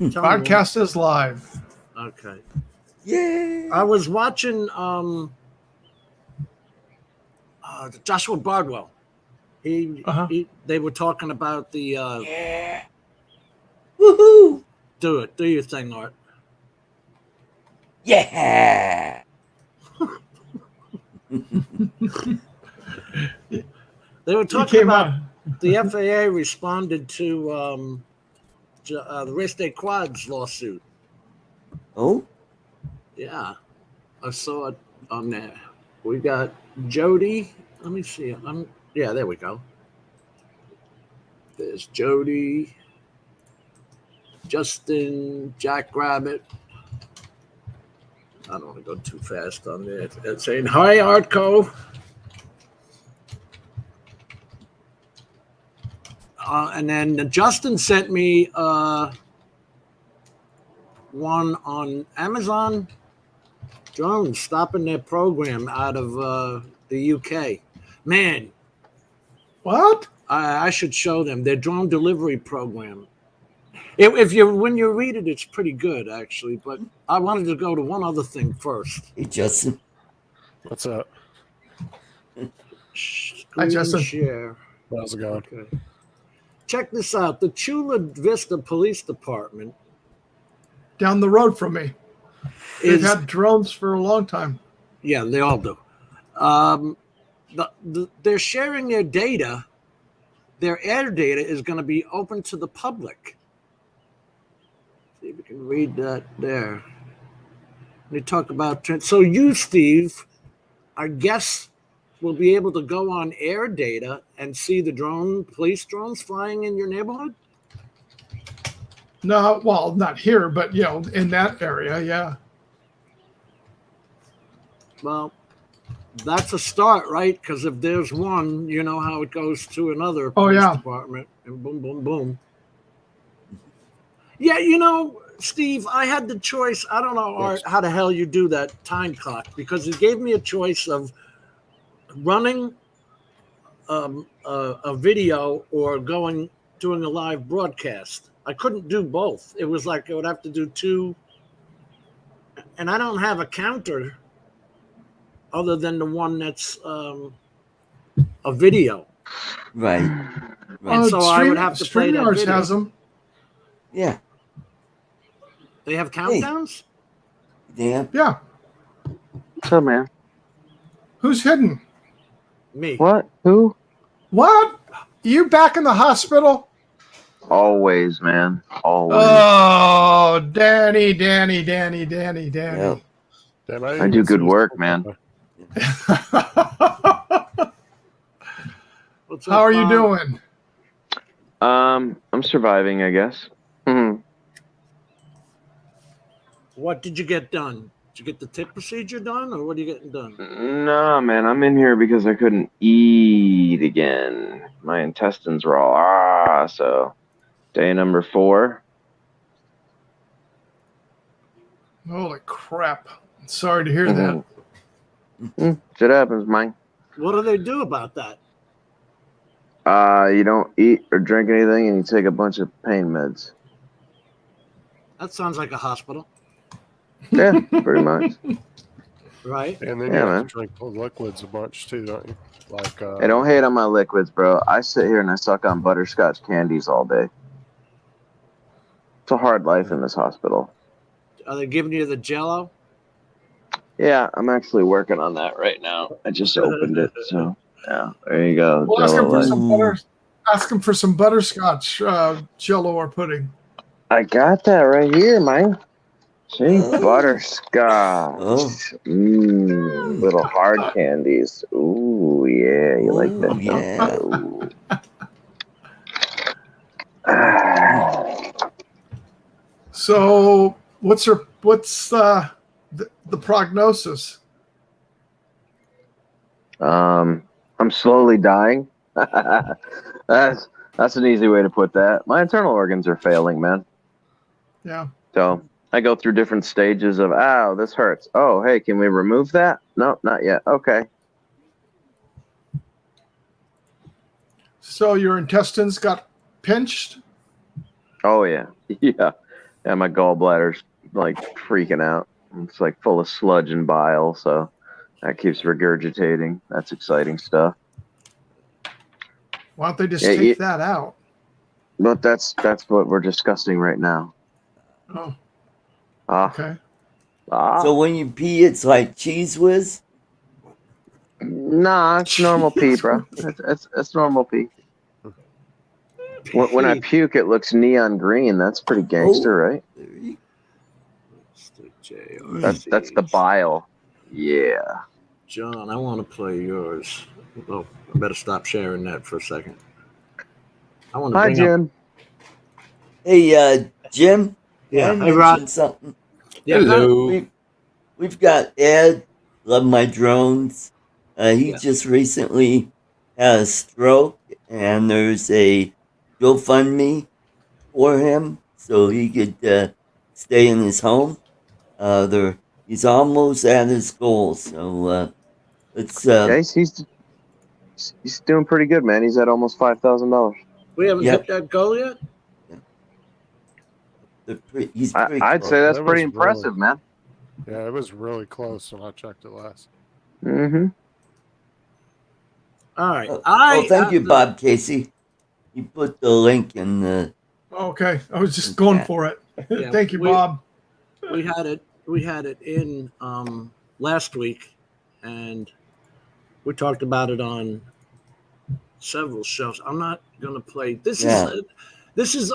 Podcast is live. Okay. Yeah. I was watching Joshua Bardwell. They were talking about the Yeah. Woohoo. do your thing, Art. Yeah. They were talking about the FAA responded to the Race Day Quads lawsuit. Oh? Yeah, I saw it on there. We got Jody. Let me see. Yeah, there we go. There's Jody, Justin, Jack Rabbit. I don't want to go too fast on there. It's saying, hi, Artco. And then Justin sent me one on Amazon drones stopping their program out of the UK. Man. What? I should show them their drone delivery program. When you read it, it's pretty good, actually. But I wanted to go to one other thing first. Hey, Justin. What's up? Hi, Justin. Share. How's it going? Okay. Check this out. The Chula Vista Police Department. Down the road from me. They've had drones for a long time. Yeah, they all do. They're sharing their data. Their air data is going to be open to the public. See if we can read that there. They talk about so you, Steve, I guess, will be able to go on air data and see the police drones flying in your neighborhood. No, well, not here, but in that area, yeah. Well, that's a start, right? Because if there's one, you know how it goes to another police department, and boom, boom, boom. Yeah, Steve, I had the choice. I don't know, Art, how the hell you do that time clock, because it gave me a choice of running a video or doing a live broadcast. I couldn't do both. It was like I would have to do two, and I don't have a counter other than the one that's a video. Right. And so I would have to play that video. Has them. Yeah. They have countdowns? Yeah. Yeah. What's up, man? Who's hidden? Me. What? Who? What? You back in the hospital? Always, man. Always. Oh, Danny. Yeah. I do good work, man. How are you doing? I'm surviving, I guess. What did you get done? Did you get the tip procedure done, or what are you getting done? No, man. I'm in here because I couldn't eat again. My intestines were all so day number 4. Holy crap. Sorry to hear that. Shit happens, Mike. What do they do about that? You don't eat or drink anything, and you take a bunch of pain meds. That sounds like a hospital. Yeah, pretty much. Right? And then you have to drink liquids a bunch too, don't you? Like Hey, don't hate on my liquids, bro. I sit here and I suck on butterscotch candies all day. It's a hard life in this hospital. Are they giving you the Jell-O? Yeah, I'm actually working on that right now. I just opened it, so yeah, there you go. Well, ask him for some butterscotch Jell-O or pudding. I got that right here, man. See, butterscotch. Little hard candies. Ooh, yeah, you like that? Yeah. So, what's the prognosis? I'm slowly dying. That's an easy way to put that. My internal organs are failing, man. Yeah. So I go through different stages of, ow, this hurts. Oh, hey, can we remove that? No, not yet. Okay. So your intestines got pinched? Oh, yeah. Yeah. Yeah, my gallbladder's like freaking out. It's like full of sludge and bile, so that keeps regurgitating. That's exciting stuff. Why don't they just take that out? But that's what we're discussing right now. Oh, Ah, okay. So when you pee, it's like cheese whiz? Nah, it's normal pee, bro. It's normal pee. When I puke, it looks neon green. That's pretty gangster, right? That's the bile. Yeah. John, I want to play yours. Oh, I better stop sharing that for a second. I want to Hi, bring Jim. Hey, Jim. Yeah. Can I Hey, mention Rod. something? Yeah, Hello. We've got Ed. Love my drones. He Yeah. just recently had a stroke, and there's a GoFundMe for him so he could stay in his home. He's almost at his goal, so let's. Yeah, he's doing pretty good, man. He's at almost $5,000. We haven't Yep. hit that goal yet? He's pretty I'd close. say that's That pretty was impressive, man. Yeah, it was really close when I checked it last. Mm-hmm. All right. Thank you, Bob Casey. You put the link in the. Okay, I was just going for it. Yeah, Thank you, Bob. We had it in last week, and we talked about it on several shows. I'm not gonna play this. Is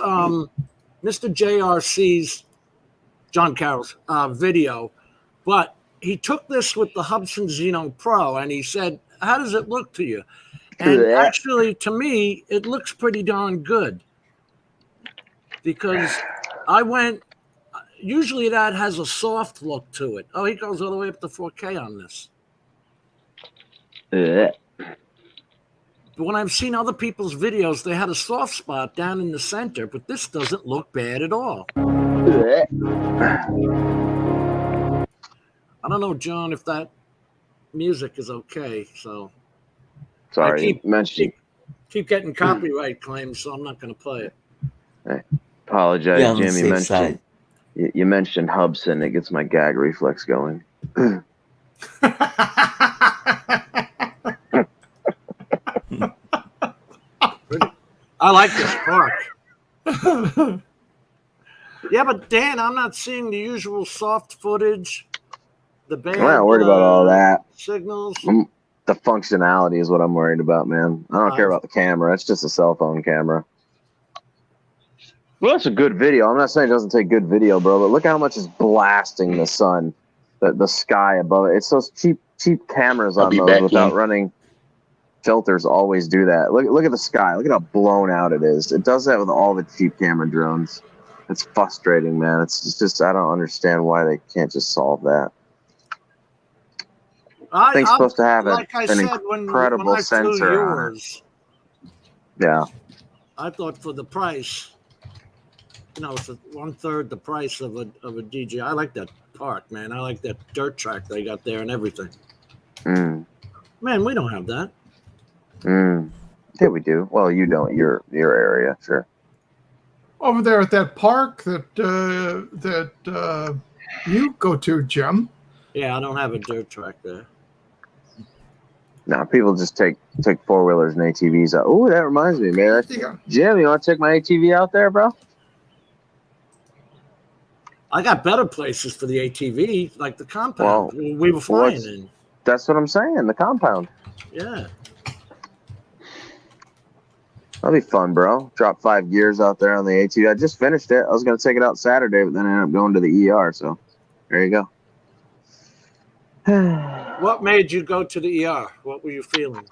Mr. JRC's John Carroll's video, but he took this with the Hubsan Xeno Pro, and he said, "How does it look to you?" And actually, to me, it looks pretty darn good, because I went. Usually that has a soft look to it. Oh, he goes all the way up to 4K on this. But when I've seen other people's videos, they had a soft spot down in the center, but this doesn't look bad at all. I don't know, John, if that music is okay. So Sorry, keep getting copyright claims, so I'm not going to play it. I apologize, Yeah, Jim. You mentioned Hubsan. It gets my gag reflex going. I like this park. Yeah, but Dan, I'm not seeing the usual soft footage. I'm not worried about all that. Signals. The functionality is what I'm worried about, man. I don't care about the camera. It's just a cell phone camera. Well, that's a good video. I'm not saying it doesn't take good video, bro, but look how much is blasting the sun, the sky above it. It's those cheap cameras on those without running filters always do that. Look at the sky. Look at how blown out it is. It does that with all the cheap camera drones. It's frustrating, man. It's just I don't understand why they can't just solve that. I think it's supposed to have an incredible sensor on it. Yeah. I thought for the price, it's 1/3 the price of a DJI. I like that park, man. I like that dirt track they got there and everything. Man, we don't have that. Yeah, we do. Well, you don't. Your area, sure. Over there at that park that you go to, Jim. Yeah, I don't have a dirt track there. No, people just take 4-wheelers and ATVs out. Oh, that reminds me, man. Jim, you want to take my ATV out there, bro? I got better places for the ATV, like the compound we were flying in. That's what I'm saying, the compound. Yeah. That'll be fun, bro. Drop 5 gears out there on the ATV. I just finished it. I was going to take it out Saturday, but then I ended up going to the ER, so there you go. What made you go to the ER? What were you feeling?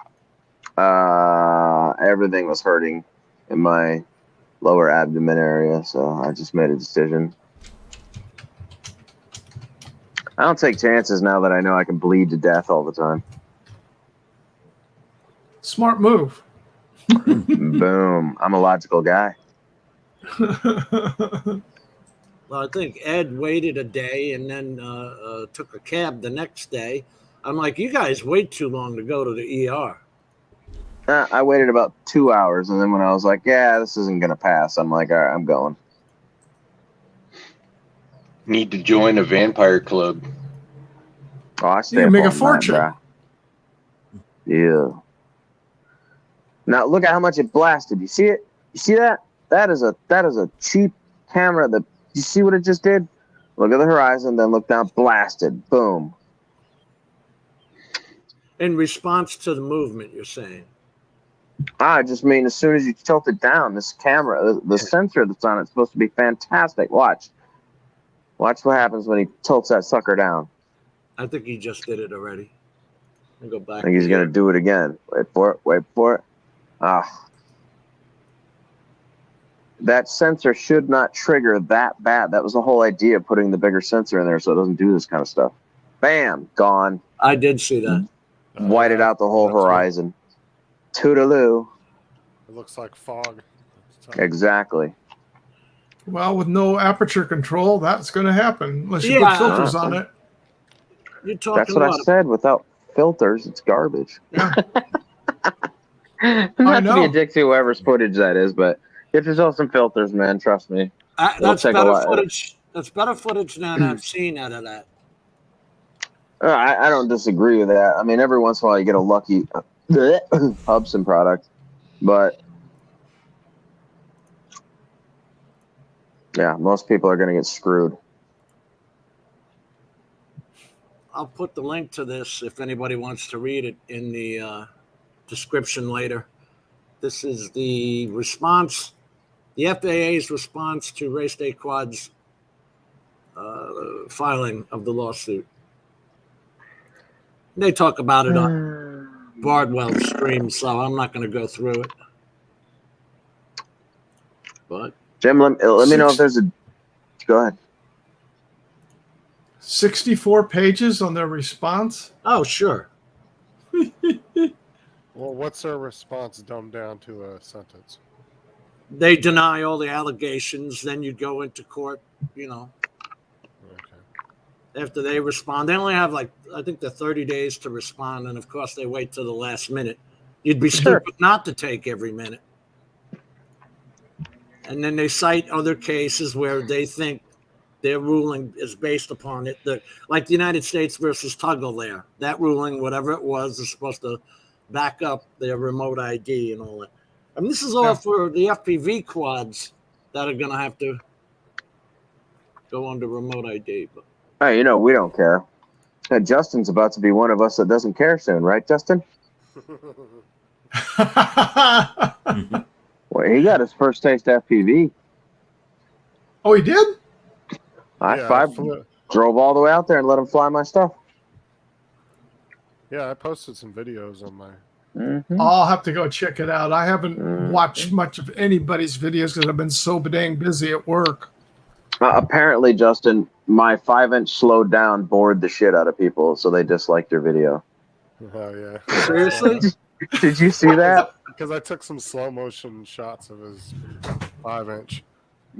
Everything was hurting in my lower abdomen area, so I just made a decision. I don't take chances now that I know I can bleed to death all the time. Smart move. Boom. I'm a logical guy. Well, I think Ed waited a day and then took a cab the next day. I'm like, you guys wait too long to go to the ER. I waited about 2 hours, and then when I was like, yeah, this isn't going to pass, I'm like, all right, I'm going. Need to join a vampire club. Oh, I stay You up make a all night, fortune. bruh. Yeah. Now look at how much it blasted. You see it? You see that? That is a cheap camera. That you see what it just did? Look at the horizon, then look down. Blasted. Boom. In response to the movement, you're saying. I just mean as soon as you tilt it down, this camera, the sensor that's on it's supposed to be fantastic. Watch what happens when he tilts that sucker down. I think he just did it already. I'll go back. I think he's gonna do it again. Wait for it. That sensor should not trigger that bad. That was the whole idea of putting the bigger sensor in there so it doesn't do this kind of stuff. Bam, gone. I did see that. Whited out the whole horizon. Toodaloo. It looks like fog. Exactly. Well, with no aperture control, that's going to happen unless you put filters on it. You're talking That's what I said. Without filters, it's garbage. Yeah. Not to be a dick to whoever's footage that is, but get yourself some filters, man. Trust me. That's better footage. That's better footage than I've seen out of that. I don't disagree with that. I mean, every once in a while you get a lucky Hubson product, but yeah, most people are going to get screwed. I'll put the link to this if anybody wants to read it in the description later. This is the response, the FAA's response to Race Day Quad's filing of the lawsuit. They talk about it on Bardwell's stream, so I'm not going to go through it. But Jim, let me know if there's a. Go ahead. 64 pages on their response. Oh, sure. Well, what's their response dumbed down to a sentence? They deny all the allegations. Then you go into court, Okay. after they respond. They only have I think they're 30 days to respond. And of course they wait till the last minute. You'd be stupid not to take every minute. And then they cite other cases where they think their ruling is based upon it. Like the United States versus Tuggle there. That ruling, whatever it was, is supposed to back up their remote ID and all that. I mean, this is all for the FPV quads that are going to have to go under remote ID. But Hey, we don't care. Justin's about to be one of us that doesn't care soon, right, Justin? Well, he got his first taste of FPV. Oh, he did? I drove all the way out there and let him fly my stuff. Yeah, I posted some videos on my. I'll have to go check it out. I haven't watched much of anybody's videos because I've been so dang busy at work. Apparently, Justin, my 5-inch slowed down bored the shit out of people, so they disliked your video. Oh yeah. seriously? Did you see that? Because I took some slow motion shots of his 5-inch.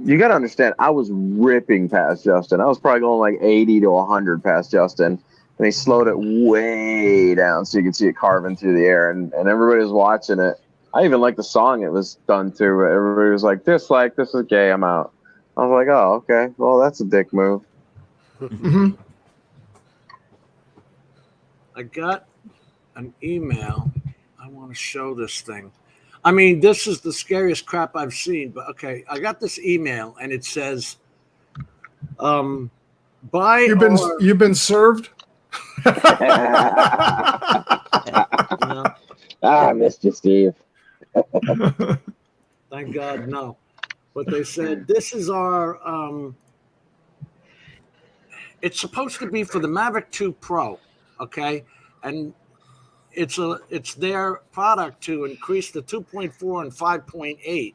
You got to understand, I was ripping past Justin. I was probably going like 80 to 100 past Justin. And he slowed it way down so you could see it carving through the air. And everybody was watching it. I even liked the song it was done to. Everybody was like, this is gay, I'm out. I was like, oh, okay. Well, that's a dick move. I got an email. I want to show this thing. I mean, this is the scariest crap I've seen. But okay, I got this email and it says, "You've been served." I missed you, Steve. Thank God, no. But they said this is our. It's supposed to be for the Mavic 2 Pro, okay, and it's their product to increase the 2.4 and 5.8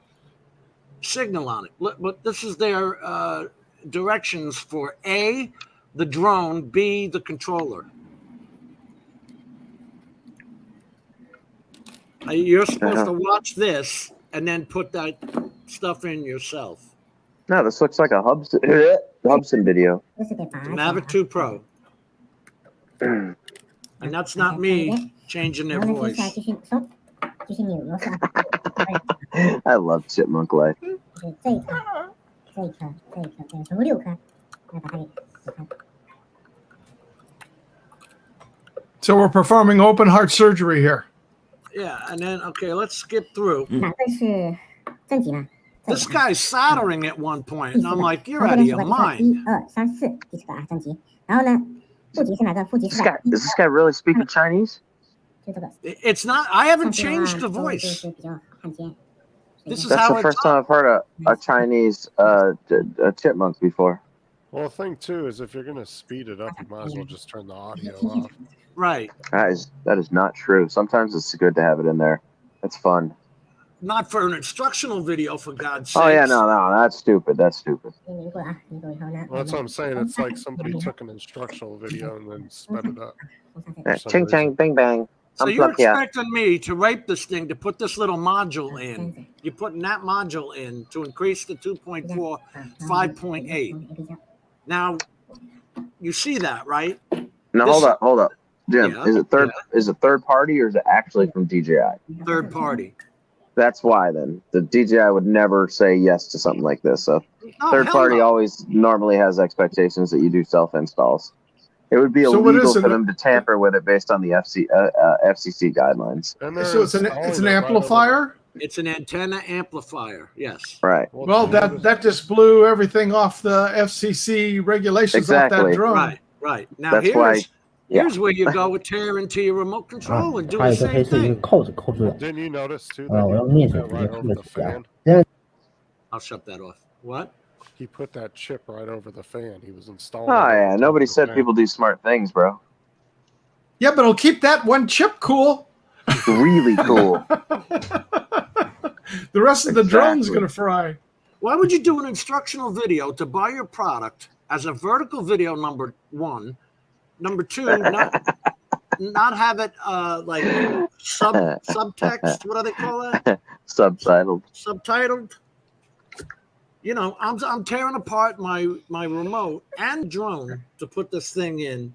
signal on it. But this is their directions for A, the drone, B, the controller. You're supposed to watch this and then put that stuff in yourself. No, this looks like a Hubson video. Mavic 2 Pro. And that's not me changing their voice. I love Chipmunk Life. So we're performing open heart surgery here. Yeah, and then okay, let's skip through. 哪个是正极呢？ This guy's soldering at one point, 第 and 四 I'm 个， like, 然 you're 后 out 这 of 边 your 数个就是 mind. 1、2、3、4第四个啊，正极。然后呢，负极是哪个？负极是 This 在 guy, is this guy really speaking Chinese? 就这个 It's not. I haven't 上去的话 changed the 都就 voice. 是比较汉奸。 This is That's how the I first talk. time I've heard a Chinese a chipmunk before. Well, the thing too is if you're gonna speed it up, you might as well just turn the audio off. Right. That is not true. Sometimes it's good to have it in there. It's fun. Not for an instructional video, for God's sake. Oh yeah, no, that's stupid. That's stupid. 你迷过了啊，迷过以后呢， Well, that's what I'm saying. It's like somebody took an instructional video and then sped it up. 从上这 Eh, 里 some Ching chang, reason. bing bang. So I'm you're plucky, yeah. expecting me to rape this thing to put this little module in. You're putting that module in to increase the 2.4, 5.8. Now, you see that, right? Now This- hold up, Jim. Yeah, Is it third party or is it actually from DJI? Third party. That's why then the DJI would never say yes to something like this. So Oh, third hell party no. always normally has expectations that you do self installs. It would be So what illegal is it? for them to tamper with it based on the FCC guidelines. And they're So it's an installing it right over amplifier. It's an antenna amplifier. Yes. Right. the- Well, that just blew everything off the FCC regulations off Exactly. that drone. Right. Right. Now That's why- here's where you go with tear into your remote control and do 还 the 有一个可以 same 是一个 thing. 扣子扣住的， Didn't you notice too 我 that 用 he 面 put 水 that 直接 right 看 over 得 the 起啊 fan?。 I'll shut that off. What? He put that chip right over the fan. He was installing. Oh it over yeah. top Nobody of the said fan. people do smart things, bro. Yeah, but it'll keep that one chip cool. Really cool. The rest of the drone's Exactly. going to fry. Why would you do an instructional video to buy your product as a vertical video? Number one. Number two, not have it like subtext. What do they call that? Subtitled. Subtitled. You know, I'm tearing apart my remote and drone to put this thing in.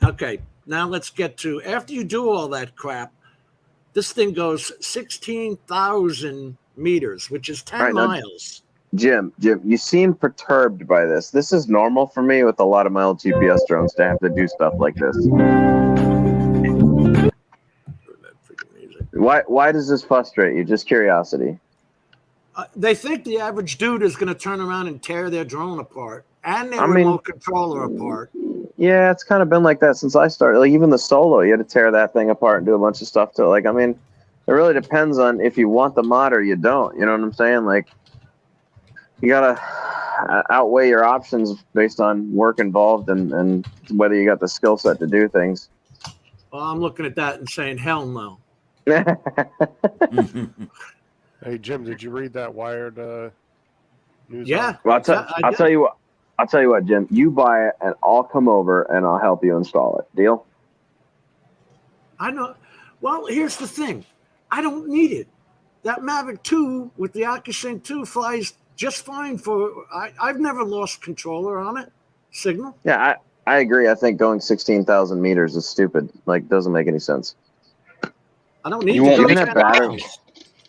Okay, now let's get to after you do all that crap. This thing goes 16,000 meters, which is 10 Right, now- miles. Jim, you seem perturbed by this. This is normal for me with a lot of my old GPS drones to have to do stuff like this. Why does this frustrate you? Just curiosity. They think the average dude is going to turn around and tear their drone apart and their I mean- remote controller apart. Yeah, it's kind of been like that since I started. Like even the Solo, you had to tear that thing apart and do a bunch of stuff to it. Like, I mean, it really depends on if you want the mod or you don't. You know what I'm saying? Like, you gotta outweigh your options based on work involved and whether you got the skill set to do things. Well, I'm looking at that and saying, hell no. Hey Jim, did you read that Wired news? Yeah. Well, I I'll did. tell you what. I'll tell you what, Jim. You buy it, and I'll come over and I'll help you install it. Deal? I know. Well, here's the thing. I don't need it. That Mavic 2 with the OcuSync 2 flies just fine for. I've never lost controller on it. Signal. Yeah, I agree. I think going 16,000 meters is stupid. Like, doesn't make any sense. I don't need You to won't go even 10 have battery. miles.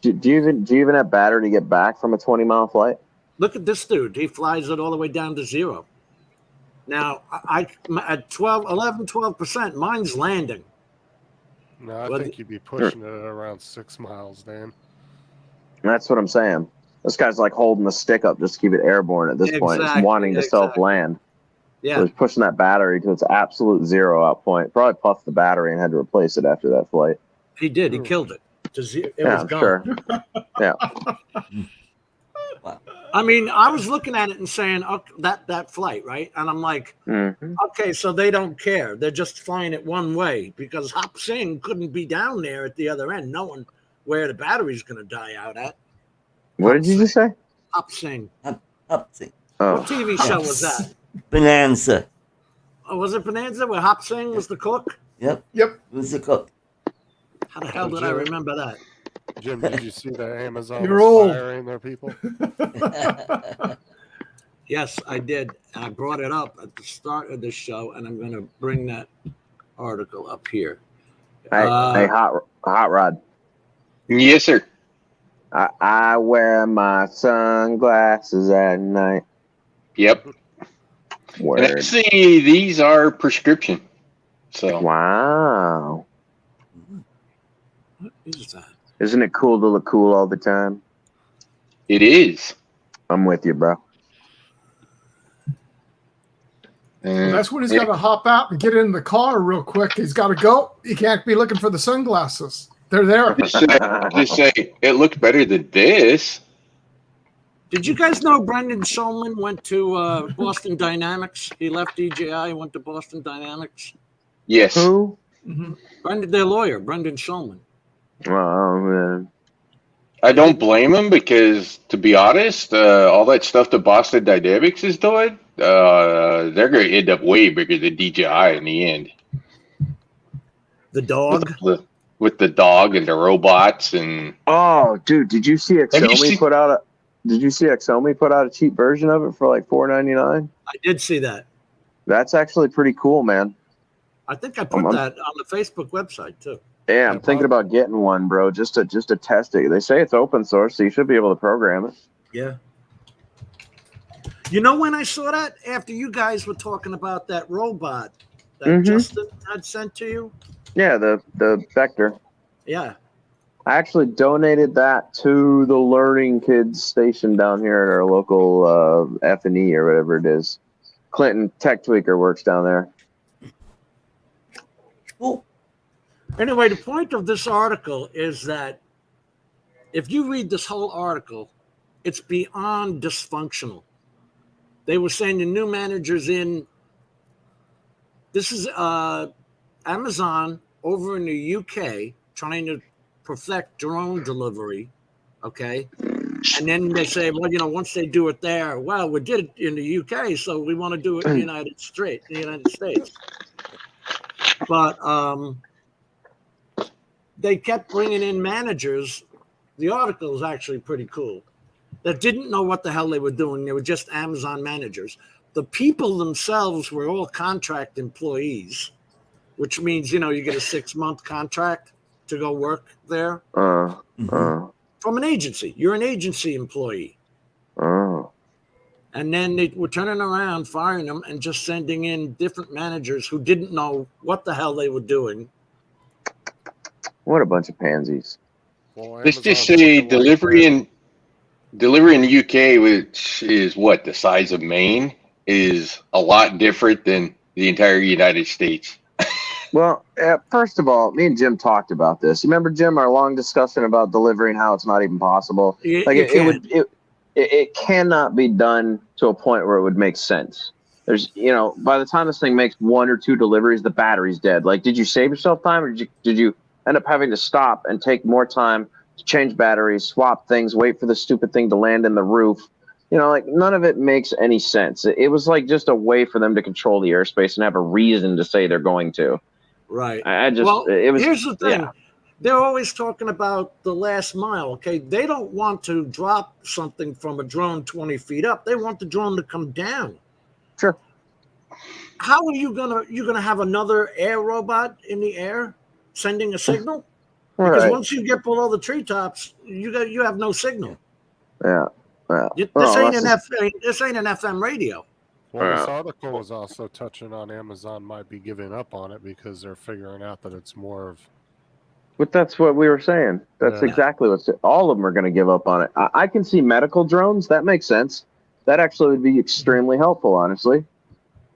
Do you even have battery to get back from a 20-mile flight? Look at this dude. He flies it all the way down to 0. Now, I at 12%, mine's landing. No, I Well, think you'd be pushing it at around 6 miles, Dan. That's what I'm saying. This guy's like holding the stick up just to keep it airborne at this point. It's Exactly, wanting to exactly. self-land. So Yeah, he's pushing that battery to its absolute zero out point. Probably puffed the battery and had to replace it after that flight. he did. He killed it. To 0. It Yeah, was I'm gone. sure. Yeah. I mean, I was looking at it and saying, okay, that flight, right? And I'm like, Mhm. okay, so they don't care. They're just flying it one way because Hop Sing couldn't be down there at the other end, knowing where the battery's going to die out at. What did you just say? Hop Sing. Upsy. Oh, What TV show was that? Bonanza. Oh, was it Bonanza where Hop Sing was the cook? Yep. Yep. Who's the cook? How the hell did I remember that? Jim, did you see that Amazon You're was old. firing their people? Yes, I did. And I brought it up at the start of the show, and I'm going to bring that article up here. hey, hot rod. Yes, sir. I wear my sunglasses at night. Yep. And Word. actually, these are prescription. So Wow. What is that? Isn't it cool to look cool all the time? it is. I'm with you, bro. Well, that's when he's got to hop out and get in the car real quick. He's got to go. He can't be looking for the sunglasses. They're there. Just say it looked better than this. Did you guys know Brendan Schulman went to Boston Dynamics? He left DJI, went to Boston Dynamics. Yes. Who? Brendan, their lawyer, Brendan Schulman. Oh, man. I don't blame him because, to be honest, all that stuff that Boston Dynamics is doing, they're going to end up way bigger than DJI in the end. The dog? With the dog and the robots and. Oh, dude, did you see Xomi seen- put out a? Did you see Xomi put out a cheap version of it for like $4.99? I did see that. That's actually pretty cool, man. I think I put that on the Facebook website too. Yeah, I'm thinking about getting one, bro, just to test it. They say it's open source, so you should be able to program it. Yeah. You know when I saw that? After you guys were talking about that robot that Justin had sent to you? Yeah, the Vector. Yeah. I actually donated that to the Learning Kids station down here at our local F&E or whatever it is. Clinton Tech Tweaker works down there. Cool. Anyway, the point of this article is that if you read this whole article, it's beyond dysfunctional. They were saying the new managers in, this is Amazon over in the UK trying to perfect drone delivery, okay? And then they say, well, once they do it there, well, we did it in the UK, so we want to do it in the United States. But they kept bringing in managers. The article is actually pretty cool. That didn't know what the hell they were doing. They were just Amazon managers. The people themselves were all contract employees, which means, you get a 6-month contract to go work there from an agency. You're an agency employee. And then they were turning around, firing them, and just sending in different managers who didn't know what the hell they were doing. What a bunch of pansies. Well, Let's just Amazon's say looking like delivery in the UK, which is what, the size of Maine, is a lot different than the entire United States. Well, first of all, me and Jim talked about this. You remember, Jim, our long discussion about delivery and how it's not even possible? It cannot be done to a point where it would make sense. There's, by the time this thing makes 1 or 2 deliveries, the battery's dead. Like, did you save yourself time, or did you end up having to stop and take more time to change batteries, swap things, wait for the stupid thing to land in the roof? None of it makes any sense. It was like just a way for them to control the airspace and have a reason to say they're going to. Right. Here's the thing. Yeah. They're always talking about the last mile. Okay. They don't want to drop something from a drone 20 feet up. They want the drone to come down. Sure. How are you gonna have another air robot in the air sending a signal? Because once you get below the treetops, you have no signal. Yeah. This ain't an FM radio. Well, this article was also touching on Amazon might be giving up on it because they're figuring out that it's more of. But that's what we were saying. That's exactly all of them are going to give up on it. I can see medical drones. That makes sense. That actually would be extremely helpful, honestly.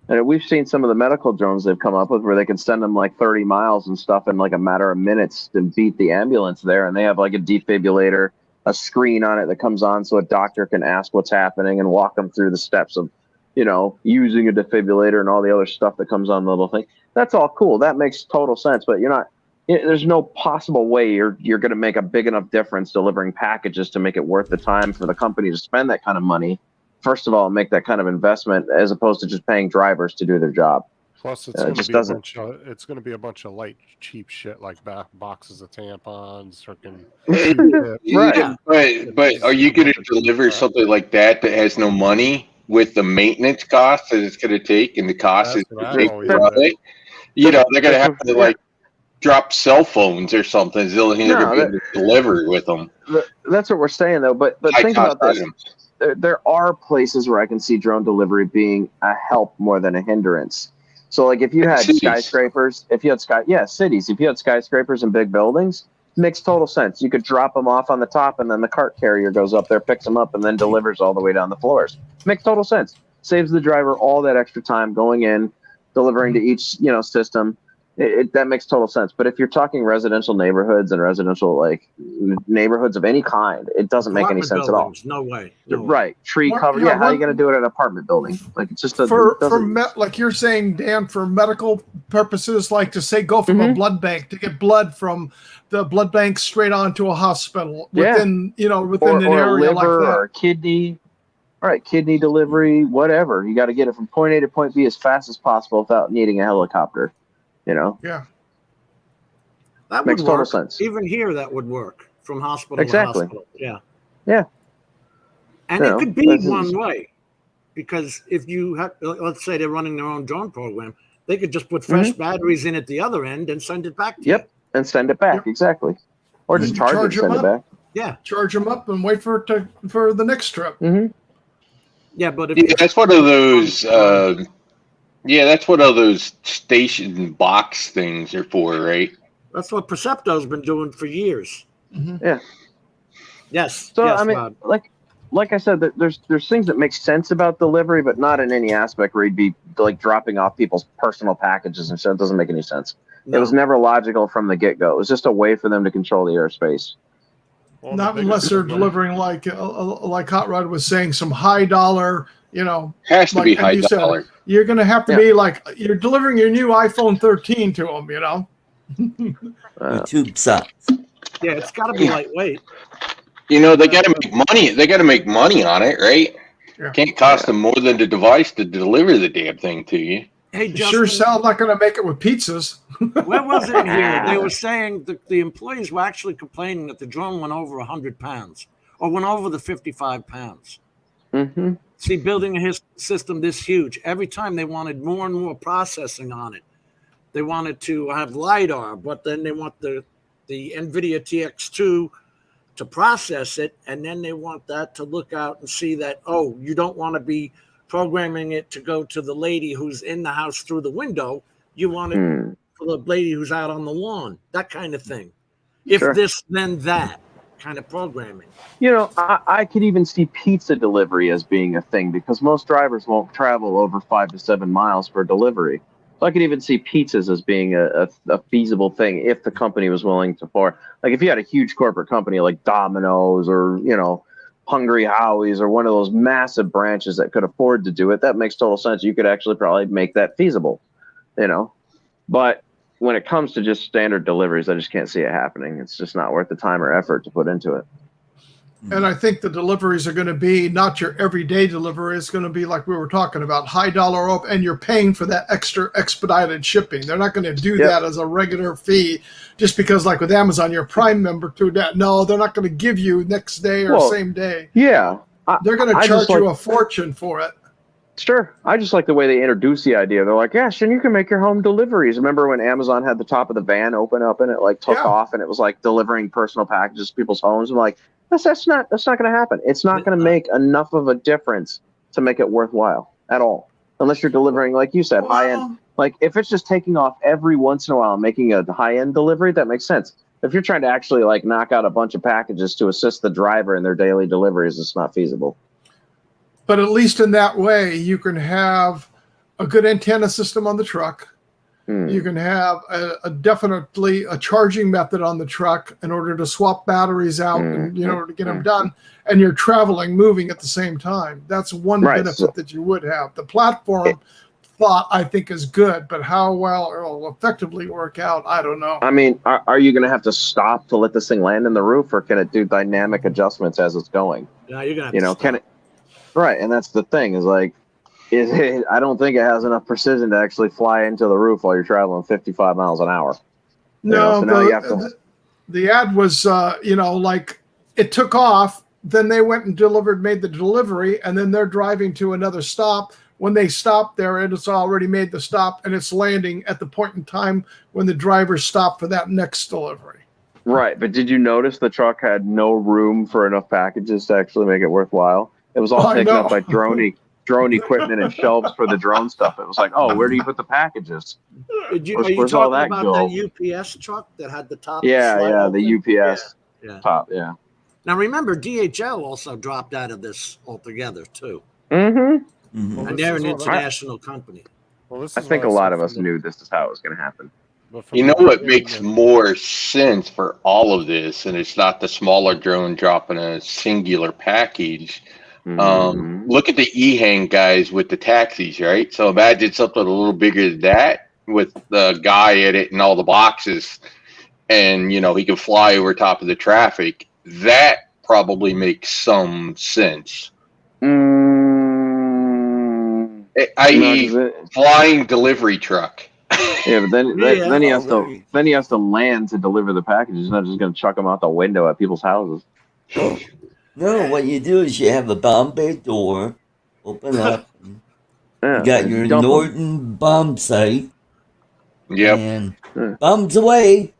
And we've seen some of the medical drones they've come up with where they can send them like 30 miles and stuff in like a matter of minutes to beat the ambulance there. And they have like a defibrillator, a screen on it that comes on so a doctor can ask what's happening and walk them through the steps of, using a defibrillator and all the other stuff that comes on the little thing. That's all cool. That makes total sense. But there's no possible way you're going to make a big enough difference delivering packages to make it worth the time for the company to spend that kind of money. First of all, make that kind of investment as opposed to just paying drivers to do their job. Plus, it's going to be a bunch of light, cheap shit like boxes of tampons, freaking. Right. But are you going to deliver something like that has no money with the maintenance cost that it's going to take, and the cost is to take from it? They're going to have to drop cell phones or something. It's the only thing they're going to be able to deliver with them. That's what we're saying, though. But think about this. There are places where I can see drone delivery being a help more than a hindrance. So, like, if you had skyscrapers, cities. If you had skyscrapers and big buildings, it makes total sense. You could drop them off on the top, and then the cart carrier goes up there, picks them up, and then delivers all the way down the floors. Makes total sense. Saves the driver all that extra time going in, delivering to each system. That makes total sense. But if you're talking residential neighborhoods and residential neighborhoods of any kind, it doesn't make any sense at all. No way. Right. Tree cover. Yeah. How are you going to do it in an apartment building? Like, it just doesn't. Like you're saying, Dan, for medical purposes, like to say go from a blood bank to get blood from the blood bank straight onto a hospital within an area like that. Or kidney. All right, kidney delivery, whatever. You got to get it from point A to point B as fast as possible without needing a helicopter. Yeah. That makes would total work. sense. Even here, that would work from hospital to hospital. Yeah. Yeah. And it could be one way, because if you have, let's say they're running their own drone program, they could just put fresh batteries in at the other end and send it back to you. And send it back, exactly. Or just charge it and send it back. Yeah. Charge them up and wait for the next trip. Yeah, but that's one of those. That's what all those station box things are for, right? That's what Percepto's been doing for years. Yeah. Yes. So yes, I mean, Rod. like I said, there's things that make sense about delivery, but not in any aspect where you'd be like dropping off people's personal packages and shit. It doesn't make any sense. No. It was never logical from the get go. It was just a way for them to control the airspace. Well, not unless they're delivering like Hot Rod was saying, some high dollar. Has to be high dollar. You're going to have to be like, you're delivering your new iPhone 13 to them, Your tube size. Yeah, it's got to be lightweight. They got to make money. They got to make money on it, right? Yeah. Can't cost them more than the device to deliver the damn thing to you. Hey, Justin, sure sound not going to make it with pizzas. Where was it here? They were saying that the employees were actually complaining that the drone went over 100 pounds or went over the 55 pounds. Mm-hmm. See, building a system this huge, every time they wanted more and more processing on it. They wanted to have LiDAR, but then they want the NVIDIA TX2 to process it, and then they want that to look out and see that, you don't want to be programming it to go to the lady who's in the house through the window. You want it for the lady who's out on the lawn, that kind of thing. If this, then that kind of programming. I could even see pizza delivery as being a thing, because most drivers won't travel over 5 to 7 miles for delivery. So I could even see pizzas as being a feasible thing if the company was willing to if you had a huge corporate company like Domino's or, Hungry Howie's or one of those massive branches that could afford to do it, that makes total sense. You could actually probably make that feasible, But when it comes to just standard deliveries, I just can't see it happening. It's just not worth the time or effort to put into it. And I think the deliveries are going to be not your everyday delivery. It's going to be like we were talking about, high dollar up, and you're paying for that extra expedited shipping. They're not going to do that as a regular fee just because, like with Amazon, you're a Prime member to that. No, they're not going to give you next day or same day. Yeah. They're going to charge you a fortune for it. Sure. I just like the way they introduce the idea. They're like, and you can make your home deliveries. Remember when Amazon had the top of the van open up and it took off and it was like delivering personal packages to people's homes? I'm like, that's not going to happen. It's not going to make enough of a difference to make it worthwhile at all. Unless you're delivering, like you said, high end. Like if it's just taking off every once in a while and making a high end delivery, that makes sense. If you're trying to actually knock out a bunch of packages to assist the driver in their daily deliveries, it's not feasible. But at least in that way, you can have a good antenna system on the truck. You can have definitely a charging method on the truck in order to swap batteries out and to get them done. And you're moving at the same time. That's one benefit that you would have. The platform thought, I think, is good, but how well it will effectively work out, I don't know. I mean, are you going to have to stop to let this thing land in the roof, or can it do dynamic adjustments as it's going? No, you're going to have to can it? Right, and that's the thing I don't think it has enough precision to actually fly into the roof while you're traveling 55 miles an hour. No, the ad was, it took off, then they went and made the delivery, and then they're driving to another stop when they stop there, and it's already made the stop, and it's landing at the point in time when the driver stopped for that next delivery. Right, but did you notice the truck had no room for enough packages to actually make it worthwhile? It was all I taken up know. by drone equipment and shelves for the drone stuff. It was like, oh, where do you put the packages? Are you Where's all talking that about go? that UPS truck that had the top? Yeah, slide yeah, open? the UPS Yeah. top, yeah. Now remember, DHL also dropped out of this altogether too, Mm-hmm. Mhm. Well, and this they're is an what I- international company. Well, this I is think why a I lot said of us from the- knew this is how it was going to happen. but from You the know what beginning makes of- more sense for all of this, and it's not the smaller drone dropping a singular package. Mhm. Look at the E-hang guys with the taxis, right? So imagine something a little bigger than that with the guy in it and all the boxes, and he can fly over top of the traffic. That probably makes some sense. Mm, I.e., no, 'cause flying delivery truck. yeah, but then Yeah, then he has already. to then he has to land to deliver the packages. He's not just going to chuck them out the window at people's houses. No, what you do is you have a bomb bay door, open up, and Yeah, you got and your dump 'em. Norton bomb sight, Yep. and Yeah. bombs away.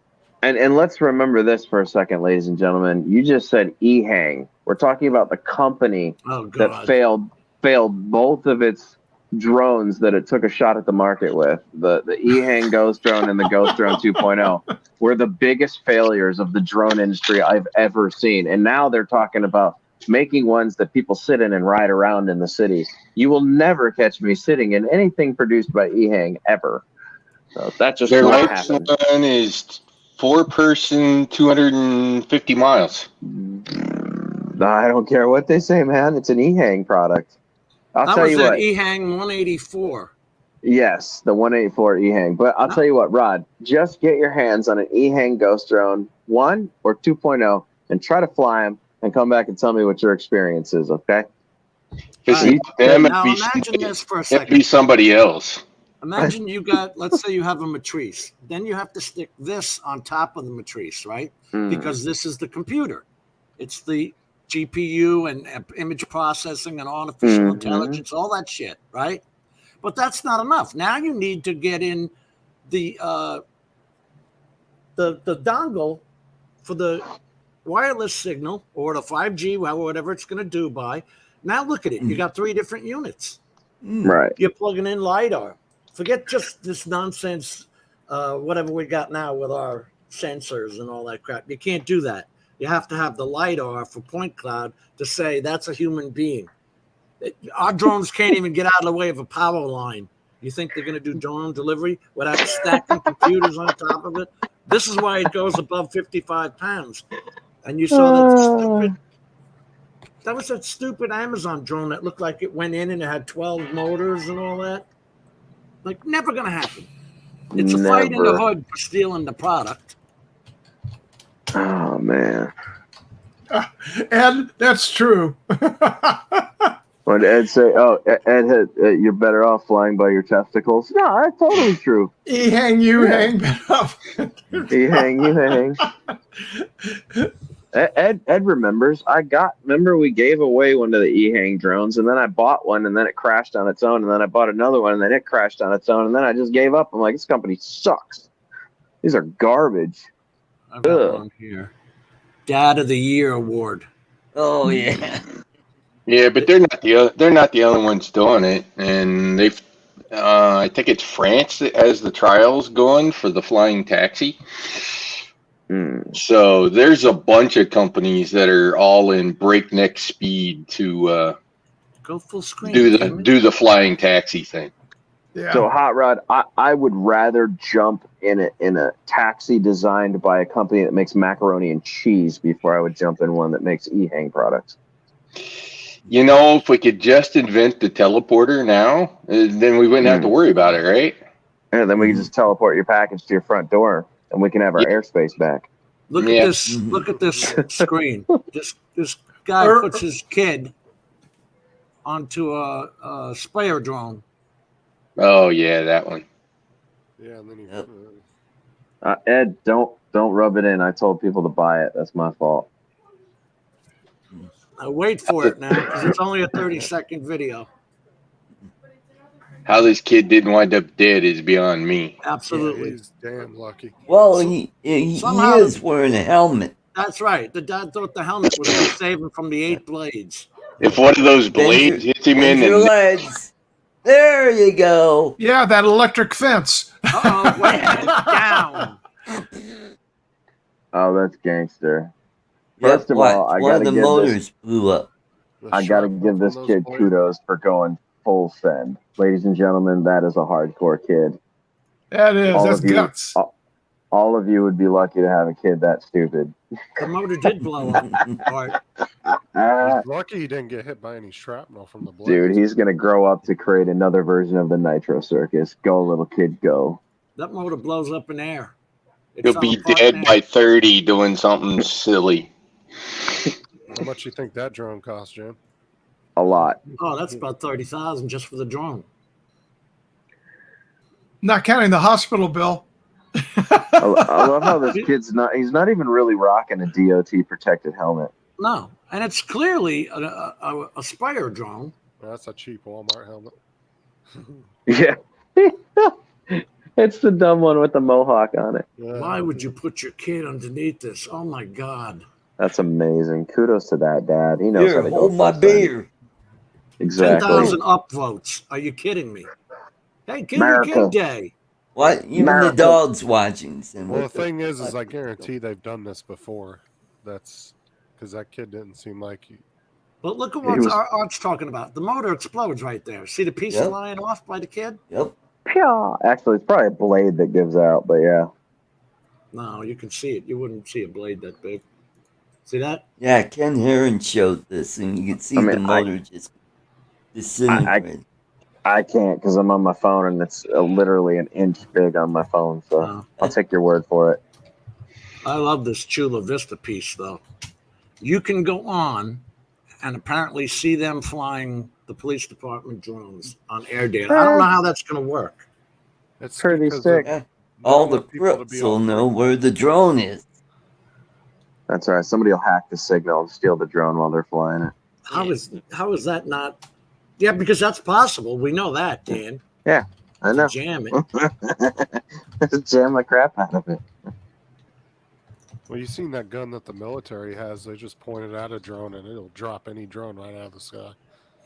And let's remember this for a second, ladies and gentlemen. You just said E-hang. We're talking about the company Oh that God! failed both of its drones that it took a shot at the market with. The E-hang Ghost drone and the Ghost drone 2.0 were the biggest failures of the drone industry I've ever seen. And now they're talking about making ones that people sit in and ride around in the city. You will never catch me sitting in anything produced by E-hang ever. So that just Their won't next happen. one is 4-person, 250 miles. I don't care what they say, man. It's an E-hang product. I'll That tell was you that what. E-hang 184. Yes, the 184 E-hang. But I'll tell you what, Rod, just get your hands on an E-hang Ghost drone 1 or 2.0 and try to fly them and come back and tell me what your experience is, okay? If All right. it's them, Now imagine this for a it'd second. be somebody else. Imagine you got, let's say you have a matrice. Then you have to stick this on top of the matrice, right? Because this is the computer. It's the GPU and image processing and artificial intelligence, all that shit, right? But that's not enough. Now you need to get in the dongle for the wireless signal or the 5G, whatever it's going to do by. Now look at it. You got 3 different units. Right. You're plugging in LiDAR. Forget just this nonsense, whatever we got now with our sensors and all that crap. You can't do that. You have to have the LiDAR for point cloud to say that's a human being. Our drones can't even get out of the way of a power line. You think they're going to do drone delivery without stacking computers on top of it? This is why it goes above 55 pounds. And you saw that was that stupid Amazon drone that looked like it went in and it had 12 motors and all that. Like, never going to happen. It's a fight in the Never. hood for stealing the product. Oh, man. And that's true. When Ed say, "Oh, Ed, you're better off flying by your testicles." No, that's totally true. E-hang, you hang up. E-hang, you hang. Ed remembers. Remember we gave away one of the E-hang drones, and then I bought one, and then it crashed on its own, and then I bought another one, and then it crashed on its own, and then I just gave up. I'm like, this company sucks. These are garbage. I've got one here. Dad of the Year award. Oh yeah. Yeah, but they're not the only ones doing it, and they've. I think it's France that has the trials going for the flying taxi. So there's a bunch of companies that are all in breakneck speed to go full screen. Do the flying taxi thing. Yeah. So Hot Rod, I would rather jump in a taxi designed by a company that makes macaroni and cheese before I would jump in one that makes E-hang products. You know, if we could just invent the teleporter now, then we wouldn't have to worry about it, right? And then we can just teleport your package to your front door, and we can have our airspace back. Look at this! Look at this screen. This guy puts his kid onto a sprayer drone. Oh yeah, that one. Yeah, and then he. Ed, don't rub it in. I told people to buy it. That's my fault. Wait for it now, because it's only a 30-second video. How this kid didn't wind up dead is beyond me. Absolutely. He's damn lucky. Well, he Somehow is wearing a helmet. That's right. The dad thought the helmet was going to save him from the 8 blades. If one of those Bend your- blades hits him bend in your the legs. There you go. Yeah, that electric fence. Uh-oh, wait, it's down. Oh, that's gangster. Yep, First of all, I one gotta of the give motors this. blew up. The I gotta shrapnel give this from those kid blades- kudos for going full send. Ladies and gentlemen, that is a hardcore kid. That is. All That's of you- guts. All of you would be lucky to have a kid that stupid. The motor did blow up. Art. He's lucky he didn't get hit by any shrapnel from the blades. Dude, he's gonna grow up to create another version of the Nitro Circus. Go, little kid, go. That motor blows up in air. It You'll fell be apart dead in air. by 30 doing something silly. How much you think that drone cost, Jim? A lot. Oh, that's about 30,000 just for the drone. Not counting the hospital bill. I love how this kid's he's not even really rocking a DOT protected helmet. No, and it's clearly a Spire drone. Well, that's a cheap Walmart helmet. Yeah. It's the dumb one with the mohawk on it. Why would you put your kid underneath this? Oh my God! That's amazing. Kudos to that dad. He knows Here, how to hold go my full send. beer. Exactly. 10,000 upvotes. Are you kidding me? Hey, Kid America. Kid Day. What? Even America. the dog's watching. Saying, Well, the what thing is fuck I guarantee they've done this before. That's because that kid didn't seem like he. But look at He what was- Art's talking about. The motor explodes right there. See the piece Yep. flying off by the kid? Yep. Pyaw. Actually, it's probably a blade that gives out, but yeah. No, you can see it. You wouldn't see a blade that big. See that? Yeah, Ken Heron showed this, and you could see I mean, the motor just disintegrate. I can't because I'm on my phone and it's literally an inch big on my phone. So No. I'll take your word for it. I love this Chula Vista piece, though. You can go on and apparently see them flying the police department drones on Airdata. I don't know how that's going to work. It's Pretty because sick. of- All don't the want people to crooks be will all know freaked where out. the drone is. That's all right. Somebody will hack the signal and steal the drone while they're flying it. How is that not? Yeah, because that's possible. We know that, Dan. I know. Jam it. Jam the crap out of it. Well, you seen that gun that the military has? They just point it at a drone and it'll drop any drone right out of the sky.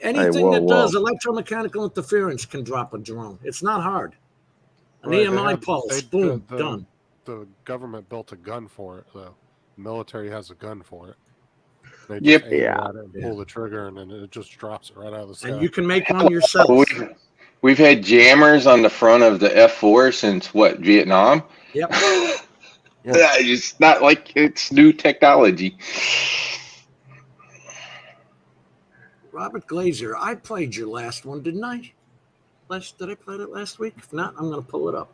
Anything whoa, that whoa. does electromechanical interference can drop a drone. It's not hard. An Right, they EMI have- pulse, they- boom, the- done. The government built a gun for it, though. The military has a gun for it. They Yep. just aim Yeah. at it and pull the trigger, and then it just drops it right out of the sky. And you can make one yourself. We've had jammers on the front of the F4 since what, Vietnam? Yep. Yeah. It's not like it's new technology. Robert Glazer, I played your last one, didn't I? Did I play it last week? If not, I'm going to pull it up.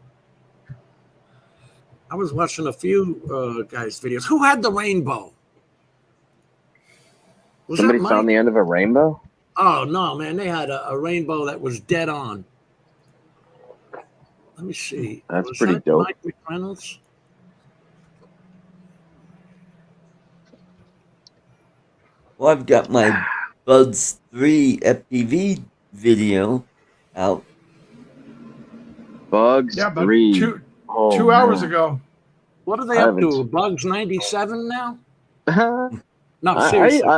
I was watching a few guys' videos. Who had the rainbow? Was Somebody that found Mike? the end of a rainbow? Oh, no, man. They had a rainbow that was dead on. Let me see. That's Was pretty that dope. Mike McReynolds? Well, I've got my Buds 3 FPV video out. Bugs Yeah, but 3. two Oh, hours man. ago. What are they I up to? haven't- Bugs 97 now? No, I, seriously.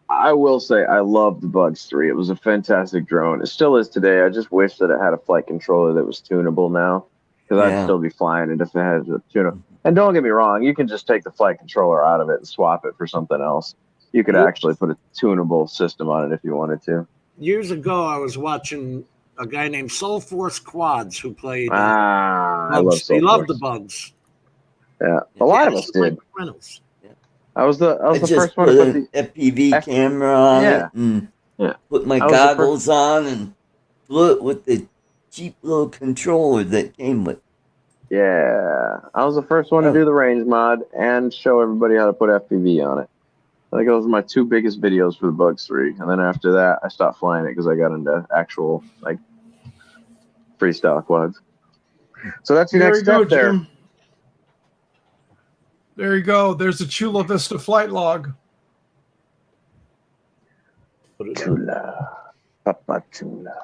I will say I love the Bugs 3. It was a fantastic drone. It still is today. I just wish that it had a flight controller that was tunable now, because I'd Yeah. still be flying it if it had a tuner. And don't get me wrong, you can just take the flight controller out of it and swap it for something else. You could Yep. actually put a tunable system on it if you wanted to. Years ago, I was watching a guy named Soul Force Quads who played I love Bugs. He loved the Soulforce. Bugs. Yeah, a lot of Yeah, us just like did. Reynolds. I was the I first just one put to put an the FPV F- camera on Yeah. it and Yeah. put my I was the first- goggles on and flew it with the cheap little controller that came with. Yeah, I was the first one to Oh. do the range mod and show everybody how to put FPV on it. I think those were my two biggest videos for the Bugs 3. And then after that, I stopped flying it because I got into actual, like, freestyle quads. So that's your There next you go, step there. Jim. There you go. There's a Chula Vista flight log. Put it up. Chula. Papa Chula.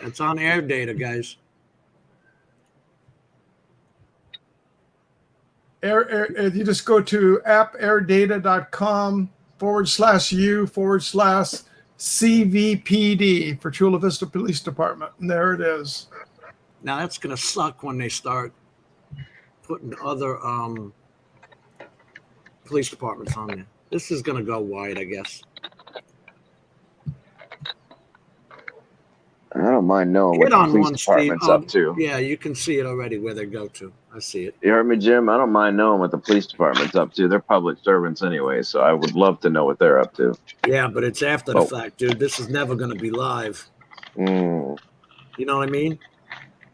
It's on Airdata, guys. If you just go to appairdata.com/u/CVPD for Chula Vista Police Department. And there it is. Now that's going to suck when they start putting other police departments on there. This is going to go wide, I guess. I don't mind knowing what Hit the on police one, department's Steve. up to. Yeah, you can see it already where they go to. I see it. You heard me, Jim? I don't mind knowing what the police department's up to. They're public servants anyway, so I would love to know what they're up to. Yeah, but it's after the fact, dude. This is never going to be live. Mm. You know what I mean?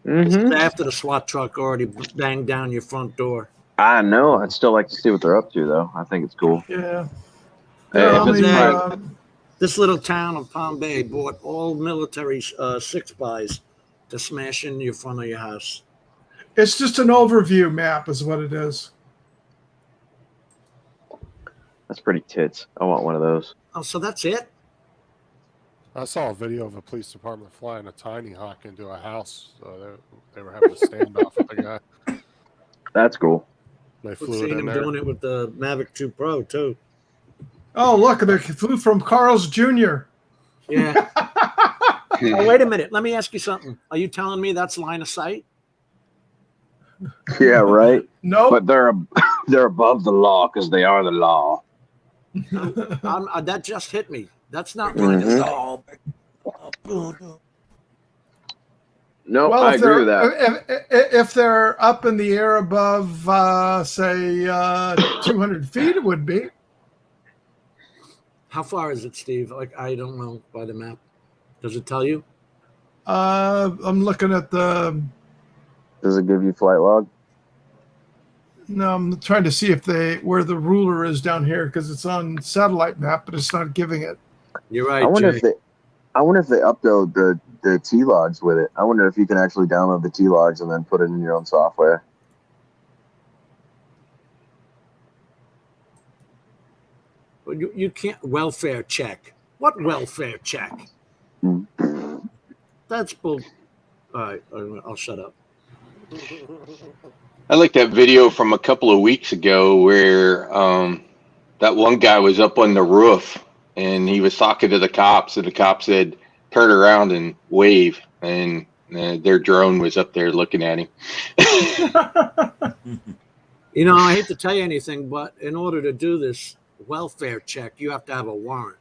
Mm-hmm. This is after the SWAT truck already banged down your front door. I know. I'd still like to see what they're up to, though. I think it's cool. Yeah. This little town of Palm Bay bought all military 6x to smash in your front of your house. It's just an overview map is what it is. That's pretty tits. I want one of those. Oh, so that's it? I saw a video of a police department flying a tiny hawk into a house. They were having a standoff with the guy. That's cool. They We've flew it seen in him there. doing it with the Mavic 2 Pro, too. Oh, look, they flew from Carl's Jr. Yeah. Oh, wait a minute. Let me ask you something. Are you telling me that's line of sight? Yeah, right. No, But they're above the law because they are the law. That just hit me. That's not line of sight. No, well, I agree with that. If they're up in the air above, say, 200 feet, it would be. How far is it, Steve? Like, I don't know by the map. Does it tell you? I'm looking at the. Does it give you flight log? No, I'm trying to see where the ruler is down here because it's on satellite map, but it's not giving it. You're right. I wonder Jay. if they upload the T logs with it. I wonder if you can actually download the T logs and then put it in your own software. You can't welfare check. What welfare check? That's bull. All right, I'll shut up. I like that video from a couple of weeks ago where that one guy was up on the roof and he was talking to the cops, and the cop said, "Turn around and wave," and their drone was up there looking at him. You know, I hate to tell you anything, but in order to do this welfare check, you have to have a warrant.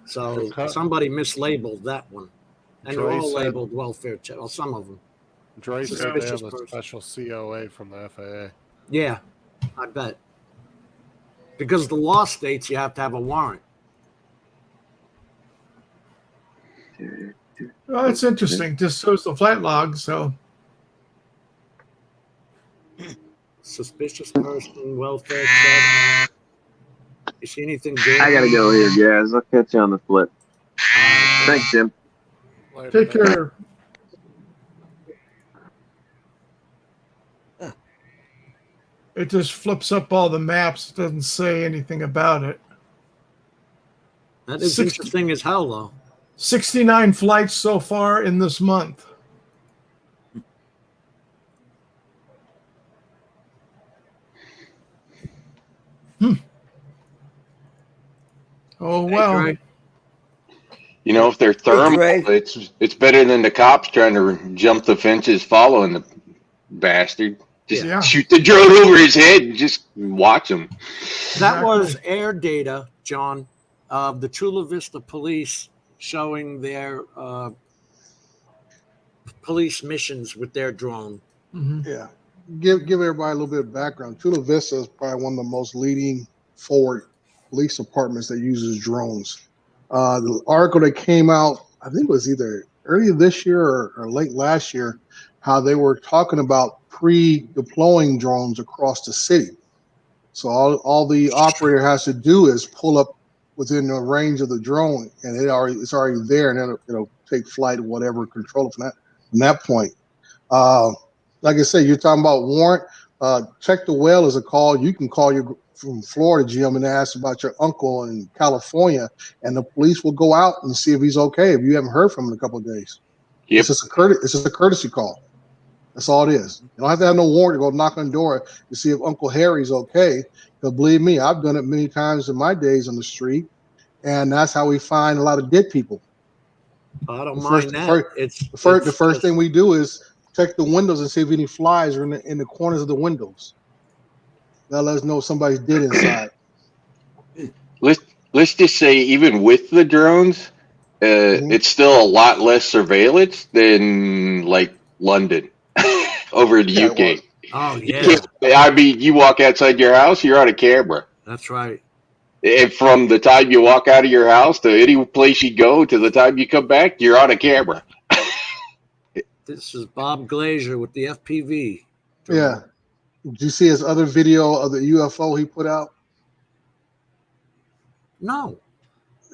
So somebody mislabeled that one. And they're all labeled welfare check. Well, some of them. Dre said they have a person. special COA from the FAA. Yeah, I bet. Because the law states you have to have a warrant. Well, that's interesting. Just shows the flight log, so. Suspicious person, welfare check. You see anything good? I gotta go here, guys. I'll catch you on the flip. Thanks, Jim. Take care. It just flips up all the maps. It doesn't say anything about it. That is interesting as hell, though. 69 flights so far in this month. Oh, well. You know, if they're thermal, it's better than the cops trying to jump the fences following the bastard. Just shoot the drone over his head and just watch him. That was air data, John, of the Chula Vista police showing their police missions with their drone. Mm-hmm. Yeah. Give everybody a little bit of background. Chula Vista is probably one of the most leading forward police departments that uses drones. The article that came out, I think it was either earlier this year or late last year, how they were talking about pre-deploying drones across the city. So all the operator has to do is pull up within the range of the drone, and it's already there, and then it'll take flight or whatever, control it from that point. Like I said, you're talking about warrant. Check the well is a call. You can call your from Florida, Jim, and ask about your uncle in California, and the police will go out and see if he's okay if you haven't heard from him in a couple of days. Yep. It's just a courtesy call. That's all it is. You don't have to have no warrant to go knock on the door to see if Uncle Harry's okay. Because believe me, I've done it many times in my days on the street, and that's how we find a lot of dead people. I don't mind that. The first thing we do is check the windows and see if any flies are in the corners of the windows. That lets us know somebody's dead inside. Let's just say, even with the drones, it's still a lot less surveillance than like London over the UK. Oh yeah. I mean, you walk outside your house, you're on a camera. That's right. And from the time you walk out of your house to any place you go to the time you come back, you're on a camera. This is Bob Glazier with the FPV. Yeah. Did you see his other video of the UFO he put out? No.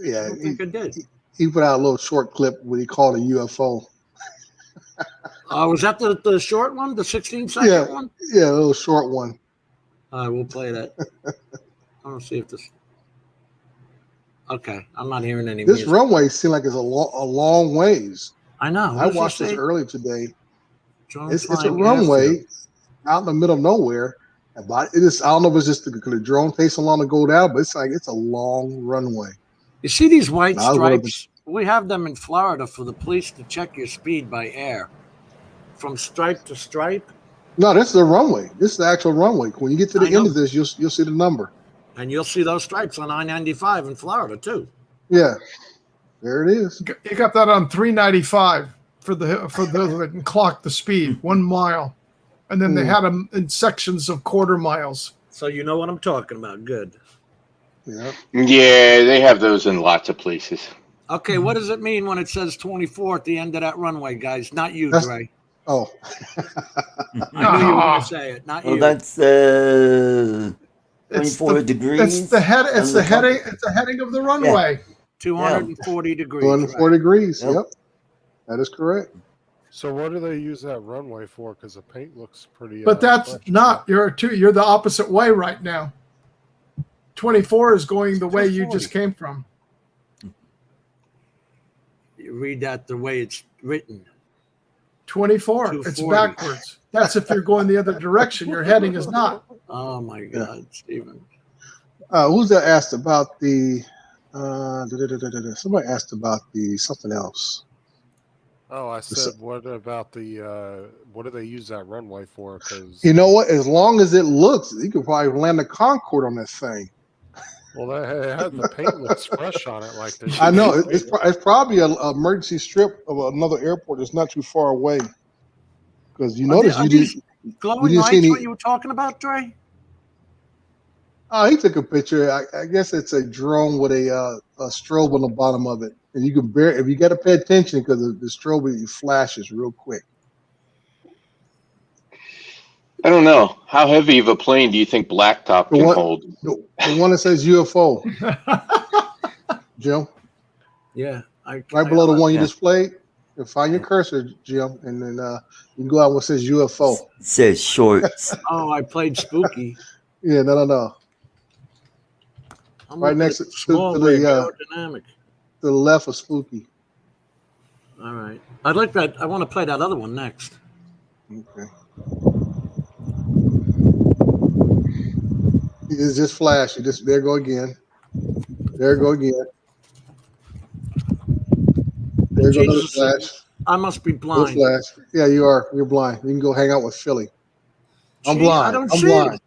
Yeah. I don't think I did. He put out a little short clip what he called a UFO. Was that the short one, the 16-second one? Yeah, a little short one. All right, we'll play that. I don't see if this. Okay, I'm not hearing any. This music. runway seems like it's a long ways. I know. I watched this earlier today. It's a runway out in the middle of nowhere. But it is. I don't know if it's just the drone takes so long to go down, but it's like it's a long runway. You see these white stripes? We have them in Florida for the police to check your speed by air, from stripe to stripe. No, this is a runway. This is the actual runway. When you get to the end of this, you'll see the number. And you'll see those stripes on I-95 in Florida too. Yeah, there it is. You got that on 395 for the clock the speed 1 mile, and then they had them in sections of quarter miles. So you know what I'm talking about. Good. Yeah. Yeah, they have those in lots of places. Okay, what does it mean when it says 24 at the end of that runway, guys? Not you, Dre. Oh. I knew you were going to say it. Not you. That's 24 degrees. It's the head. It's the heading. It's the heading of the runway. Yeah. 240 degrees. 240 degrees. Yep. That is correct. So what do they use that runway for? Because the paint looks pretty. But that's not. You're the opposite way right now. 24 is going the way you just came from. You read that the way it's written. 24. It's backwards. That's if you're going the other direction. Your heading is not. Oh my God, Stephen. Who's that asked about the? Somebody asked about the something else. Oh, I said, what about the? What do they use that runway for? Because you know what? As long as it looks, you could probably land a Concorde on that thing. Well, the paint looks fresh on it. Like this. I know it's probably an emergency strip of another airport that's not too far away. Because you notice you didn't. Glowing lights, what you were talking about, Dre? Oh, he took a picture. I guess it's a drone with a strobe on the bottom of it, and you can if you got to pay attention because the strobe flashes real quick. I don't know. How heavy of a plane do you think Blacktop can hold? The one that says UFO. Jim? Yeah. Right below the one you displayed. Find your cursor, Jim, and then you can go out what says UFO. It says shorts. Oh, I played Spooky. Yeah, no. Right next to the left of Spooky. All right. I'd like that. I want to play that other one next. Okay. It's just flash. There go again. There go again. There goes another flash. I must be blind. Flash. Yeah, you are. You're blind. You can go hang out with Philly. I'm blind. I'm blind.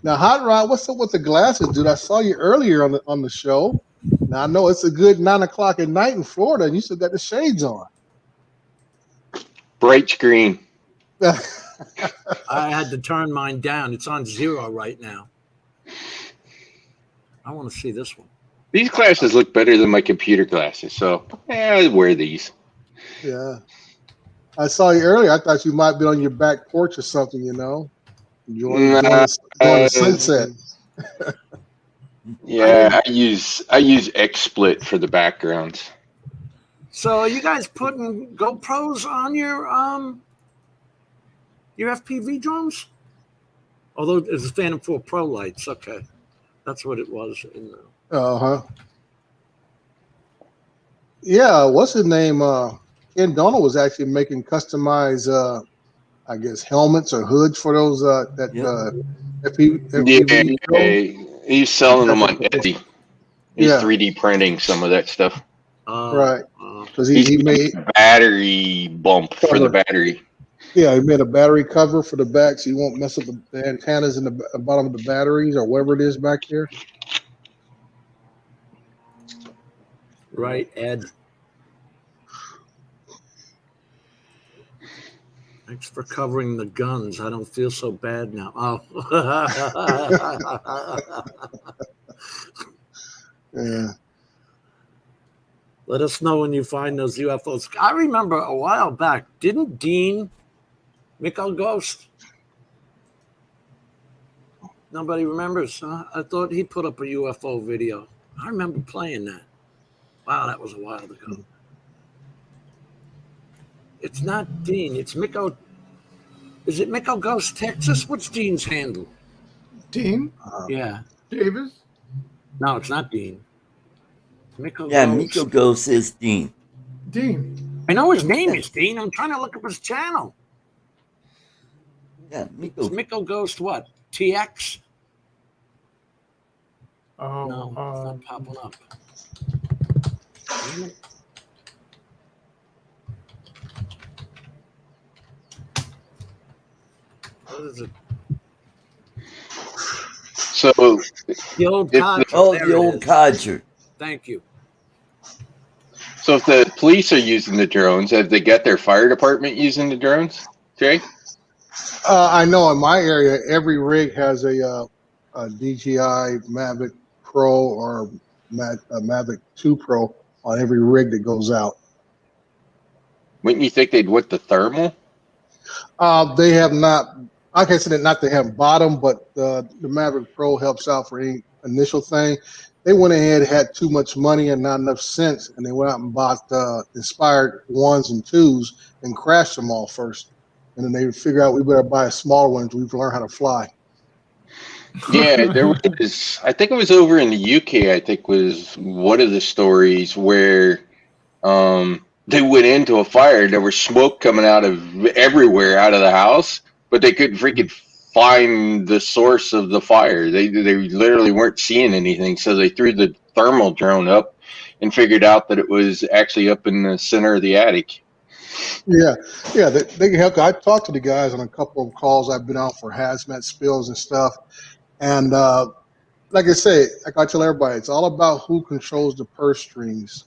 Now, Hot Rod, what's up with the glasses, dude? I saw you earlier on the show. Now I know it's a good 9 o'clock at night in Florida, and you still got the shades on. Bright screen. I had to turn mine down. It's on 0 right now. I want to see this one. These glasses look better than my computer glasses, so I wear these. Yeah. I saw you earlier. I thought you might be on your back porch or something, enjoying the sunset. Yeah, I use XSplit for the backgrounds. So are you guys putting GoPros on your Your FPV drones? Although it's a Phantom 4 Pro lights. Okay. That's what it was. Uh-huh. Yeah, what's his name? Ken Donald was actually making customized, I guess, helmets or hoods for those FPV drones. He's selling them on Etsy. He's 3D printing some of that stuff. Right. Because He's he made a battery bump for the battery. Yeah, he made a battery cover for the back so you won't mess up the antennas in the bottom of the batteries or whatever it is back there. Right, Ed. Thanks for covering the guns. I don't feel so bad now. Oh. Yeah. Let us know when you find those UFOs. I remember a while back, didn't Dean Miko Ghost? Nobody remembers, huh? I thought he put up a UFO video. I remember playing that. Wow, that was a while ago. It's not Dean. It's Miko. Is it Miko Ghost Texas? What's Dean's handle? Dean? Yeah. Davis? No, it's not Dean. Miko Yeah, Ghost. Miko Ghost is Dean. Dean. I know his name is Dean. I'm trying to look up his channel. Yeah, Miko. It's Miko Ghost what? TX? Oh, No, it's not popping up. Damn it. What is it? So The old if codger. Oh, There the it old is. codger. Thank you. So if the police are using the drones, have they got their fire department using the drones, Jay? I know in my area, every rig has a DJI Mavic Pro or a Mavic 2 Pro on every rig that goes out. Wouldn't you think they'd want the thermal? They have not, like I said, not they have bottom, but the Mavic Pro helps out for any initial thing. They went ahead, had too much money and not enough sense, and they went out and bought inspired 1s and 2s and crashed them all first. And then they figure out we better buy a smaller one so we can learn how to fly. Yeah, there was. I think it was over in the UK. I think was one of the stories where they went into a fire. There was smoke coming out of everywhere out of the house, but they couldn't freaking find the source of the fire. They literally weren't seeing anything, so they threw the thermal drone up and figured out that it was actually up in the center of the attic. Yeah, they can help. I talked to the guys on a couple of calls. I've been out for hazmat spills and stuff. And like I say, like I tell everybody, it's all about who controls the purse strings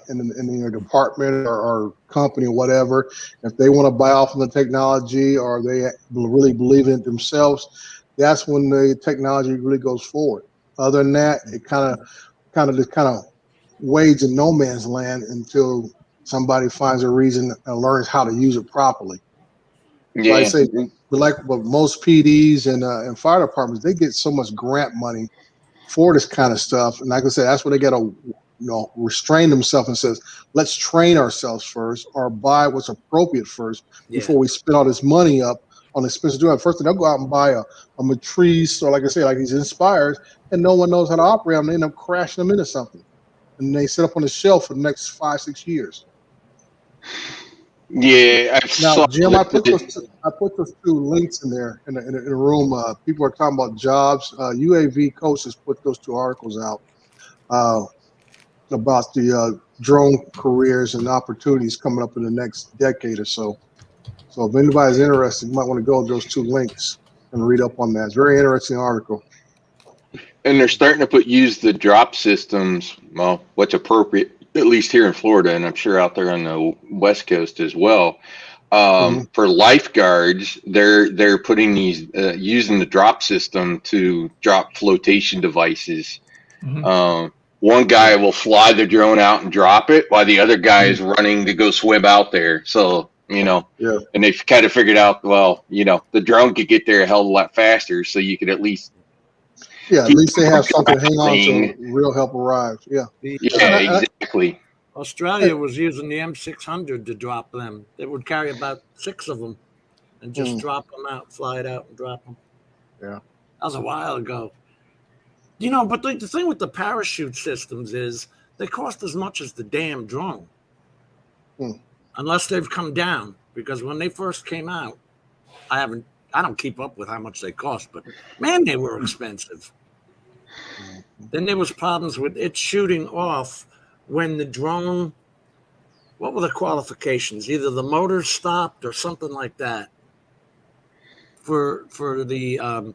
in your department or company or whatever. If they want to buy off of the technology or they really believe in it themselves, that's when the technology really goes forward. Other than that, it kind of wades in no man's land until somebody finds a reason and learns how to use it properly. Yeah. So I say, like with most PDs and fire departments, they get so much grant money for this kind of stuff, and like I said, that's where they got to restrain themselves and says, let's train ourselves first or buy what's appropriate first before we spend all this money up on expensive doing. First, they'll go out and buy a Matrice or like I say, like these Inspires, and no one knows how to operate them. They end up crashing them into something, and they sit up on the shelf for the next 5-6 years. Yeah. Now, Jim, I put those 2 links in there in the room. People are talking about jobs. UAV Coast has put those 2 articles out about the drone careers and opportunities coming up in the next decade or so. So if anybody's interested, you might want to go to those 2 links and read up on that. It's a very interesting article. And they're starting to use the drop systems. Well, what's appropriate, at least here in Florida, and I'm sure out there on the West Coast as well. For lifeguards, they're putting these using the drop system to drop flotation devices. One guy will fly the drone out and drop it while the other guy is running to go swim out there. So, and they've kind of figured out, well, the drone could get there a hell of a lot faster. So you could at least. Yeah, at least they have something to hang on to. Real help arrives. Yeah. Yeah, exactly. Australia was using the M600 to drop them. They would carry about 6 of them. and just drop them out, fly it out and drop them. Yeah. That was a while ago. You know, but the thing with the parachute systems is they cost as much as the damn drone. Unless they've come down, because when they first came out, I don't keep up with how much they cost, but man, they were expensive. Then there was problems with it shooting off when the drone, what were the qualifications? Either the motor stopped or something like that for the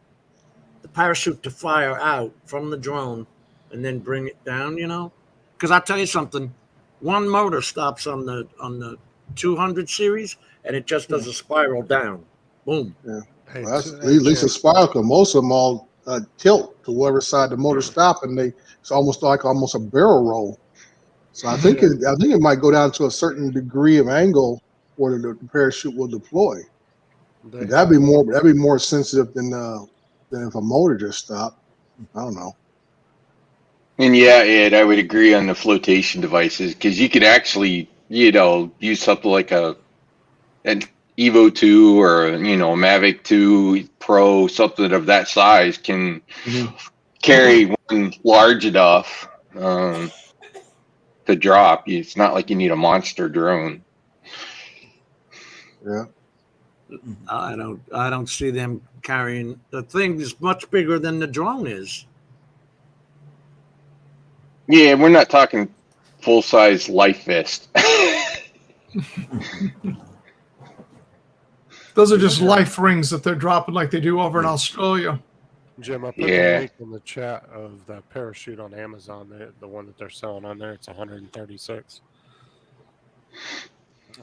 parachute to fire out from the drone and then bring it down, you know? Because I'll tell you something, one motor stops on the 200 series and it just does a spiral down. Boom. Yeah. Hey, Well, that's, at least a spiral, because most of them all tilt to whatever side the motor stop, and it's almost like a barrel roll. So I think it might go down to a certain degree of angle where the parachute will deploy. That'd be more sensitive than if a motor just stopped. I don't know. And yeah, Ed, I would agree on the flotation devices, because you could actually, use something like an Evo 2 or, a Mavic 2 Pro, something of that size can carry one large enough to drop. It's not like you need a monster drone. Yeah. I don't see them carrying the thing is much bigger than the drone is. Yeah, we're not talking full-size life vest. Those are just life rings that they're dropping like they do over in Australia. Jim, I put the link in the chat of that parachute on Amazon, the one that they're selling on there. It's 136.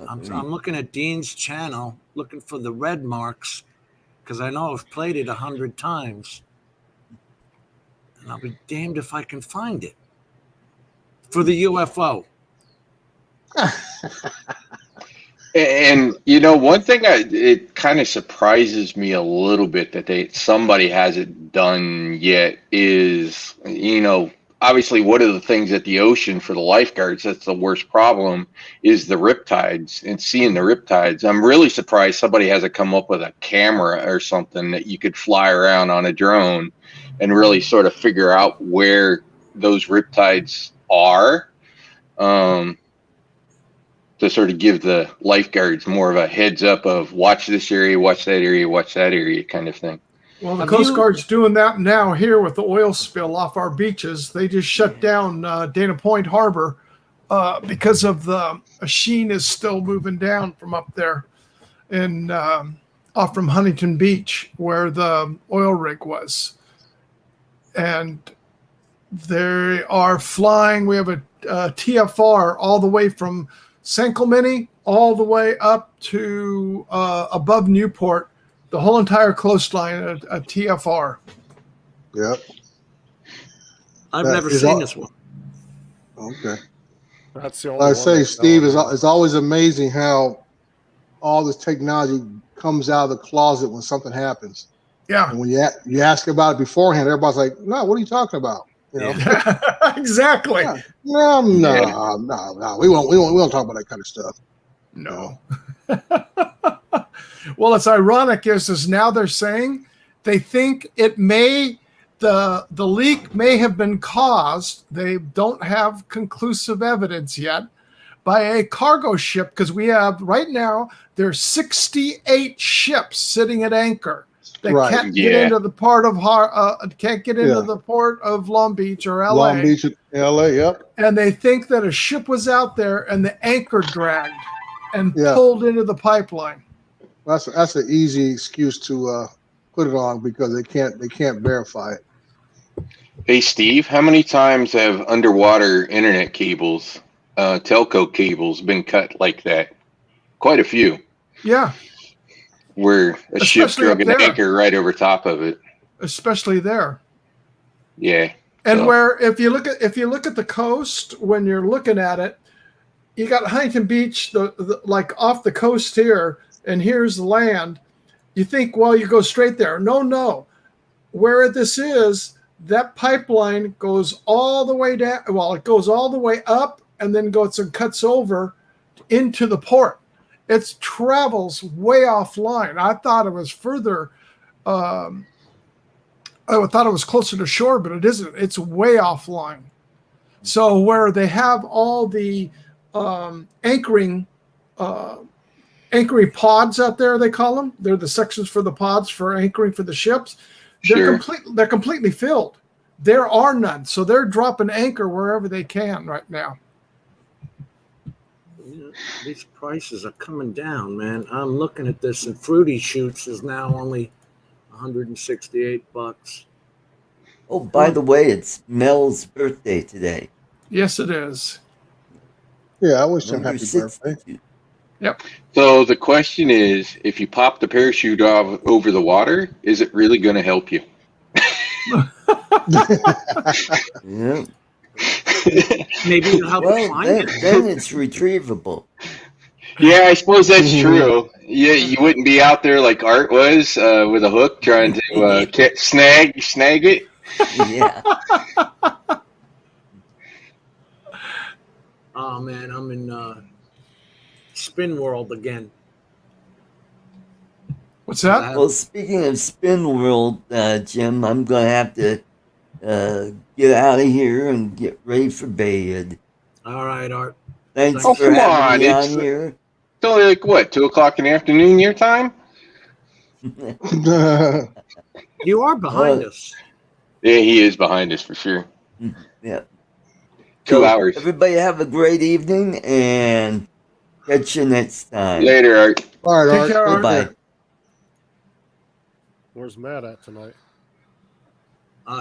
I'm looking at Dean's channel, looking for the red marks, because I know I've played it 100 times. And I'll be damned if I can find it. For the UFO. And one thing it kind of surprises me a little bit that somebody hasn't done yet is, obviously one of the things at the ocean for the lifeguards, that's the worst problem, is the riptides and seeing the riptides. I'm really surprised somebody hasn't come up with a camera or something that you could fly around on a drone and really sort of figure out where those riptides are. To sort of give the lifeguards more of a heads up of watch this area, watch that area, watch that area kind of thing. Well, the Coast Guard's doing that now here with the oil spill off our beaches. They just shut down Dana Point Harbor because of a sheen is still moving down from up there and off from Huntington Beach where the oil rig was. And they are flying. We have a TFR all the way from San Clemente all the way up to above Newport, the whole entire coastline, a TFR. Yep. I've never seen this one. Okay. That's the only I say, Steve, it's always amazing how all this technology comes out of the closet when something happens. Yeah. And when you ask about it beforehand, everybody's like, "No, what are you talking about?" Exactly. Yeah. No. We won't talk about that kind of stuff. No. Well, it's ironic is now they're saying they think the leak may have been caused. They don't have conclusive evidence yet by a cargo ship, because we have right now there's 68 ships sitting at anchor. They can't get into the port of the port of Long Beach or LA. Long Beach, LA, yep. And they think that a ship was out there and the anchor dragged and pulled into the pipeline. That's an easy excuse to put it on, because they can't verify it. Hey, Steve, how many times have underwater internet cables, telco cables, been cut like that? Quite a few. Yeah. Where a ship drug an anchor right over top of it. Especially there. Yeah. And where if you look at the coast, when you're looking at it, you got Huntington Beach, the like off the coast here, and here's the land. You think, well, you go straight there. No. Where this is, that pipeline goes all the way down. Well, it goes all the way up and then goes and cuts over into the port. it travels way offline. I thought it was further. I thought it was closer to shore, but it isn't. It's way offline. So where they have all the anchoring pods out there, they call them. They're the sections for the pods for anchoring for the ships. They're completely filled. There are none. So they're dropping anchor wherever they can right now. Yeah, these prices are coming down, man. I'm looking at this, and Fruity Shoots is now only $168. Oh, by the way, it's Mel's birthday today. Yes, it is. Yeah, I wish him Number happy birthday. 62. Yep. So the question is, if you pop the parachute off over the water, is it really going to help you? Yeah. Maybe you'll help Well, find then, it. then it's retrievable. Yeah, I suppose that's true. Yeah, you wouldn't be out there like Art was with a hook trying to snag it. Yeah. Oh man, I'm in Spin World again. What's that? Well, speaking of Spin World, Jim, I'm going to have to get out of here and get ready for bed. All right, Art. Thanks Oh, for come having me on, on it's- here. It's only like, what, 2 o'clock in the afternoon your time? You are behind us. Yeah, he is behind us for sure. Yeah. 2 So, hours. Everybody have a great evening and catch you next time. Later, Art. All right, Take Art. care, Art. Bye-bye. Where's Matt at tonight?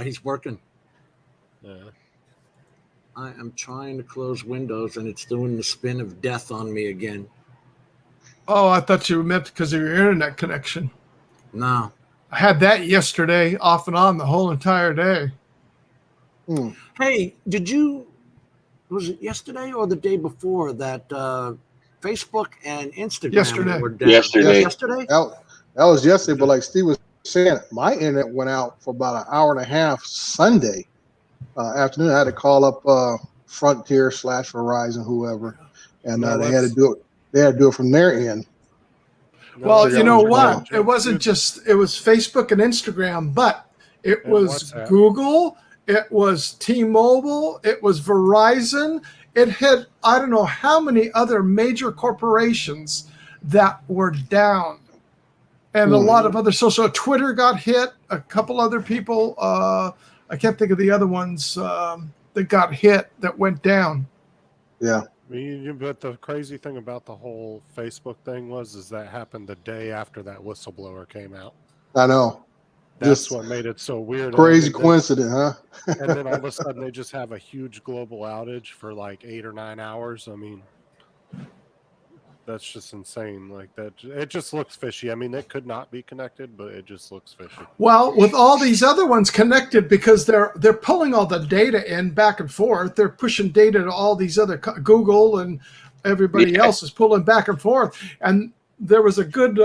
He's working. Yeah. I am trying to close Windows, and it's doing the spin of death on me again. Oh, I thought you meant because of your internet connection. No. I had that yesterday, off and on the whole entire day. Hey, was it yesterday or the day before that Facebook and Instagram Yesterday. were down? Yesterday. Yesterday? That was yesterday, but like Steve was saying, my internet went out for about an hour and a half Sunday afternoon. I had to call up Frontier / Verizon, whoever, and No, they had to do it. They had to do it from their end. Well, figure you out know what's going what? It wasn't just, it was Facebook and Instagram, but it And was WhatsApp. Google, it was T-Mobile, it was Verizon. It hit, I don't know how many other major corporations that were down. And a lot of other social, Twitter got hit, a couple other people, I can't think of the other ones that got hit that went down. Yeah. But the crazy thing about the whole Facebook thing is that happened the day after that whistleblower came out. I know. That's Just what made it so weird. crazy And then- coincidence, huh? And then all of a sudden they just have a huge global outage for like 8 or 9 hours. I mean, that's just insane. Like that, it just looks fishy. I mean, it could not be connected, but it just looks fishy. Well, with all these other ones connected, because they're pulling all the data in back and forth. They're pushing data to all these other Google and everybody else is pulling back and forth. And there was a good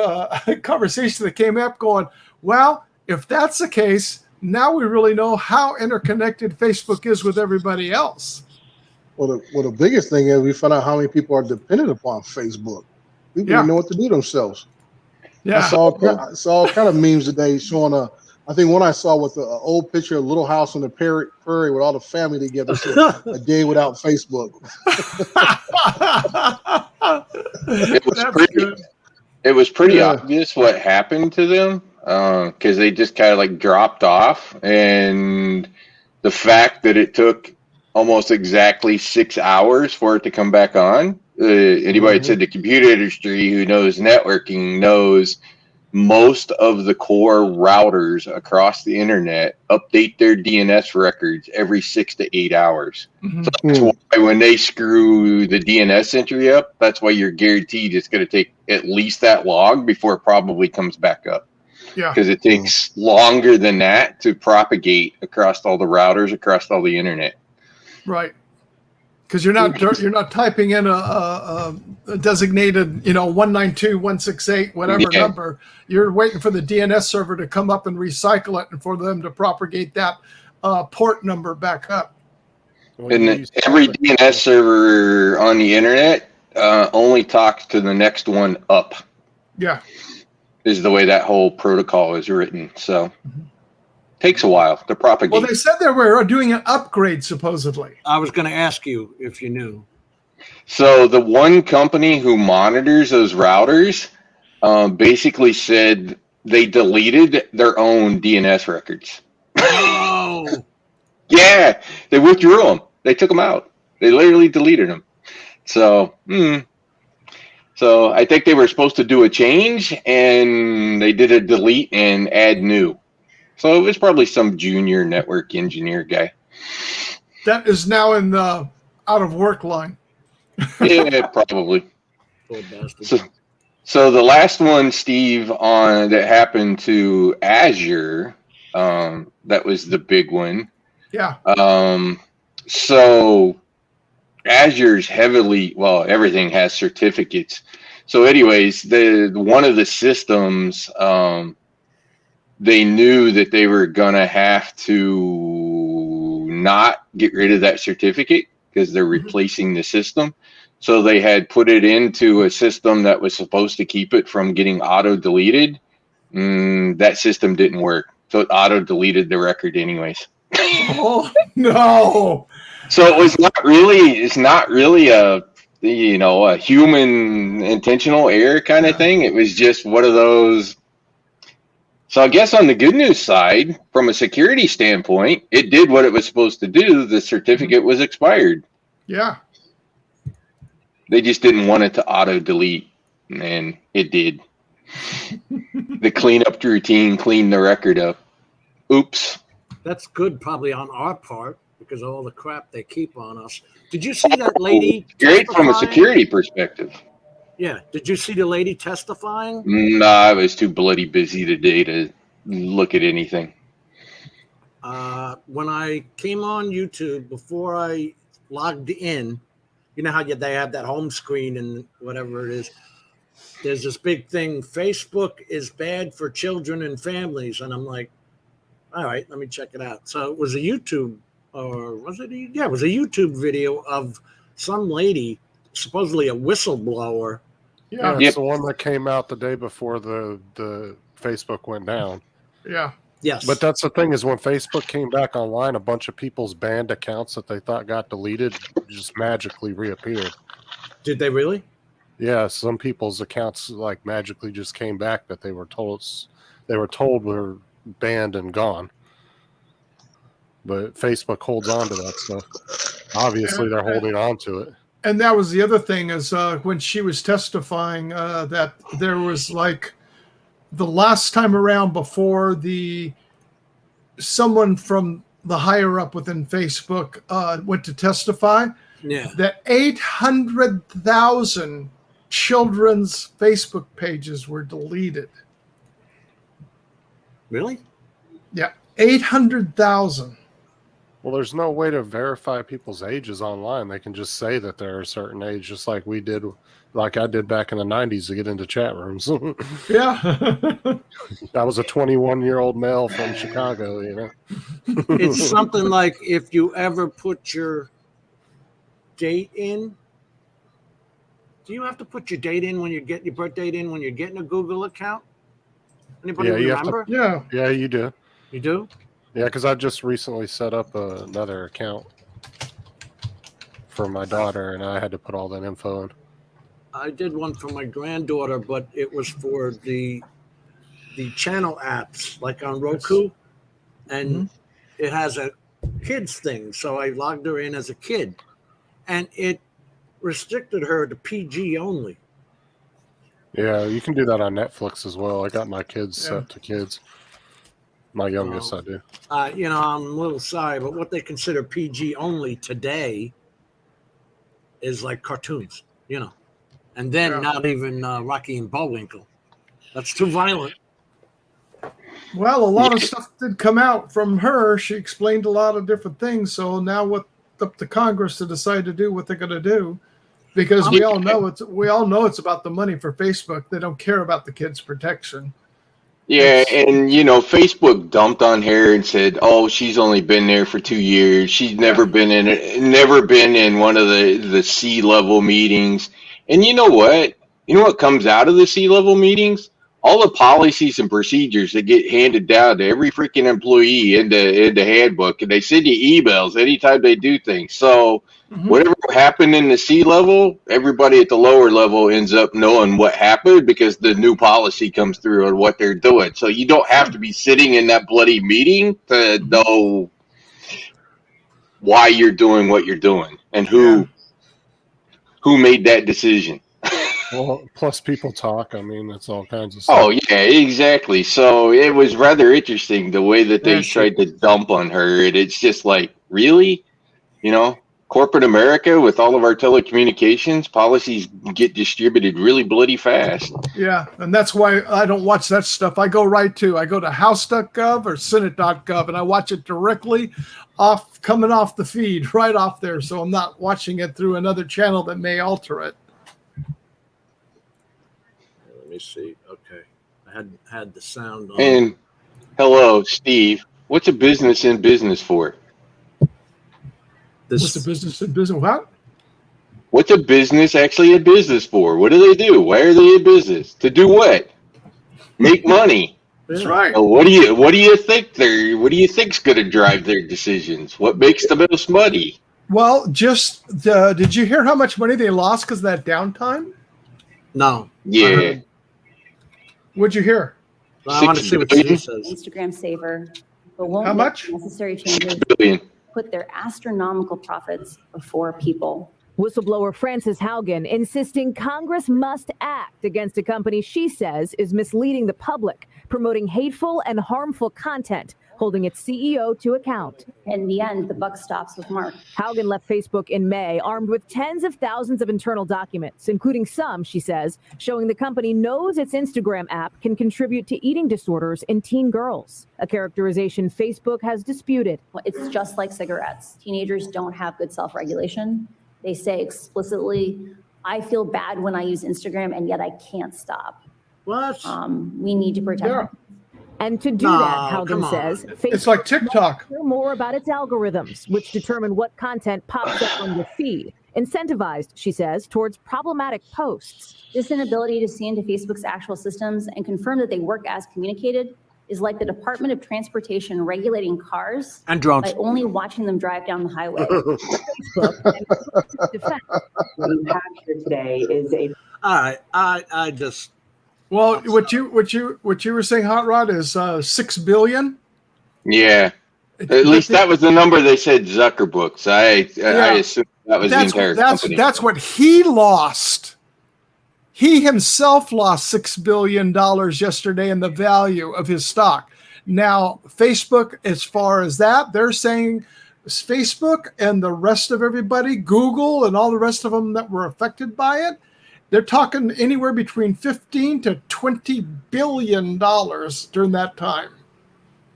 conversation that came up going, well, if that's the case, now we really know how interconnected Facebook is with everybody else. Well, the biggest thing is we found out how many people are dependent upon Facebook. People Yeah. don't know what to do themselves. Yeah. I saw all kind of memes today showing I think one I saw with an old picture of Little House on the Prairie with all the family together. So a day without Facebook. It was pretty Yeah. obvious what happened to them because they just kind of like dropped off, and the fact that it took almost exactly 6 hours for it to come back on. Anybody that said the computer industry who knows networking knows most of the core routers across the internet update their DNS records every 6 to 8 hours. So that's why when they screw the DNS entry up, that's why you're guaranteed it's going to take at least that long before it probably comes back up. Yeah. Because it takes longer than that to propagate across all the routers, across all the internet. Right. Because you're not typing in a designated 192.168 whatever number. You're waiting for the DNS server to come up and recycle it, and for them to propagate that port number back up. And every DNS server on the internet only talks to the next one up. Yeah. Is the way that whole protocol is written. So takes a while to propagate. Well, they said they were doing an upgrade, supposedly. I was going to ask you if you knew. So the one company who monitors those routers basically said they deleted their own DNS records. Oh. Yeah, they withdrew them. They took them out. They literally deleted them. So, so I think they were supposed to do a change, and they did a delete and add new. So it was probably some junior network engineer guy. That is now in the out of work line. Yeah, probably. Poor bastard. So the last one, Steve, on that happened to Azure, that was the big one. Yeah. So Azure's heavily, well, everything has certificates. So anyways, one of the systems, they knew that they were going to have to not get rid of that certificate because they're replacing the system. So they had put it into a system that was supposed to keep it from getting auto-deleted. That system didn't work. So it auto-deleted the record anyways. Oh, no. So it's not really a, a human intentional error kind of thing. It was just one of those. So I guess on the good news side, from a security standpoint, it did what it was supposed to do. The certificate was expired. Yeah. They just didn't want it to auto-delete, and it did. The cleanup routine cleaned the record up. Oops. That's good probably on our part because of all the crap they keep on us. Did you see that lady Great from a testifying? security perspective. Yeah. Did you see the lady testifying? Nah, I was too bloody busy today to look at anything. When I came on YouTube, before I logged in, you know how they have that home screen and whatever it is. There's this big thing, Facebook is bad for children and families. And I'm like, all right, let me check it out. So it was a YouTube, or was it? Yeah, it was a YouTube video of some lady, supposedly a whistleblower. Yeah, Yep. it's the one that came out the day before the Facebook went down. Yeah. Yes. But that's the thing is when Facebook came back online, a bunch of people's banned accounts that they thought got deleted just magically reappeared. Did they really? Yeah, some people's accounts like magically just came back that they were told were banned and gone. But Facebook holds on to that stuff. Obviously, they're holding on to it. And that was the other thing is when she was testifying that there was like the last time around before someone from the higher up within Facebook went to testify, Yeah. that 800,000 children's Facebook pages were deleted. Really? Yeah, 800,000. Well, there's no way to verify people's ages online. They can just say that they're a certain age, just like we did, like I did back in the 90s to get into chat rooms. Yeah. I was a 21-year-old male from Chicago, you know. It's something like if you ever put your date in. Do you have to put your date in when you get your birth date in when you're getting a Google account? Anybody Yeah, you have remember? Yeah. Yeah, you do. You do? Yeah, because I just recently set up another account for my daughter, and I had to put all that info in. I did one for my granddaughter, but it was for the channel apps, like on Roku, and it has a kids thing. So I logged her in as a kid, and it restricted her to PG only. Yeah, you can do that on Netflix as well. I got my kids set to kids. My youngest, I do. I'm a little sorry, but what they consider PG only today is like cartoons, and then not even Rocky and Bullwinkle. That's too violent. Well, a lot of stuff did come out from her. She explained a lot of different things. So now what up to Congress to decide to do what they're going to do, because we all know it's about the money for Facebook. They don't care about the kids' protection. Yeah, and Facebook dumped on her and said, "Oh, she's only been there for 2 years. She's never been in one of the C-level meetings." And you know what? You know what comes out of the C-level meetings? All the policies and procedures that get handed down to every freaking employee in the handbook, and they send you emails anytime they do things. So whatever happened in the C-level, everybody at the lower level ends up knowing what happened because the new policy comes through on what they're doing. So you don't have to be sitting in that bloody meeting to know why you're doing what you're doing and who made that decision. Well, plus people talk. I mean, it's all kinds of stuff. Oh yeah, exactly. So it was rather interesting the way that they tried to dump on her, and it's just like, really, you know, corporate America with all of our telecommunications policies get distributed really bloody fast. Yeah, and that's why I don't watch that stuff. I go to house.gov or senate.gov, and I watch it directly coming off the feed, right off there. So I'm not watching it through another channel that may alter it. Let me see. Okay. I had the sound on. And hello, Steve. What's a business in business for? What's a business in business? What? What's a business actually a business for? What do they do? Why are they in business? To do what? Make money. That's right. So what do you think's going to drive their decisions? What makes the most money? Well, did you hear how much money they lost because of that downtime? No. Yeah. What'd you hear? I want to see what Steve says. Instagram saver, but won't How make much? necessary changes. Billion. Put their astronomical profits before people. Whistleblower Frances Haugen insisting Congress must act against a company she says is misleading the public, promoting hateful and harmful content, holding its CEO to account. In the end, the buck stops with Mark. Haugen left Facebook in May, armed with tens of thousands of internal documents, including some, she says, showing the company knows its Instagram app can contribute to eating disorders in teen girls, a characterization Facebook has disputed. It's just like cigarettes. Teenagers don't have good self-regulation. They say explicitly, I feel bad when I use Instagram, and yet I can't stop. What? We need to protect them. And to do that, Haugen says, Facebook It's like TikTok. must know more about its algorithms, which determine what content pops up on your feed. Incentivized, she says, towards problematic posts. This inability to see into Facebook's actual systems and confirm that they work as communicated is like the Department of Transportation regulating cars And drones. by only watching them drive down the highway. What you have here today is a. All right. I just. Well, what you were saying, Hot Rod, is 6 billion. Yeah. At least that was the number they said Zuckerberg. I assume that was the entire company. That's what he lost. He himself lost $6 billion yesterday in the value of his stock. Now, Facebook, as far as that, they're saying Facebook and the rest of everybody, Google and all the rest of them that were affected by it, they're talking anywhere between $15 to $20 billion during that time.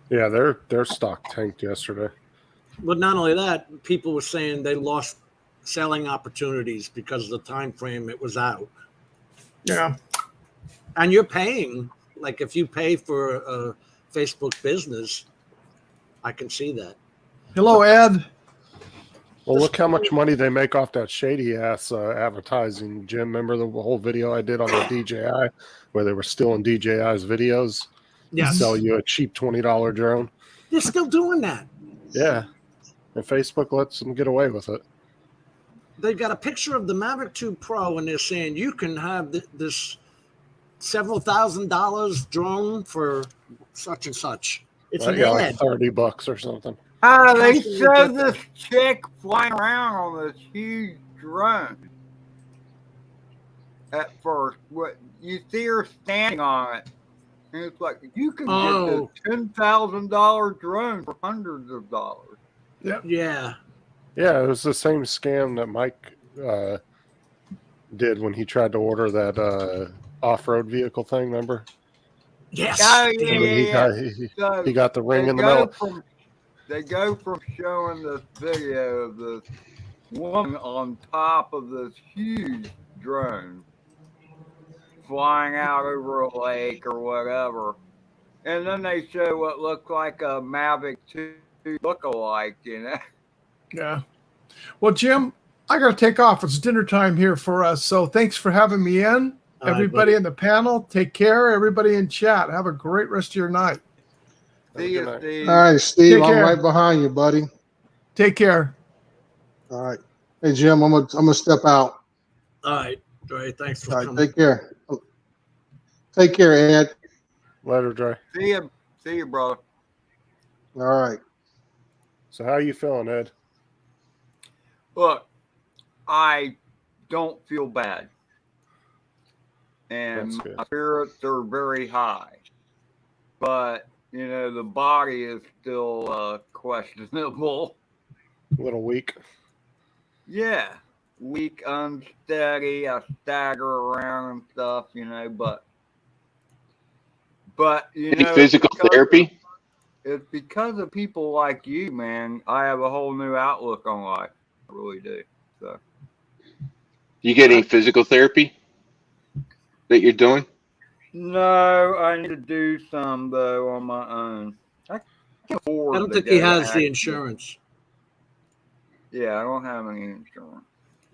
Yeah, their stock tanked yesterday. But not only that, people were saying they lost selling opportunities because of the time frame it was out. Yeah. And you're paying, like if you pay for a Facebook business, I can see that. Hello, Ed. Well, look how much money they make off that shady ass advertising. Jim, remember the whole video I did on the DJI where they were stealing DJI's videos? Yes. Sell you a cheap $20 drone. They're still doing that. Yeah. And Facebook lets them get away with it. They got a picture of the Mavic 2 Pro and they're saying you can have this several $1,000s drone for such and such. It's an Yeah, ad. like $30 or something. They showed this chick flying around on this huge drone. At first, what you see her standing on it, and it's like you can get this $10,000 drone for hundreds of dollars. Yeah. Yeah, it was the same scam that Mike did when he tried to order that off-road vehicle thing. Remember? Yes. Oh, He got the ring in the middle. They go from showing this video of this woman on top of this huge drone flying out over a lake or whatever. And then they show what looked like a Mavic 2 look-alike, you know? Yeah. Well, Jim, I got to take off. It's dinner time here for us. So thanks for having me in. All Everybody right, in the panel, take care. Everybody in chat, have a great rest of your night. See you, Steve. All right, Steve, Take I'm care. right behind you, buddy. Take care. All right. Hey, Jim, I'm gonna step out. all right. Thanks for All right, coming. take care. Take care, Ed. Later, Dre. See you, brother. All right. So how you feeling, Ed? Look, I don't feel bad. And That's good. my spirits are very high. But, the body is still questionable. A little weak. Yeah. Weak, unsteady, I stagger around and stuff, but Any physical therapy? It's because of people like you, man. I have a whole new outlook on life. I really do. So, You get any physical therapy that you're doing? no, I need to do some though on my own. I can't afford. I don't to think go he to has the accident. insurance. Yeah, I don't have any insurance.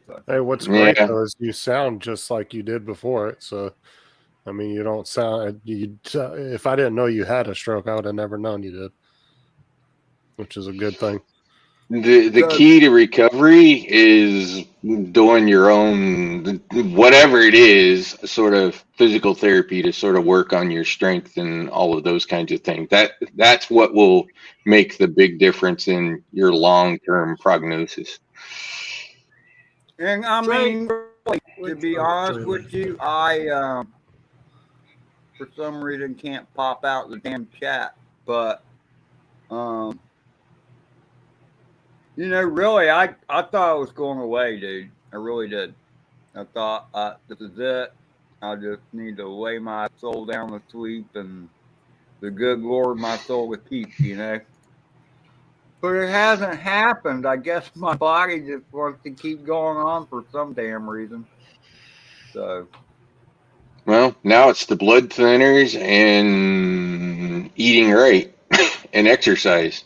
So. Hey, what's great Yeah. though is you sound just like you did before it. So, I mean, you don't sound. If I didn't know you had a stroke, I would have never known you did, which is a good thing. The key to recovery is doing your own, whatever it is, sort of physical therapy to sort of work on your strength and all of those kinds of things. That's what will make the big difference in your long-term prognosis. And I mean, really, to be honest with you, I for some reason can't pop out the damn chat, but really, I thought I was going away, dude. I really did. I thought this is it. I just need to lay my soul down to sleep, and the good Lord, my soul to keep, But it hasn't happened. I guess my body just wants to keep going on for some damn reason. So. Well, now it's the blood thinners and eating right and exercise.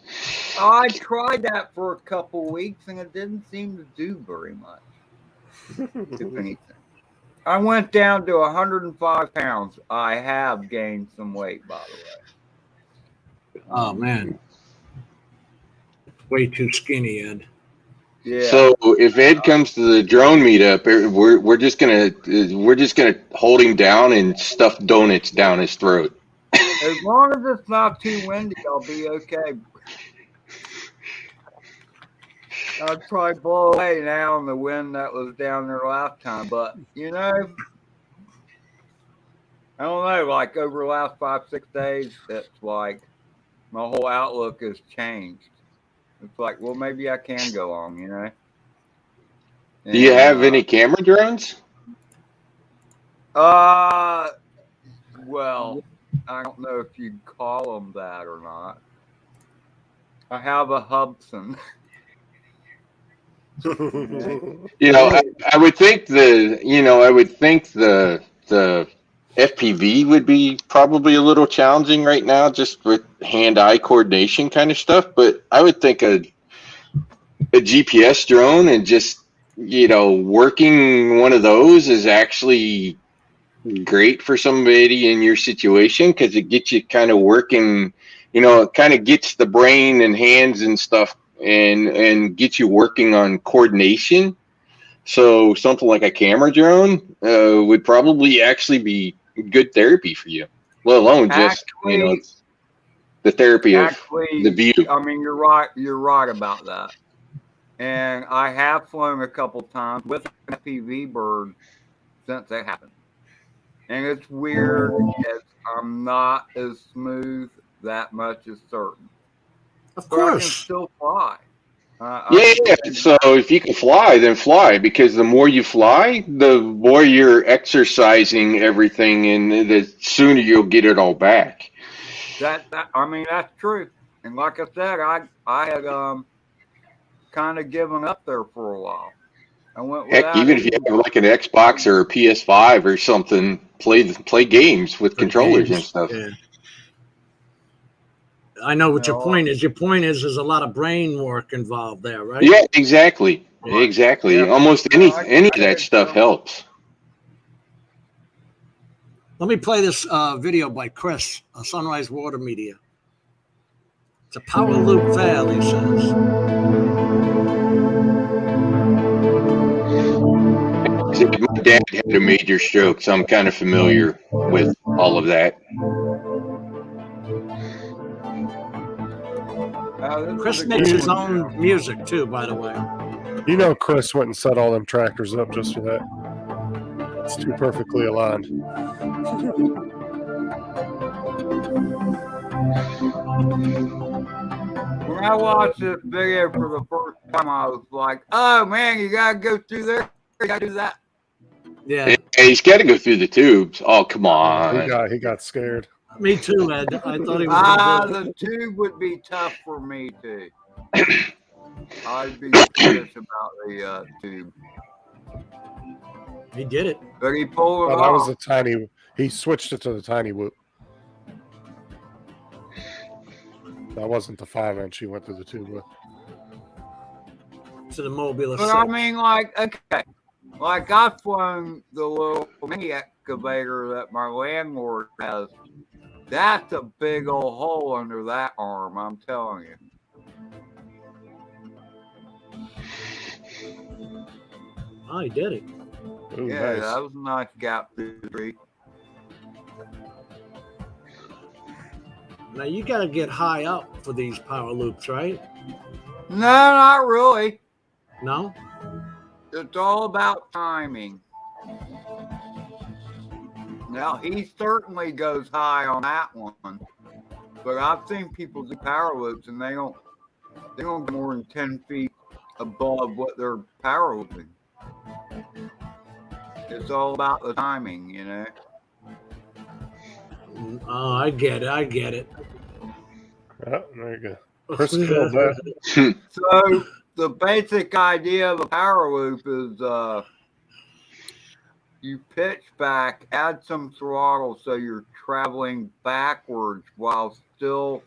I tried that for a couple weeks, and it didn't seem to do very much, if anything. I went down to 105 pounds. I have gained some weight, by the way. Oh man, way too skinny, Ed. Yeah. So if Ed comes to the drone meetup, we're just gonna hold him down and stuff donuts down his throat. As long as it's not too windy, I'll be okay. I'd probably blow away now in the wind that was down there last time, but I don't know. Like over the last 5-6 days, it's like my whole outlook has changed. It's like, well, maybe I can go on, And, Do you have any camera drones? Well, I don't know if you'd call them that or not. I have a Hubson. I would think the FPV would be probably a little challenging right now, just with hand-eye coordination kind of stuff. But I would think a GPS drone and just working one of those is actually great for somebody in your situation, because it gets you kind of working. It kind of gets the brain and hands and stuff and gets you working on coordination. So something like a camera drone would probably actually be good therapy for you, let alone just the therapy of the view. I mean, you're right. You're right about that. And I have flown a couple times with an FPV bird since that happened. And it's weird. I'm not as smooth. That much is certain. Of course. I can still fly. Yeah. So if you can fly, then fly, because the more you fly, the more you're exercising everything, and the sooner you'll get it all back. I mean, that's true. And like I said, I had kind of given up there for a while. I went Heck, even if you have like an Xbox or a PS5 or something, play games with controllers and stuff. Yeah. I know what your point is. Your point is there's a lot of brain work involved there, right? Yeah, exactly. Exactly. Yeah. Almost any of that stuff helps. Let me play this video by Chris, Sunrise Water Media. It's a power loop fail, he says. My dad had a major stroke, so I'm kind of familiar with all of that. Chris makes his own music too, by the way. You know, Chris went and set all them tractors up just for that. It's too perfectly aligned. When I watched this video for the first time, I was like, "Oh man, you gotta go through there. You gotta do that." Yeah. He's got to go through the tubes. Oh, come on. He got scared. Me too, Ed. I thought he was. The tube would be tough for me too. I'd be serious about the tube. He did it. But he pulled it off. That was a tiny. He switched it to the tiny whoop. That wasn't the 5-inch he went through the tube with. To the Mobile. But I mean, like, okay. Like, I've flown the little mini excavator that my landlord has. That's a big old hole under that arm, I'm telling you. Oh, he did it. Ooh, yeah, nice. that was a nice gap through the tree. Now, you got to get high up for these power loops, right? No, not really. No? It's all about timing. Now, he certainly goes high on that one. But I've seen people do power loops and they don't go more than 10 feet above what they're power looping. It's all about the timing, you know. Oh, I get it. Oh, there you go. Chris killed that. So the basic idea of a power loop is you pitch back, add some throttle so you're traveling backwards while still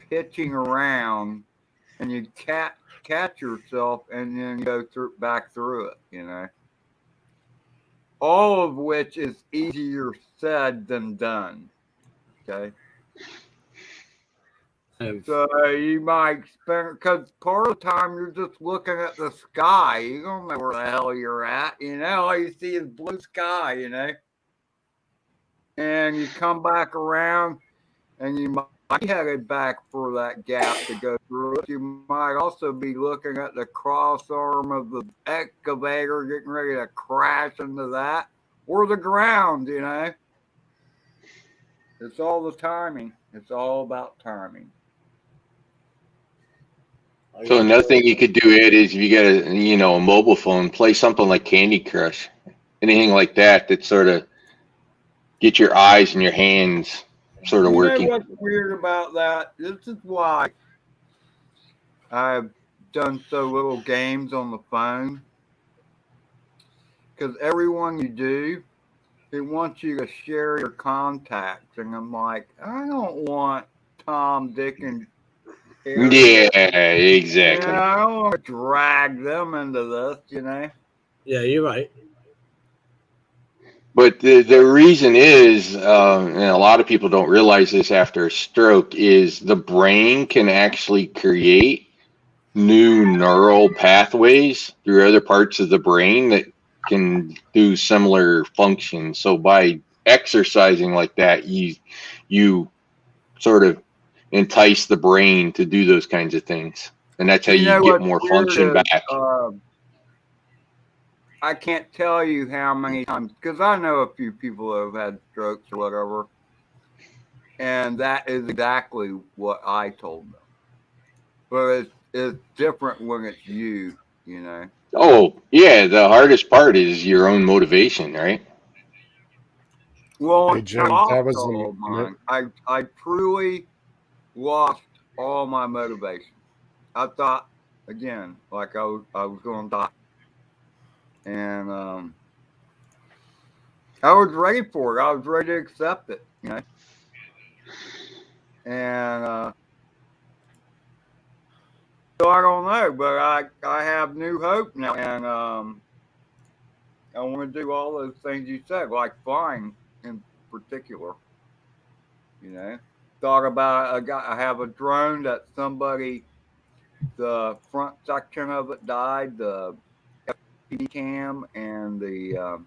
pitching around, and you catch yourself and then go back through it, you know. All of which is easier said than done. Okay. So you might spend, because part of the time you're just looking at the sky. You don't know where the hell you're at. You know, all you see is blue sky, you know. And you come back around and you might be headed back for that gap to go through it. You might also be looking at the cross arm of the excavator, getting ready to crash into that, or the ground, you know. It's all the timing. It's all about timing. So another thing you could do, Ed, is if you got a mobile phone, play something like Candy Crush, anything like that sort of get your eyes and your hands sort of working. You know what's weird about that? This is why I've done so little games on the phone, because everyone you do, it wants you to share your contacts, and I'm like, I don't want Tom, Dick, and Yeah, exactly. Yeah, I don't want to drag them into this, you know. Yeah, you're right. But the reason is, and a lot of people don't realize this after a stroke, is the brain can actually create new neural pathways through other parts of the brain that can do similar functions. So by exercising like that, you sort of entice the brain to do those kinds of things, and that's how you get more function back. I can't tell you how many times, because I know a few people who have had strokes or whatever, and that is exactly what I told them. But it's different when it's you know. Oh yeah, the hardest part is your own motivation, right? Well, Hey, Jim, that was mine. I truly lost all my motivation. I thought, again, like I was going to die. And I was ready for it. I was ready to accept it, you know. And So I don't know, but I have new hope now, and I want to do all those things you said, like flying in particular. You know, thought about I have a drone that somebody, the front section of it died, the FPV cam and the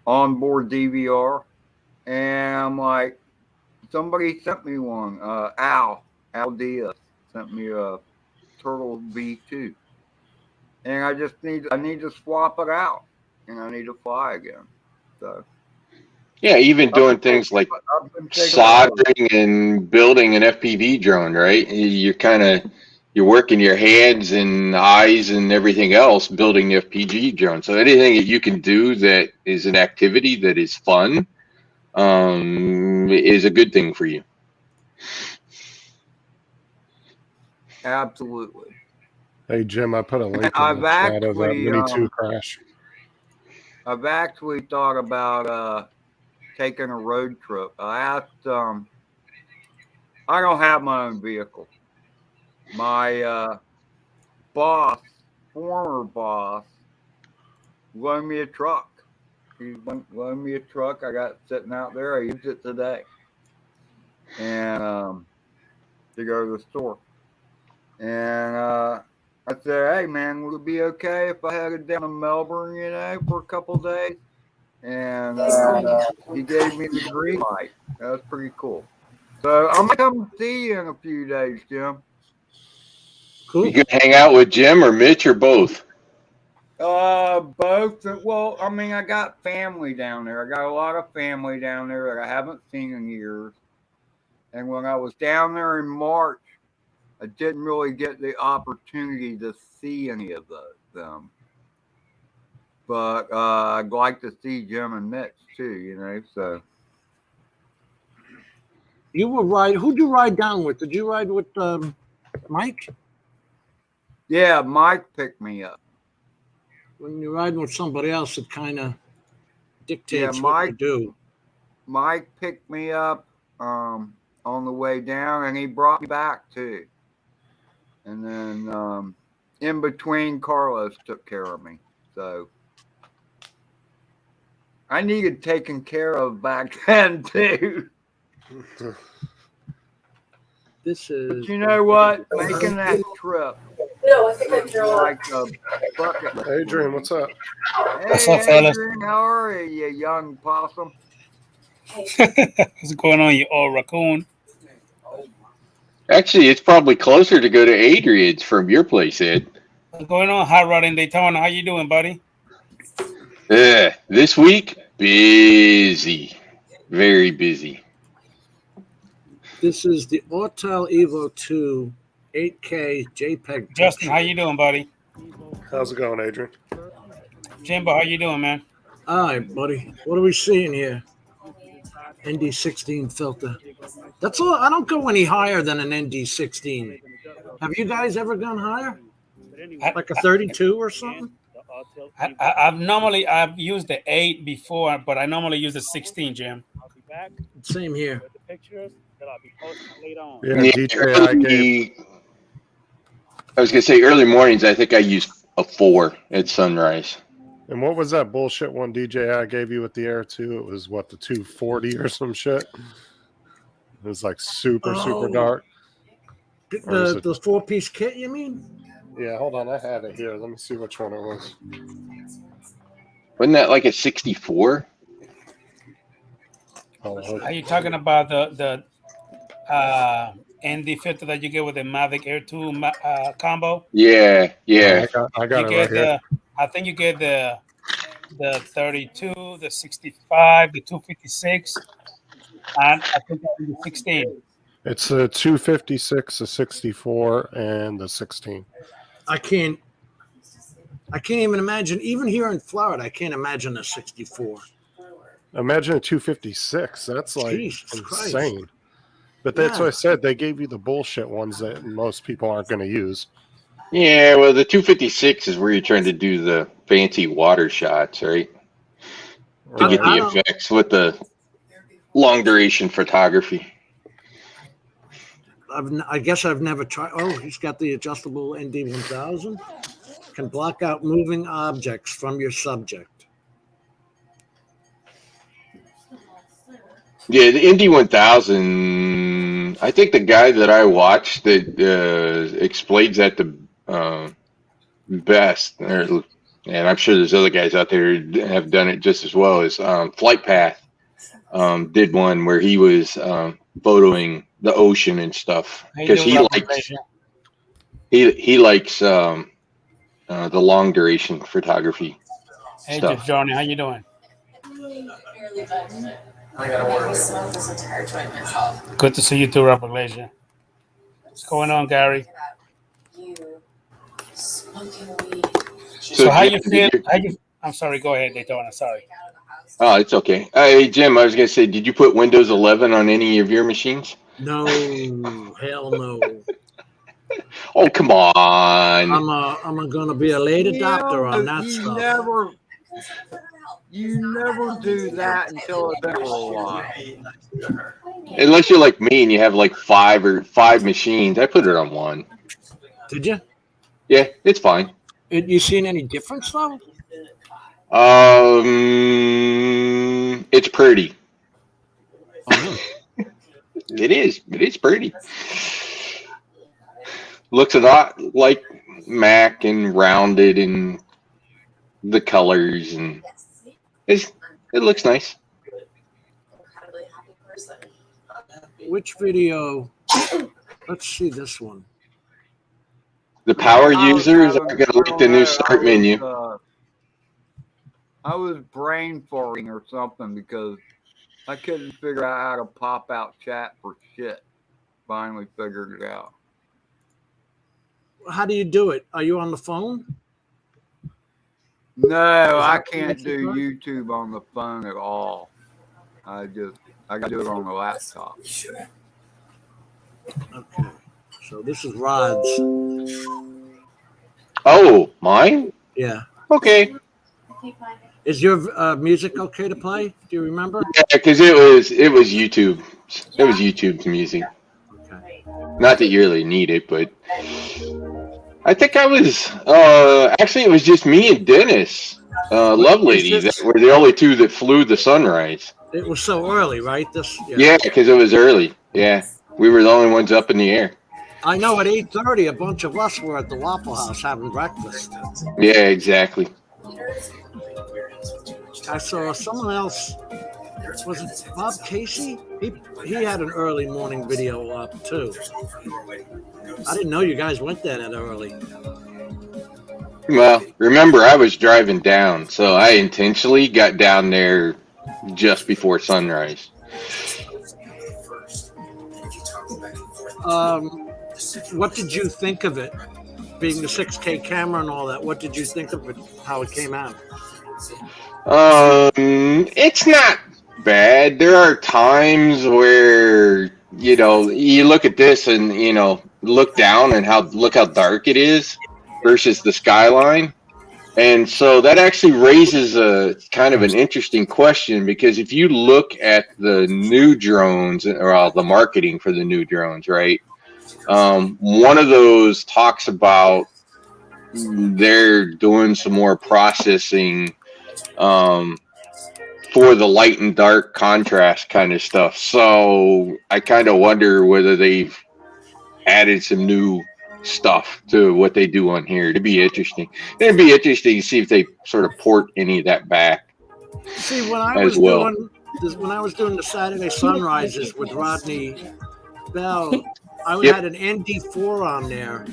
onboard DVR, and I'm like, somebody sent me one. Al Diaz sent me a Turtle V2, and I need to swap it out, and I need to fly again. So Yeah, even doing things like soldering and building an FPV drone, right? You're working your hands and eyes and everything else building the FPV drone. So anything that you can do that is an activity that is fun is a good thing for you. Absolutely. Hey Jim, I put a link in the chat of that Mini 2 crash. I've actually thought about taking a road trip. I asked, I don't have my own vehicle. My former boss, loaned me a truck. He loaned me a truck. I got it sitting out there. I used it today. And to go to the store. And I said, hey, man, would it be okay if I headed down to Melbourne, you know, for a couple of days? And he gave me the green light. That was pretty cool. So I'm going to come see you in a few days, Jim. Cool. You can hang out with Jim or Mitch or both? Both. Well, I mean, I got family down there. I got a lot of family down there that I haven't seen in years. And when I was down there in March, I didn't really get the opportunity to see any of them. But I'd like to see Jim and Mitch too, you know. So you were right. Who'd you ride down with? Did you ride with Mike? Yeah, Mike picked me up. When you're riding with somebody else, it kind of dictates Mike, what you do. Mike picked me up on the way down, and he brought me back too. And then in between, Carlos took care of me. So I needed taken care of back then too. This is. But you know what? Making that trip. No, I think I'm like a bucket list. Adrian, what's up? Hey, what's up, fellas? Adrian, how are you, young possum? What's going on, you old raccoon? Actually, it's probably closer to go to Adrian's from your place, Ed. What's going on, Hot Rod in Daytona? How you doing, buddy? This week, busy. Very busy. This is the Autel Evo II 8K JPEG. Justin, how you doing, buddy? How's it going, Adrian? Jimbo, how you doing, man? All right, buddy. What are we seeing here? ND16 filter. That's all. I don't go any higher than an ND16. Have you guys ever gone higher? Like a 32 or something? I've used the 8 before, but I normally use the 16, Jim. Same here. Yeah, DJ, I was gonna say early mornings. I think I use a 4 at sunrise. And what was that bullshit one DJI gave you with the Air 2? It was what, the 240 or some shit? It was like super dark. The 4-piece kit, you mean? Yeah, hold on, I have it here. Let me see which one it was. Wasn't that like a 64? Are you talking about the ND filter that you get with the Mavic Air 2 combo? Yeah. I got it right here. I think you get the 32, the 65, the 256, and I think the 16. It's the 256, the 64, and the 16. I can't even imagine. Even here in Florida, I can't imagine a 64. Imagine a 256. That's like Jesus insane. Christ. But that's what I said. They gave you the bullshit ones that most people aren't going to use. Yeah, well, the 256 is where you're trying to do the fancy water shots, right? To get the effects with the long duration photography. I guess I've never tried. Oh, he's got the adjustable ND1000. Can block out moving objects from your subject. Yeah, the Indy 1000. I think the guy that I watched that explains that the best, and I'm sure there's other guys out there who have done it just as well, as Flight Path did one where he was photoing the ocean and stuff because he likes the long duration photography Hey, stuff. Johnny, how you doing? I gotta work this entire joint myself. Good to see you too, Robert Glacier. What's going on, Gary? You smoking weed. So how you feel? I'm sorry. Go ahead, Daytona. Sorry. Oh, it's okay. Hey, Jim, I was gonna say, did you put Windows 11 on any of your machines? No, hell no. Oh, come on. I'm gonna be a late adopter on that stuff. You never do that until it's ever alive. Unless you're like me and you have like five machines. I put it on one. Did you? Yeah, it's fine. You seen any difference though? It's pretty. Oh. It is. It is pretty. Looks a lot like Mac and rounded and the colors and it looks nice. Which video? Let's see this one. The power users are going to look at the new start menu. I was brain farting or something because I couldn't figure out how to pop out chat for shit. Finally figured it out. How do you do it? Are you on the phone? No, I can't do YouTube on the phone at all. I gotta do it on the laptop. Okay. So this is Rod's. Oh, mine? Yeah. Okay. Is your music okay to play? Do you remember? Yeah, because it was YouTube. It was YouTube's music. Okay. Not that you really need it, but I think I was actually it was just me and Dennis, Lovelady, that were the only two that flew the sunrise. It was so early, right? Yeah, because it was early. Yeah, we were the only ones up in the air. I know at 8:30, a bunch of us were at the Waffle House having breakfast. Yeah, exactly. I saw someone else. Was it Bob Casey? He had an early morning video up too. I didn't know you guys went there that early. Well, remember I was driving down, so I intentionally got down there just before sunrise. What did you think of it? Being the 6K camera and all that, what did you think of it? How it came out? It's not bad. There are times where you look at this and look down and look how dark it is versus the skyline. And so that actually raises a kind of an interesting question, because if you look at the new drones, or the marketing for the new drones, right? One of those talks about they're doing some more processing for the light and dark contrast kind of stuff. So I kind of wonder whether they've added some new stuff to what they do on here. It'd be interesting. It'd be interesting to see if they sort of port any of that back. See, when I was doing the Saturday sunrises with Rodney Bell, I had an ND4 on there,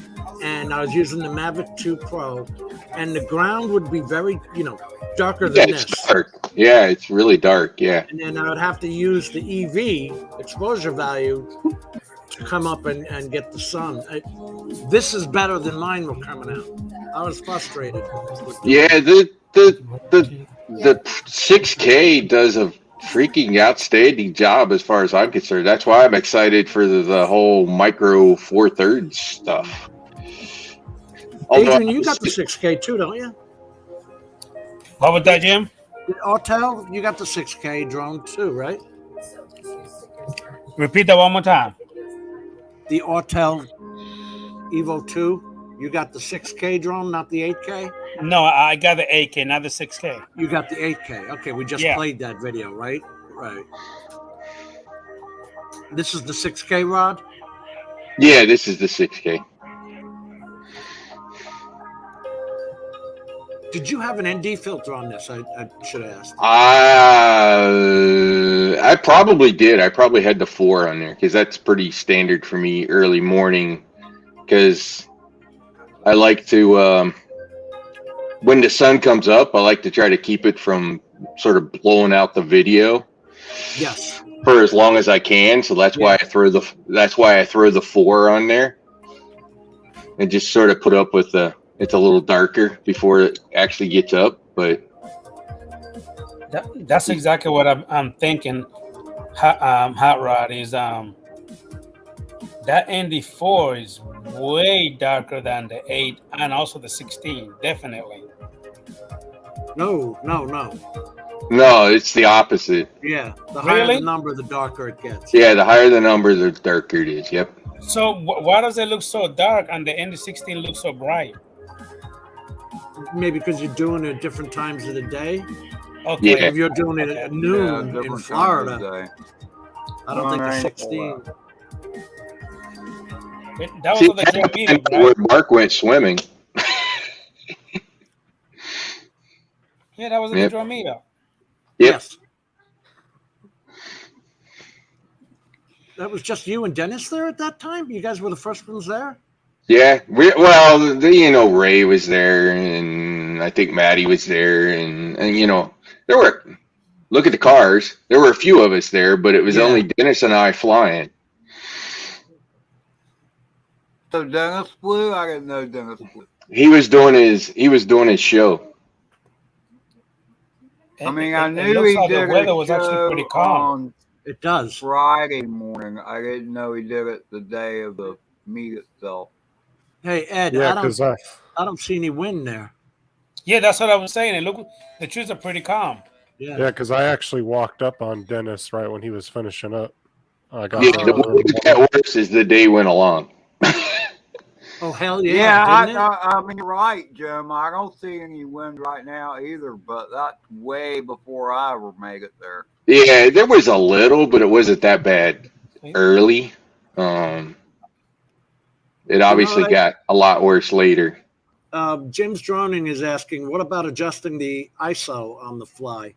and I was using the Mavic 2 Pro, and the ground would be very, darker than this. It's dark. Yeah, it's really dark. Yeah. And then I would have to use the EV exposure value to come up and get the sun. This is better than mine were coming out. I was frustrated. Yeah, the 6K does a freaking outstanding job as far as I'm concerned. That's why I'm excited for the whole micro 4/3 stuff. Adrian, you got the 6K too, don't you? What was that, Jim? Autel, you got the 6K drone too, right? Repeat that one more time. the Autel Evo II. You got the 6K drone, not the 8K? No, I got the 8K, not the 6K. You got the 8K. Okay, we just played that video, right? Right. This is the 6K, Rod? Yeah, this is the 6K. Did you have an ND filter on this? I should have asked. I probably did. I probably had the 4 on there because that's pretty standard for me early morning. Because I like to, when the sun comes up, I like to try to keep it from sort of blowing out the video. Yes. For as long as I can. So that's why I throw the 4 on there, and just sort of put up with it's a little darker before it actually gets up, but that's exactly what I'm thinking. Hot Rod is that ND4 is way darker than the 8 and also the 16, definitely. No. No, it's the opposite. Yeah, the higher the number, the darker it gets. Yeah, the higher the number, the darker it is. Yep. So why does it look so dark and the ND16 looks so bright? Maybe because you're doing it at different times of the day. Okay. Like if you're doing it at noon in Florida, I don't think the 16. That was the drone meetup, right? Where Mark went swimming. Yeah, that was the drone meetup. Yes. That was just you and Dennis there at that time? You guys were the first ones there? Yeah. Ray was there, and I think Maddie was there, and there were. Look at the cars. There were a few of us there, but it was only Dennis and I flying. So Dennis flew? I didn't know Dennis flew. He was doing his show. I mean, I knew he did the weather was actually pretty calm. It does. Friday morning. I didn't know he did it the day of the meet itself. Hey, Ed, Yeah, I don't see any wind there. Yeah, that's what I was saying. And look, the trees are pretty calm. Yeah, because I actually walked up on Dennis right when he was finishing up. The way it got worse as the day went along. Oh, hell yeah. Yeah, I mean, you're right, Jim. I don't see any wind right now either, but that's way before I ever made it there. Yeah, there was a little, but it wasn't that bad early. It obviously got a lot worse later. Jim's Droning is asking, what about adjusting the ISO on the fly?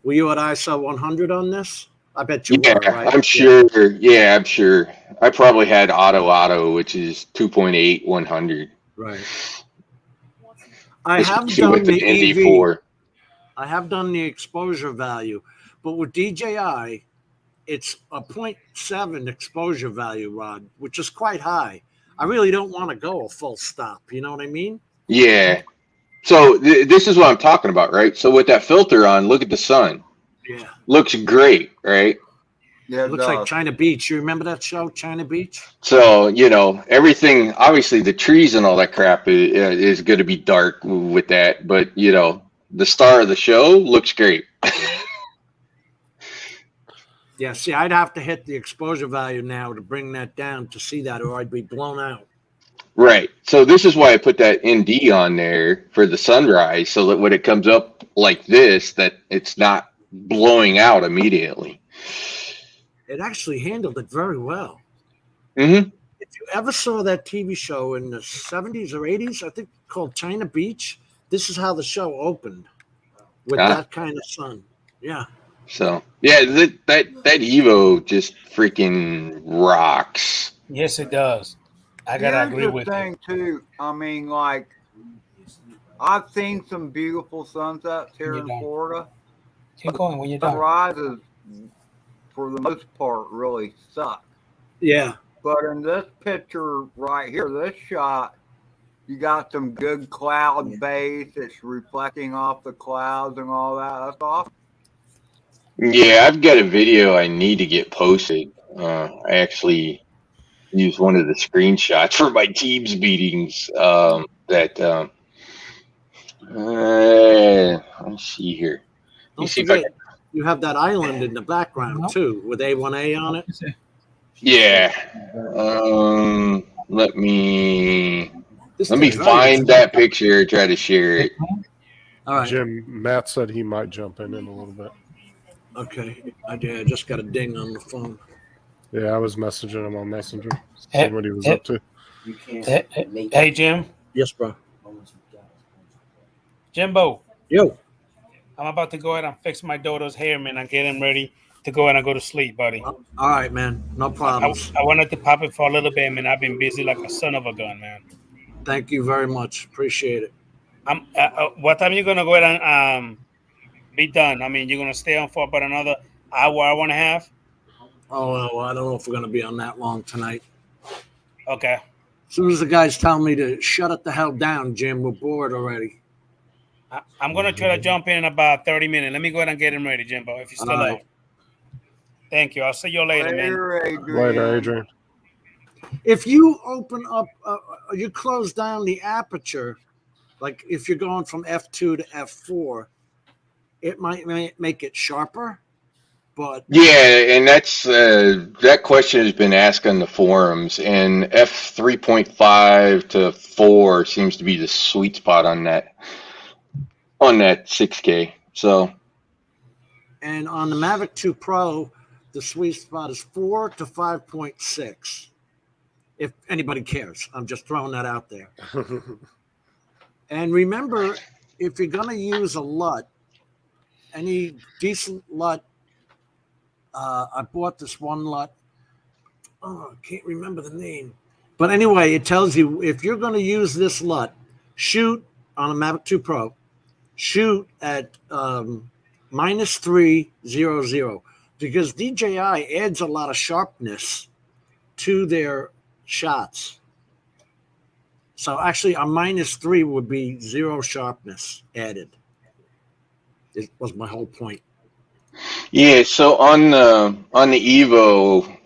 Were you at ISO 100 on this? I bet you were, right? I'm sure. Yeah, I'm sure. I probably had auto, which is 2.8, 100. Right. I have done the ND4. I have done the exposure value, but with DJI, it's a 0.7 exposure value, Rod, which is quite high. I really don't want to go a full stop. You know what I mean? Yeah. So this is what I'm talking about, right? So with that filter on, look at the sun. Yeah. Looks great, right? Yeah, it looks like China Beach. You remember that show, China Beach? So, everything, obviously the trees and all that crap is going to be dark with that. But, the star of the show looks great. Yeah, see, I'd have to hit the exposure value now to bring that down to see that, or I'd be blown out. Right. So this is why I put that ND on there for the sunrise, so that when it comes up like this, that it's not blowing out immediately. It actually handled it very well. Mm-hmm. If you ever saw that TV show in the 70s or 80s, I think called China Beach, this is how the show opened with that kind of sun. Yeah. So, yeah, that Evo just freaking rocks. Yes, it does. I gotta agree with you. Here's the thing, too. I mean, like, I've seen some beautiful sunsets here in Florida. Keep going when you're done. Sunrises, for the most part, really suck. Yeah. But in this picture right here, this shot, you got some good cloud base. It's reflecting off the clouds and all that. That's awesome. Yeah, I've got a video I need to get posted. I actually used one of the screenshots for my Teams meetings. Let's see here. Don't forget, you have that island in the background too, with A1A on it. Yeah. Let me This let me thing's very find that picture. Try to share it. All right. Jim, Matt said he might jump in a little bit. Okay. I just got a ding on the phone. Yeah, I was messaging him on Messenger, Hey, seeing what he was up to. Hey, Jim. Yes, bro. Jimbo. Yo. I'm about to go ahead and fix my daughter's hair, man, and get him ready to go ahead and go to sleep, buddy. All right, man. No problems. I wanted to pop it for a little bit, man. I've been busy like a son of a gun, man. Thank you very much. Appreciate it. What time are you going to go ahead and be done? I mean, you're going to stay on for about another hour and a half? Oh, well, I don't know if we're going to be on that long tonight. Okay. As soon as the guys tell me to shut it the hell down, Jim, we're bored already. I'm going to try to jump in about 30 minutes. Let me go ahead and get him ready, Jimbo, if you're still on. Thank you. I'll see you later, man. Later, Adrian. If you open up, you close down the aperture, like if you're going from f2 to f4, it might make it sharper. But yeah, and that's that question has been asked on the forums, and f3.5 to 4 seems to be the sweet spot on that 6K. So, and on the Mavic 2 Pro, the sweet spot is 4 to 5.6. If anybody cares, I'm just throwing that out there. And remember, if you're going to use a LUT, any decent LUT, I bought this one LUT. Oh, I can't remember the name. But anyway, it tells you if you're going to use this LUT, shoot on a Mavic 2 Pro, shoot at -300 because DJI adds a lot of sharpness to their shots. So actually, a -3 would be 0 sharpness added. It was my whole point. yeah. So on the Evo,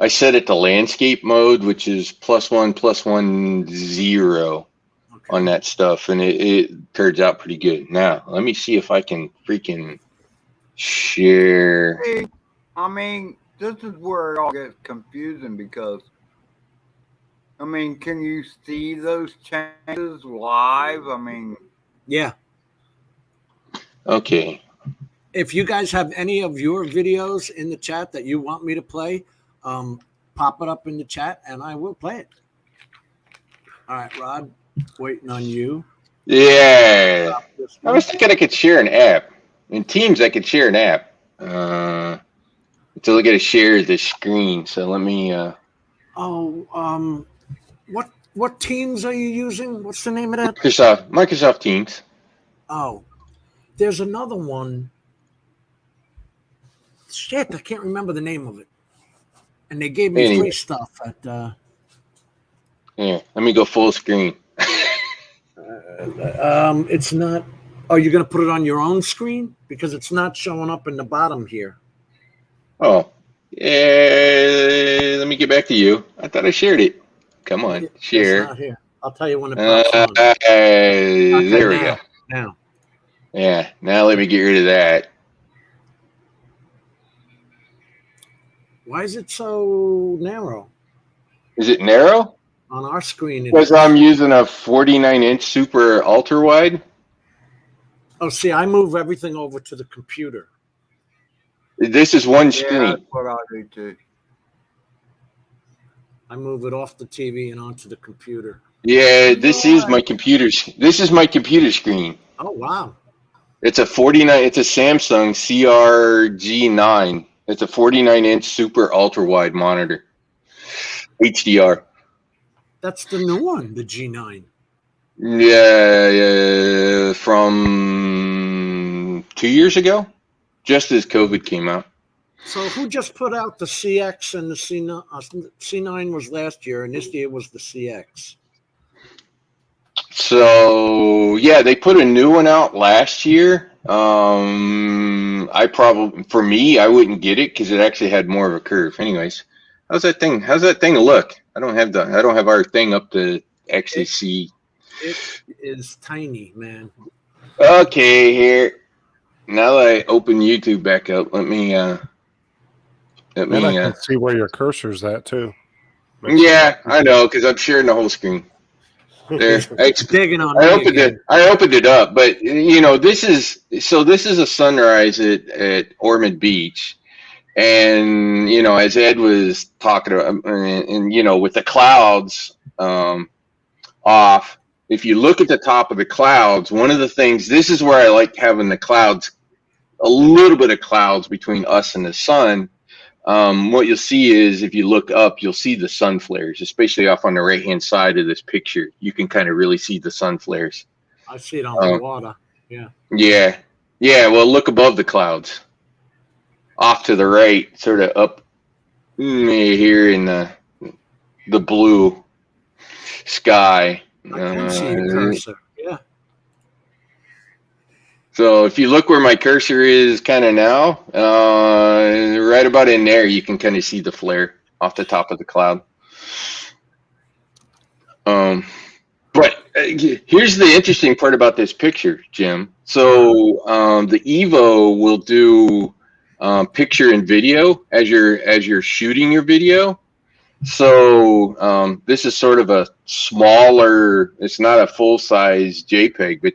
I set it to landscape mode, which is +1+1 on that stuff, and it turns out pretty good. Now, let me see if I can freaking share. I mean, this is where it all gets confusing because, I mean, can you see those changes live? I mean, yeah. Okay. If you guys have any of your videos in the chat that you want me to play, pop it up in the chat and I will play it. All right, Rod, waiting on you. Yeah. I was thinking I could share an app. In Teams, I could share an app. So I got to share the screen. So let me. What Teams are you using? What's the name of that? Microsoft Teams. Oh, there's another one. Shit, I can't remember the name of it. And they gave me free stuff at. Yeah, let me go full screen. It's not. Oh, you're gonna put it on your own screen because it's not showing up in the bottom here. Oh, yeah. Let me get back to you. I thought I shared it. Come on, share. It's not here. I'll tell you when it pops on. There we go. Now. Yeah. Now let me get rid of that. Why is it so narrow? Is it narrow? On our screen. Because I'm using a 49-inch super ultra wide. Oh, see, I move everything over to the computer. This is one screen. That's what I do too. I move it off the TV and onto the computer. Yeah, this is my computer. This is my computer screen. Oh wow! It's a 49. It's a Samsung CRG9. It's a 49-inch super ultra wide monitor. HDR. That's the new one, the G9. Yeah, from 2 years ago, just as COVID came out. So who just put out the CX and the C9? C9 was last year, and this year was the CX. So yeah, they put a new one out last year. I wouldn't get it because it actually had more of a curve. Anyways, how's that thing look? I don't have our thing up to actually see. It is tiny, man. Okay, here. Now that I open YouTube back up, let me And I can see where your cursor's at too. Yeah, I know, because I'm sharing the whole screen. There, digging on I opened it up, but you know, this is a sunrise at Ormond Beach, and you know, as Ed was talking about, and you know, with the clouds off, if you look at the top of the clouds, one of the things, this is where I like having the clouds, a little bit of clouds between us and the sun. What you'll see is if you look up, you'll see the sun flares, especially off on the right-hand side of this picture. You can kind of really see the sun flares. I see it on the water. Yeah. Yeah. Yeah. Well, look above the clouds, off to the right, sort of up here in the blue sky. I can see your cursor. Yeah. So if you look where my cursor is kind of now, right about in there, you can kind of see the flare off the top of the cloud. But here's the interesting part about this picture, Jim. So the Evo will do picture and video as you're shooting your video. So this is sort of a smaller, it's not a full-size JPEG, but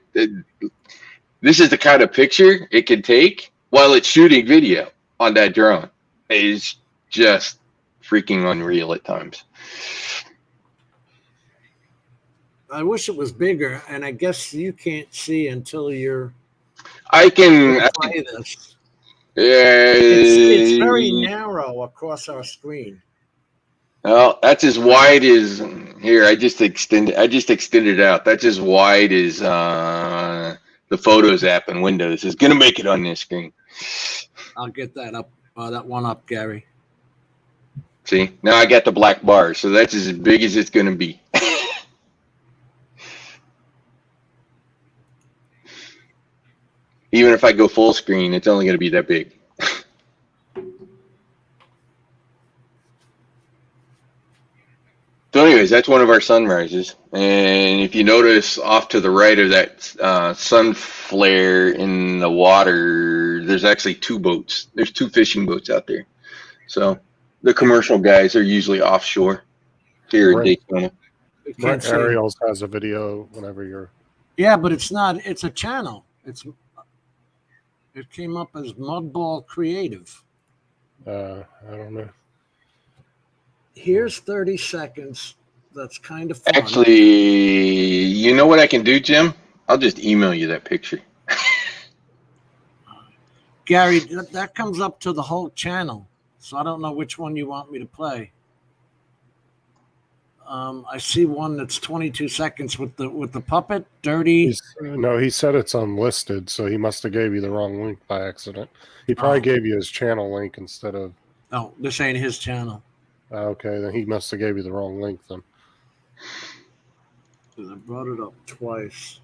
this is the kind of picture it can take while it's shooting video on that drone. It's just freaking unreal at times. I wish it was bigger, and I guess you can't see until you're. I can play this. It's very narrow across our screen. Well, that's as wide as here. I just extended it out. That's as wide as the Photos app in Windows is gonna make it on this screen. I'll get that up. That one up, Gary. See, now I got the black bar, so that's as big as it's gonna be. Even if I go full screen, it's only gonna be that big. So anyways, that's one of our sunrises. And if you notice off to the right of that sun flare in the water, there's actually two boats. There's two fishing boats out there. So the commercial guys are usually offshore here in Daytona. Ariel's has a video whenever you're. Yeah, but it's not. It's a channel. It came up as Mudball Creative. I don't know. Here's 30 seconds. That's kind of fun. Actually, you know what I can do, Jim? I'll just email you that picture. Gary, that comes up to the whole channel. So I don't know which one you want me to play. I see one that's 22 seconds with the puppet. Dirty. No, he said it's unlisted, so he must have gave you the wrong link by accident. He probably gave you his channel link instead of. Oh, this ain't his channel. Okay, then he must have gave you the wrong link then. And I brought it up twice.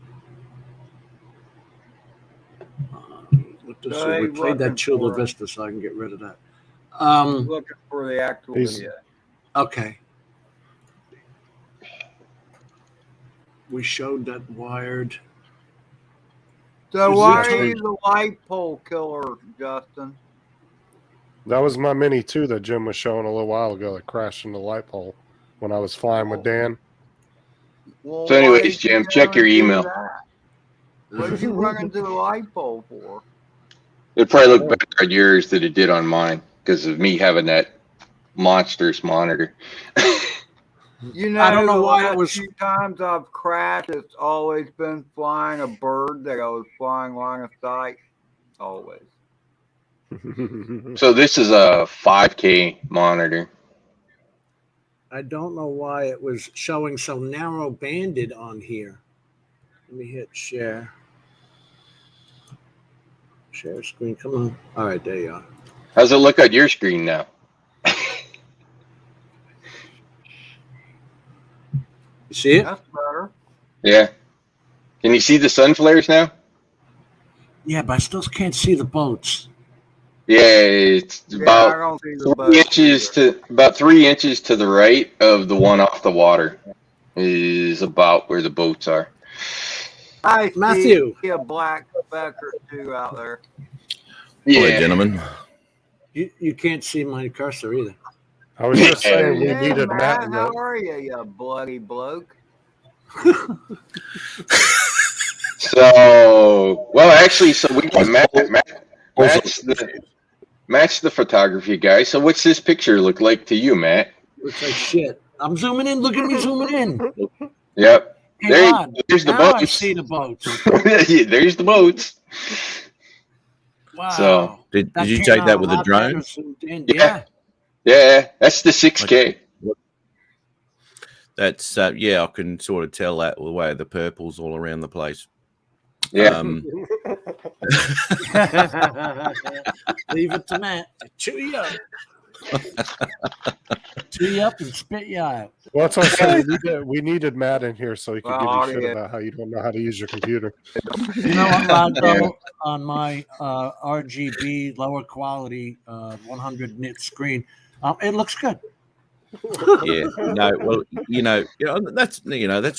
We played that Chula Vista, so I can get rid of that. Looking for the actual video. Okay. We showed that wired. So why are you the light pole killer, Justin? That was my Mini 2 that Jim was showing a little while ago that crashed into the light pole when I was flying with Dan. Well, so anyways, Jim, check your email. What did you run into the light pole for? It'd probably look better on yours than it did on mine because of me having that monstrous monitor. You know, I don't know why it was. Few times I've crashed, it's always been flying a bird that I was flying line of sight. Always. So this is a 5K monitor. I don't know why it was showing so narrow banded on here. Let me hit share. Share screen. Come on. All right, there you are. How's it look on your screen now? You see it? That's better. Yeah. Can you see the sun flares now? Yeah, but I still can't see the boats. Yeah, it's about 3 inches about 3 inches to the right of the one off the water is about where the boats are. I Matthew. see a black speck or two out there. Yeah, hello, gentlemen. You can't see my cursor either. I was just saying we Hey, needed Matt. Matt, how are you, you bloody bloke? So, well, actually, so we got Matt's the photography guy. So, what's this picture look like to you, Matt? Looks like shit. I'm zooming in. Look at me zooming in. Yep. Hang on. There's the Now I boats. see the boats. There's the boats. Wow. So, did you take that with a drone? Yeah. Yeah, that's the 6K. That's yeah, I can sort of tell that with the way the purple's all around the place. Yeah. Leave it to Matt. Chew you up. Chew you up and spit you out. Well, that's what I'm saying. We needed Matt in here so he could give you shit about how you don't know how to use your computer. You know what, Lonzo? On my RGB lower quality 100 nit screen, it looks good. Yeah, no, well, that's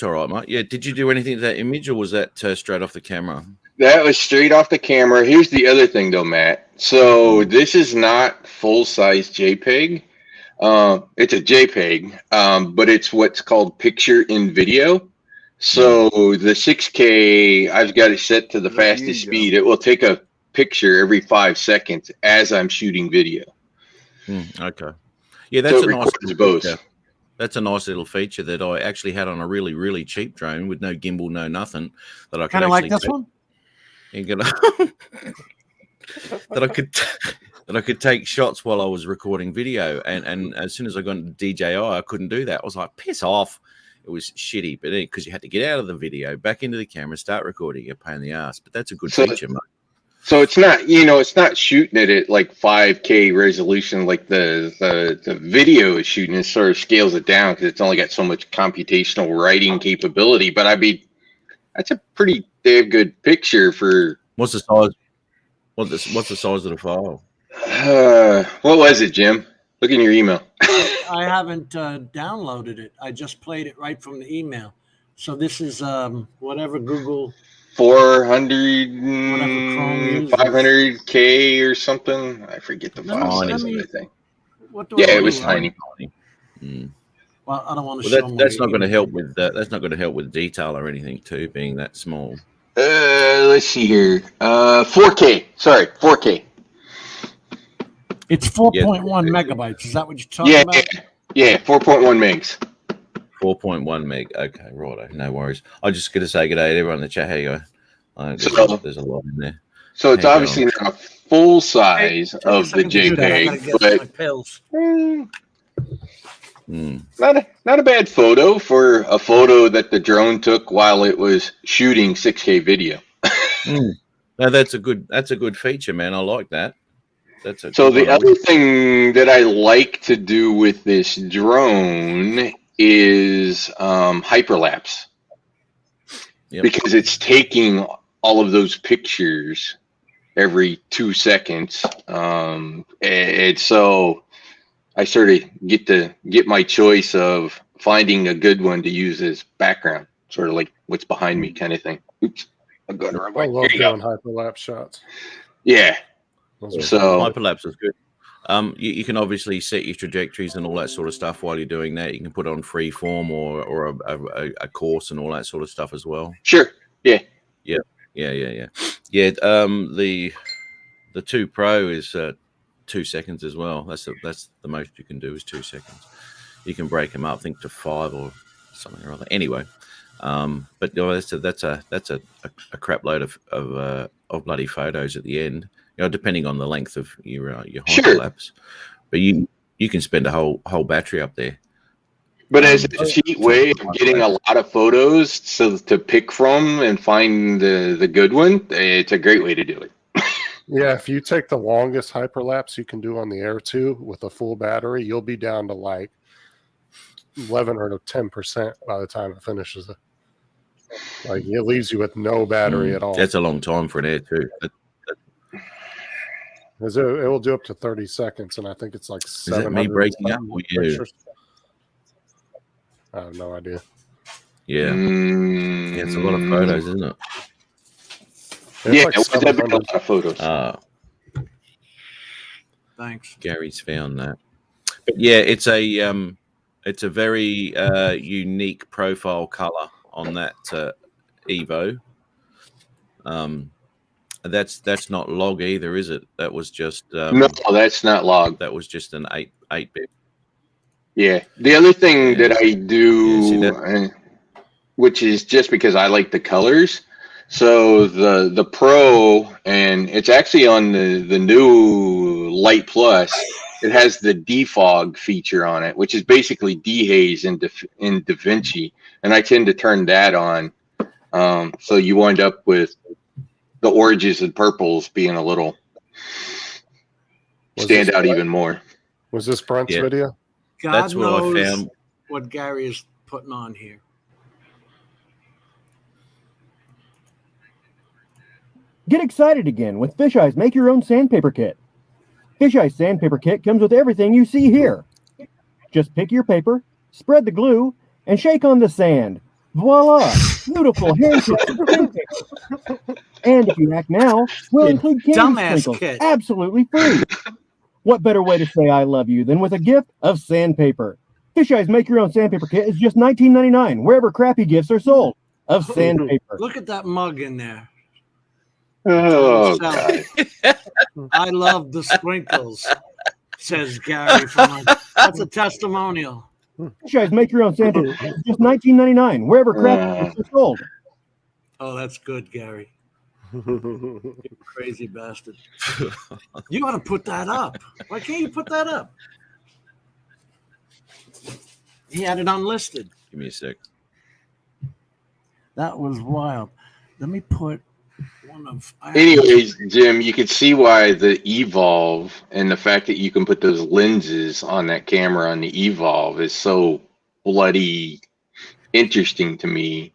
all right, mate. Yeah, did you do anything to that image, or was that straight off the camera? That was straight off the camera. Here's the other thing, though, Matt. So this is not full-size JPEG. It's a JPEG, but it's what's called picture in video. So the 6K, I've got it set to the fastest speed. It will take a picture every 5 seconds as I'm shooting video. Okay. Yeah, that's so a nice feature. That's a nice little feature that I actually had on a really, really cheap drone with no gimbal, no nothing. That I could kind of like this one. That I could take shots while I was recording video, and as soon as I got into DJI, I couldn't do that. I was like, piss off. It was shitty, but because you had to get out of the video, back into the camera, start recording, a pain in the ass. But that's a good feature, mate. So it's not, it's not shooting it at like 5K resolution like the video is shooting. It sort of scales it down because it's only got so much computational writing capability. But I mean, that's a pretty damn good picture for. What's the size? What's the size of the file? What was it, Jim? Look in your email. I haven't downloaded it. I just played it right from the email. So this is whatever Google. 400, 500K or something. I forget the file size of the thing. It was tiny. Well, I don't want to show. That's not going to help with that. That's not going to help with detail or anything too, being that small. Let's see here. 4K. Sorry, 4K. It's 4.1 megabytes. Is that what you're talking about? Yeah, 4.1 megs. 4.1 meg. Okay, righto. No worries. I just got to say good day to everyone in the chat. How you go? There's a lot in there. So it's obviously not full size of the JPEG, but not a bad photo for a photo that the drone took while it was shooting 6K video. No, that's a good feature, man. I like that. So the other thing that I like to do with this drone is hyperlapse, because it's taking all of those pictures every 2 seconds. And so I sort of get my choice of finding a good one to use as background, sort of like what's behind me kind of thing. Oops, I'm going the wrong way. I love doing hyperlapse shots. Yeah. So hyperlapse is good. You can obviously set your trajectories and all that sort of stuff while you're doing that. You can put it on free form or a course and all that sort of stuff as well. Sure. Yeah. The 2 Pro is 2 seconds as well. That's the most you can do is 2 seconds. You can break them up, I think, to 5 or something or other. Anyway, but that's a crap load of bloody photos at the end. Depending on the length of your hyperlapse, but you can spend a whole battery up there. But as a cheap way of getting a lot of photos to pick from and find the good one, it's a great way to do it. Yeah, if you take the longest hyperlapse you can do on the Air 2 with a full battery, you'll be down to like 11 or 10% by the time it finishes it. Like it leaves you with no battery at all. That's a long time for an Air 2. It will do up to 30 seconds, and I think it's like 700. Is that me breaking up or you? Pictures. I have no idea. Yeah. It's a lot of photos, isn't it? It's like a lot of photos. Thanks. Gary's found that. But yeah, it's a very unique profile color on that Evo. That's not log either, is it? That was just no, that's not log. That was just an 8-bit. Yeah. The other thing that I do, which is just because I like the colors. So the Pro, and it's actually on the new Light Plus. It has the defog feature on it, which is basically dehaze in DaVinci, and I tend to turn that on. So you wind up with the oranges and purples being a little stand out even more. Was this Brent's video? God knows what Gary is putting on here. Get excited again with Fisheye's Make Your Own Sandpaper Kit. Fisheye's Sandpaper Kit comes with everything you see here. Just pick your paper, spread the glue, and shake on the sand. Voila! Beautiful hand-painted sandpaper. And if you act now, we'll include candy sprinkles absolutely free. What better way to say I love you than with a gift of sandpaper? Fisheye's Make Your Own Sandpaper Kit is just $19.99 wherever crappy gifts are sold. Of sandpaper. Look at that mug in there. Oh, God. I love the sprinkles, says Gary. That's a testimonial. Fisheye's Make Your Own Sandpaper Kit is just $19.99 wherever crappy gifts are sold. Oh, that's good, Gary. You crazy bastard. You ought to put that up. Why can't you put that up? He had it unlisted. Give me a sec. That was wild. Let me put one of... Anyways, Jim, you can see why the Evolve and the fact that you can put those lenses on that camera on the Evolve is so bloody interesting to me.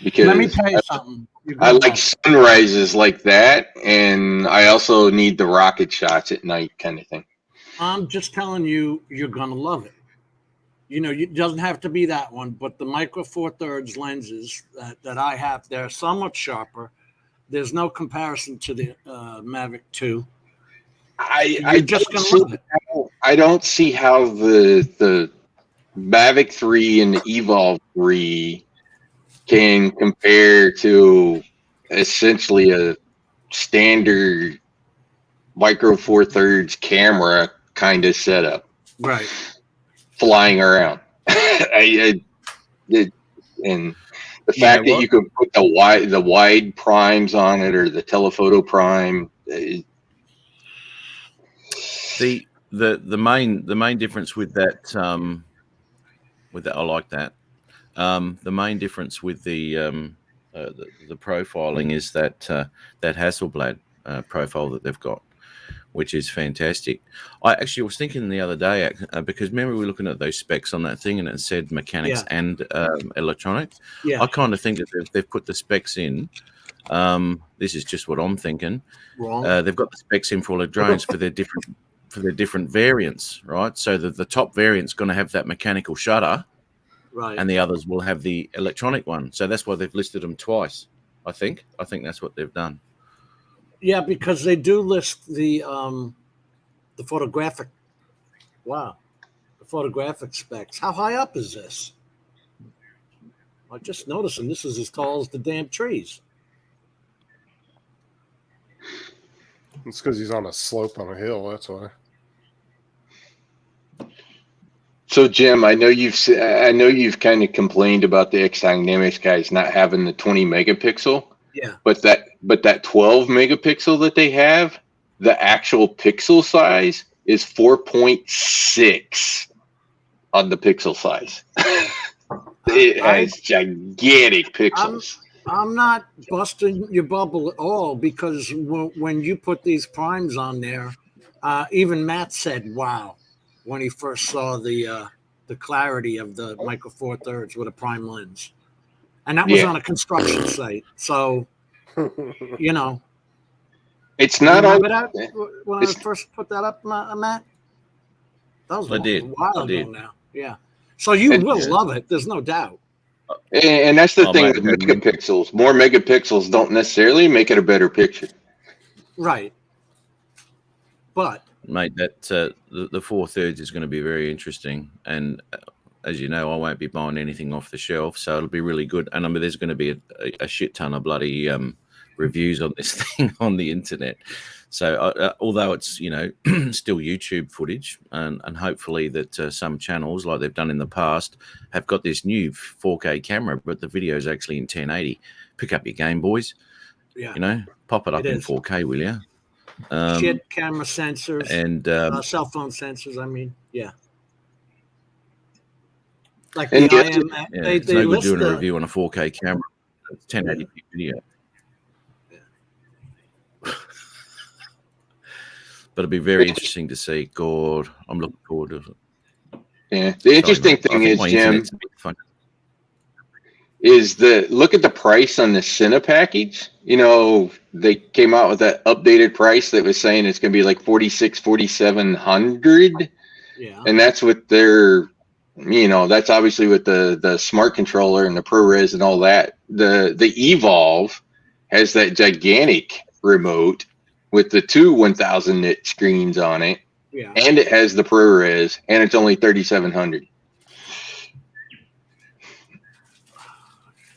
Because let me tell you something. I like sunrises like that, and I also need the rocket shots at night kind of thing. I'm just telling you, you're going to love it. You know, it doesn't have to be that one, but the Micro Four Thirds lenses that I have, they're somewhat sharper. There's no comparison to the Mavic 2. I don't see how the Mavic 3 and the Evolve 3 can compare to essentially a standard Micro Four Thirds camera kind of setup. Right. Flying around. And the fact that you can put the wide primes on it or the telephoto prime. The main difference with that I like that. The main difference with the profiling is that Hasselblad profile that they've got, which is fantastic. I actually was thinking the other day, because remember we were looking at those specs on that thing and it said mechanics and electronics. Yeah. I kind of think that they've put the specs in. This is just what I'm thinking. Wrong. They've got the specs in for all the drones for their different variants, right? So the top variant's going to have that mechanical shutter, right? And the others will have the electronic one. So that's why they've listed them twice. I think that's what they've done. Yeah, because they do list the photographic. Wow, the photographic specs. How high up is this? I just noticing this is as tall as the damn trees. It's because he's on a slope on a hill. That's why. So Jim, I know you've kind of complained about the Xdynamics guys not having the 20 megapixel. Yeah. But that 12 megapixel that they have, the actual pixel size is 4.6 on the pixel size. It has gigantic pixels. I'm not busting your bubble at all, because when you put these primes on there, even Matt said, wow, when he first saw the clarity of the Micro Four Thirds with a prime lens. And that was on a construction site. So, you know. It's not on. When I first put that up, Matt? That was a while ago now. Yeah. So you will love it. There's no doubt. And that's the thing with megapixels. More megapixels don't necessarily make it a better picture. Right. But mate, that the 4/3 is going to be very interesting. And as you know, I won't be buying anything off the shelf, so it'll be really good. And I mean, there's going to be a shit ton of bloody reviews on this thing on the internet. So although it's, you know, still YouTube footage, and hopefully that some channels, like they've done in the past, have got this new 4K camera, but the video is actually in 1080. Pick up your Game Boys, Yeah. you know, pop it up in 4K, will you? Shit camera sensors and cell phone sensors. I mean, yeah. Like and the yeah, IM, they it's no good list doing a the, review on a 4K camera. It's 1080p video. But it'll be very interesting to see. God, I'm looking forward to it. Yeah. The interesting thing is, Jim, is look at the price on the Cine package. You know, they came out with that updated price that was saying it's going to be like $4,700. Yeah. And that's with their, you know, that's obviously with the smart controller and the ProRes and all that. The Evolve has that gigantic remote with the two 1,000 nit screens on it. Yeah. And it has the ProRes, and it's only $3,700.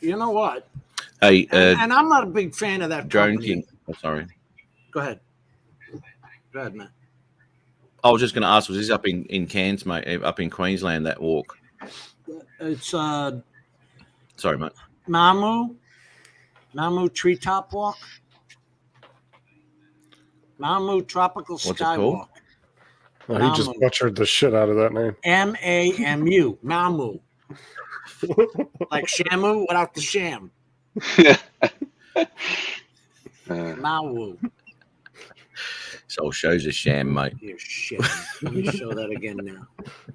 You know what? Hey, and I'm not a big fan of that Drone company. King. Oh, sorry. Go ahead. Go ahead, Matt. I was just going to ask, was this up in Cairns, mate, up in Queensland, that walk? It's Sorry, mate. Mamu Treetop Walk. Mamu Tropical What's it called? Skywalk. Oh, he just butchered the shit out of that name. MAMU. Mamu. Like Shamu without the sham. Mawu. This whole show's a sham, mate. You're shit. Let me show that again now.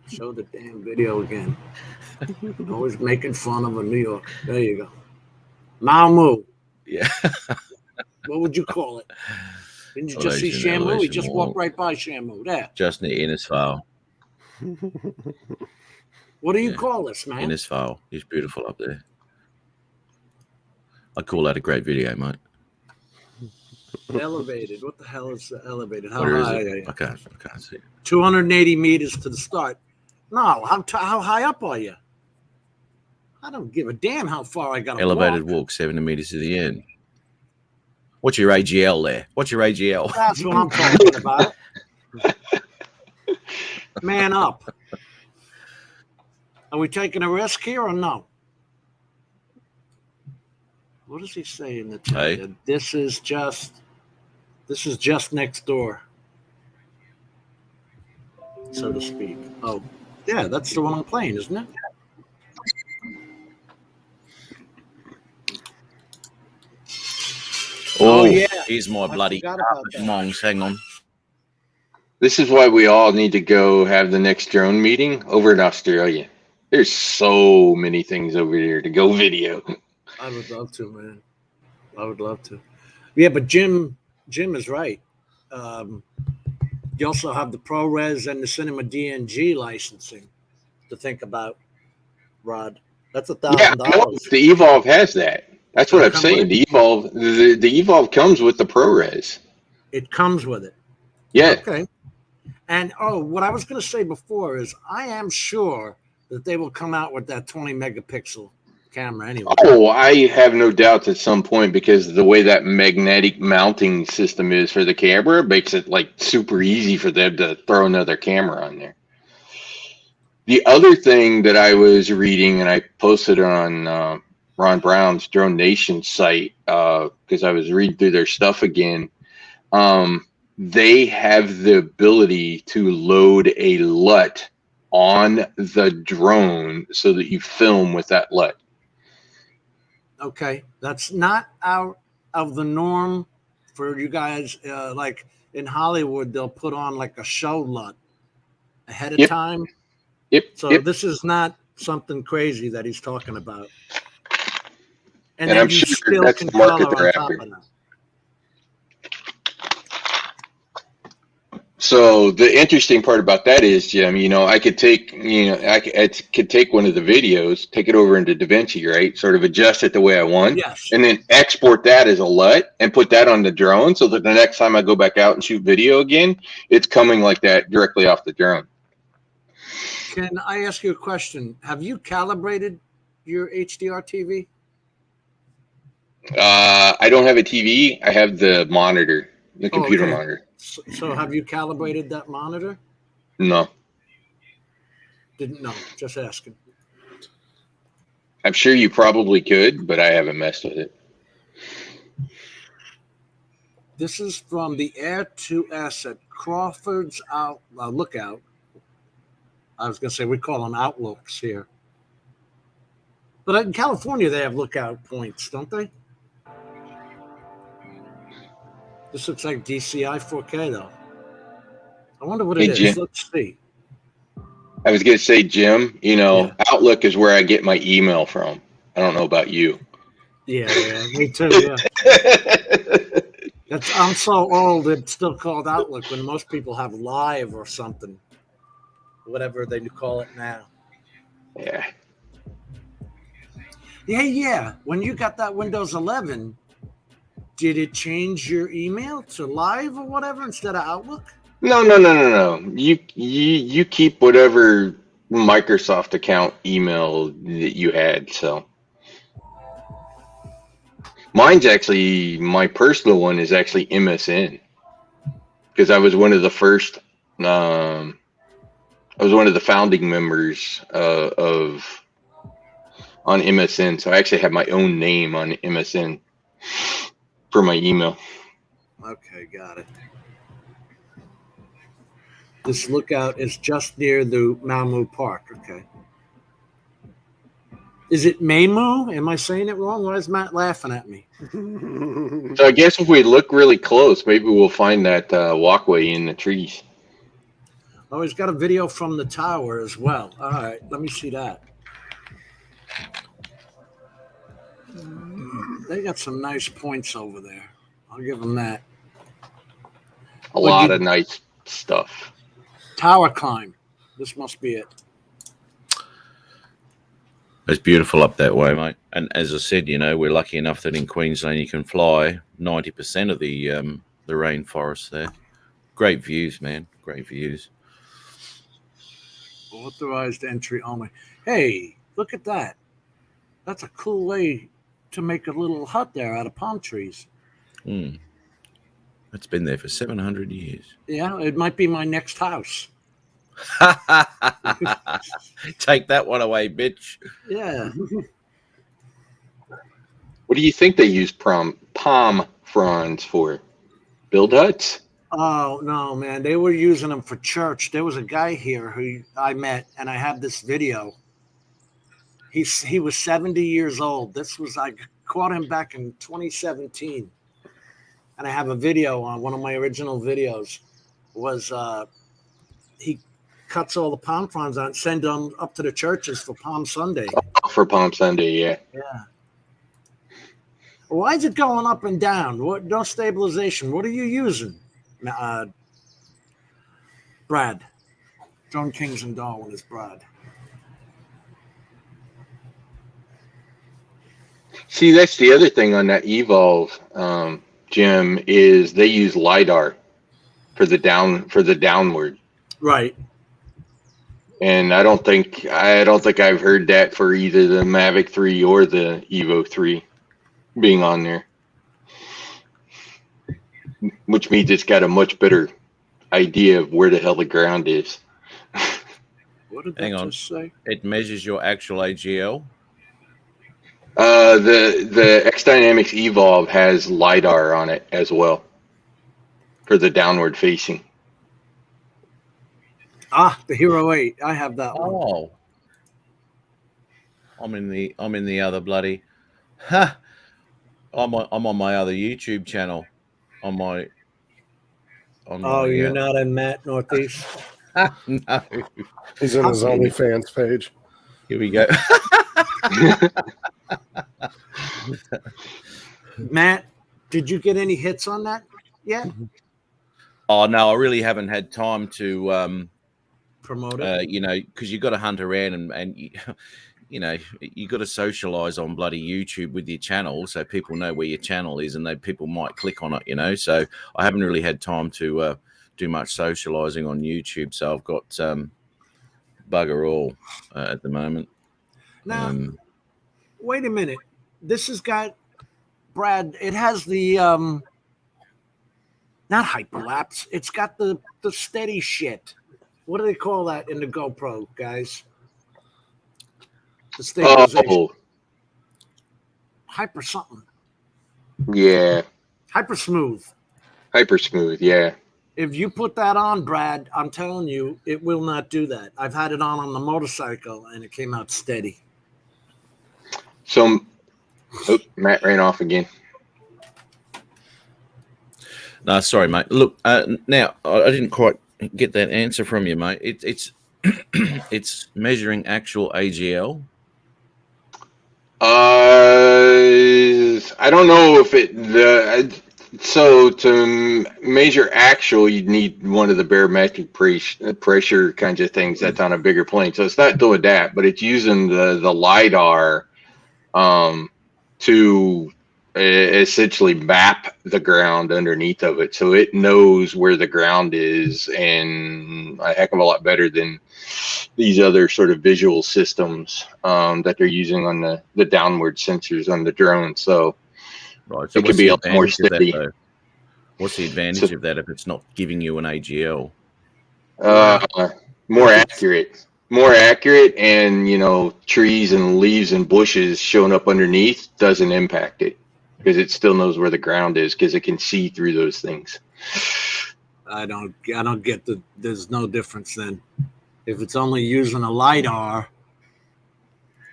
Show the damn video again. Always making fun of a New York. There you go. Mamu. Yeah. What would you call it? Didn't you just see Shamu? He just walked right by Shamu. There. Just near Innisfail. What do you call this, man? Innisfail. He's beautiful up there. I call that a great video, mate. Elevated. What the hell is elevated? How Where is high it? are you? I can't see it. 280 meters to the start. No, how high up are you? I don't give a damn how far I got to Elevated walk. walk, 70 meters to the end. What's your AGL there? What's your AGL? That's what I'm talking about. Man up. Are we taking a risk here or no? What does he say in the chat? Hey. This is just next door, so to speak. Oh, yeah, that's the one I'm playing, isn't it? Oh, yeah. Here's my bloody mongs. Hang on. This is why we all need to go have the next drone meeting over in Australia. There's so many things over there to go video. I would love to, man. I would love to. Yeah, but Jim is right. You also have the ProRes and the Cinema DNG licensing to think about, Rod. That's $1,000. Yeah, I know. The Evolve has that. That's what I'm saying. The Evolve, the Evolve comes with the ProRes. It comes with it. Yeah. Okay. And what I was going to say before is I am sure that they will come out with that 20 megapixel camera anyway. Oh, I have no doubts at some point, because the way that magnetic mounting system is for the camera makes it like super easy for them to throw another camera on there. The other thing that I was reading, and I posted on Ron Brown's Drone Nation site, because I was reading through their stuff again. They have the ability to load a LUT on the drone so that you film with that LUT. Okay. That's not out of the norm for you guys. Like in Hollywood, they'll put on like a show LUT ahead of time. Yep. So this is not something crazy that he's talking about. And then I'm you sure still that's can the market color they're on top after. of that. So the interesting part about that is, Jim, I could take, I could take one of the videos, take it over into DaVinci, right? Sort of adjust it the way I want, Yes. and then export that as a LUT and put that on the drone, so that the next time I go back out and shoot video again, it's coming like that directly off the drone. Can I ask you a question? Have you calibrated your HDR TV? I don't have a TV. I have the monitor, the computer okay. monitor. So have you calibrated that monitor? No. Didn't know. Just asking. I'm sure you probably could, but I haven't messed with it. This is from the Air 2S at Crawford's Lookout. I was going to say we call them outlooks here. But in California, they have lookout points, don't they? This looks like DCI 4K, though. I wonder what it is. Jim. Let's see. I was going to say, Jim, Outlook is where I get my email from. I don't know about you. Yeah, me too, yeah. I'm so old, it's still called Outlook when most people have Live or something. Whatever they call it now. Yeah. Yeah. When you got that Windows 11, did it change your email to Live or whatever instead of Outlook? No. You keep whatever Microsoft account email that you had. So mine's actually, my personal one is actually MSN, because I was one of the first. I was one of the founding members on MSN, so I actually have my own name on MSN for my email. Okay, got it. This lookout is just near the Malmu Park. Okay. Is it Mamu? Am I saying it wrong? Why is Matt laughing at me? So I guess if we look really close, maybe we'll find that walkway in the trees. Oh, he's got a video from the tower as well. All right, let me see that. They got some nice points over there. I'll give them that. A lot of nice stuff. Tower climb. This must be it. It's beautiful up that way, mate. And as I said, we're lucky enough that in Queensland you can fly 90% of the rainforest there. Great views, man. Great views. Authorized entry only. Hey, look at that. That's a cool way to make a little hut there out of palm trees. It's been there for 700 years. Yeah, it might be my next house. Take that one away, bitch. Yeah. What do you think they use palm fronds for? Build huts? Oh, no, man. They were using them for church. There was a guy here who I met, and I have this video. He was 70 years old. I caught him back in 2017. And I have a video on one of my original videos. He cuts all the palm fronds out, send them up to the churches for Palm Sunday. Oh, for Palm Sunday, yeah. Yeah. Why is it going up and down? No stabilization. What are you using? Brad. John Kings and Darwin is Brad. See, that's the other thing on that Evolve, Jim, is they use LiDAR for the downward. Right. And I don't think I've heard that for either the Mavic 3 or the Evo 3 being on there. Which means it's got a much better idea of where the hell the ground is. What did Hang that on. just say? It measures your actual AGL. The Xdynamics Evolve has LiDAR on it as well for the downward facing. The Hero 8. I have that one. Oh. I'm in the other bloody. I'm on my other YouTube channel. You're not in Matt Northeast? No. He's in his OnlyFans page. Here we go. Matt, did you get any hits on that yet? Oh no, I really haven't had time to promote it. you know, because you've got to hunt around and you know, you got to socialize on bloody YouTube with your channel so people know where your channel is and people might click on it, you know. So I haven't really had time to do much socializing on YouTube. So I've got bugger all at the moment. Now, wait a minute. This has got, Brad, it has the not hyperlapse. It's got the steady shit. What do they call that in the GoPro, guys? The stabilization. Oh, Hyper something. yeah. Hyper smooth. Hyper smooth, yeah. If you put that on, Brad, I'm telling you, it will not do that. I've had it on the motorcycle, and it came out steady. So, Matt ran off again. No, sorry, mate. Look, now I didn't quite get that answer from you, mate. It's it's measuring actual AGL. I don't know if so to measure actual, you'd need one of the barometric pressure kinds of things that's on a bigger plane. So it's not doing that, but it's using the LiDAR to essentially map the ground underneath of it. So it knows where the ground is, and a heck of a lot better than these other sort of visual systems that they're using on the downward sensors on the drone. So, right, so it could be a lot more steady. What's the advantage of that if it's not giving you an AGL? More accurate. More accurate, and you know, trees and leaves and bushes showing up underneath doesn't impact it because it still knows where the ground is because it can see through those things. I don't get there's no difference then. If it's only using a LiDAR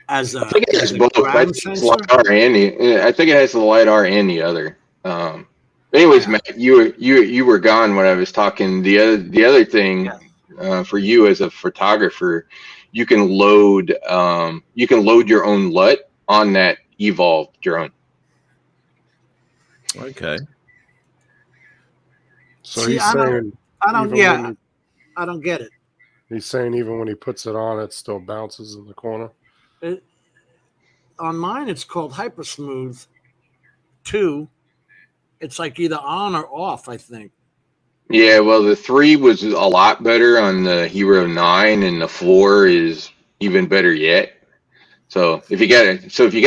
as a, I think it has both. ground sensor? I think it has the LiDAR and the other. Anyways, Matt, you were gone when I was talking. The other thing for you as a photographer, you can load your own LUT on that Evolve drone. Okay. So See, he's I saying, I don't get it. He's saying even when he puts it on, it still bounces in the corner. On mine, it's called Hypersmooth 2. It's like either on or off, I think. Yeah, well, the 3 was a lot better on the Hero 9, and the 4 is even better yet. So if you got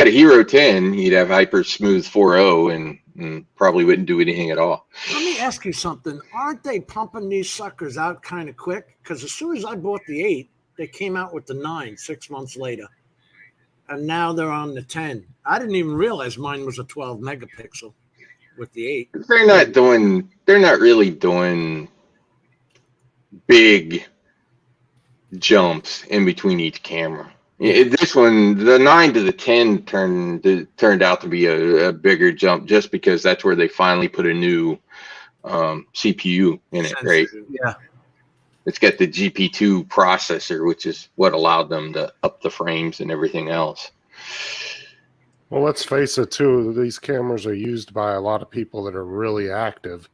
a Hero 10, you'd have Hypersmooth 4.0 and probably wouldn't do anything at all. Let me ask you something. Aren't they pumping these suckers out kind of quick? Because as soon as I bought the 8, they came out with the 9 6 months later. And now they're on the 10. I didn't even realize mine was a 12 megapixel with the 8. They're not really doing big jumps in between each camera. This one, the 9 to the 10 turned out to be a bigger jump just because that's where they finally put a new CPU in it, right? Yeah. It's got the GP2 processor, which is what allowed them to up the frames and everything else. Well, let's face it, too. These cameras are used by a lot of people that are really active.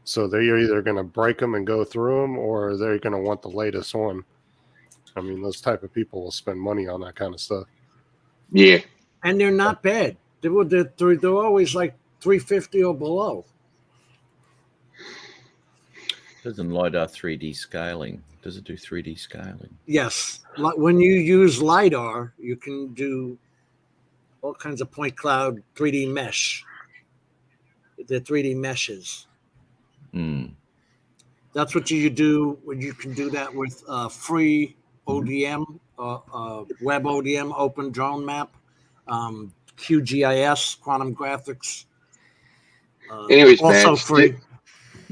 So they're either going to break them and go through them, or they're going to want the latest one. I mean, those type of people will spend money on that kind of stuff. Yeah. And they're not bad. They're always like 350 or below. Doesn't LiDAR 3D scaling? Does it do 3D scaling? Yes. When you use LiDAR, you can do all kinds of point cloud 3D mesh. The 3D meshes. That's what you do when you can do that with free ODM, web ODM, open drone map, QGIS, quantum graphics. Anyways, also Matt, free.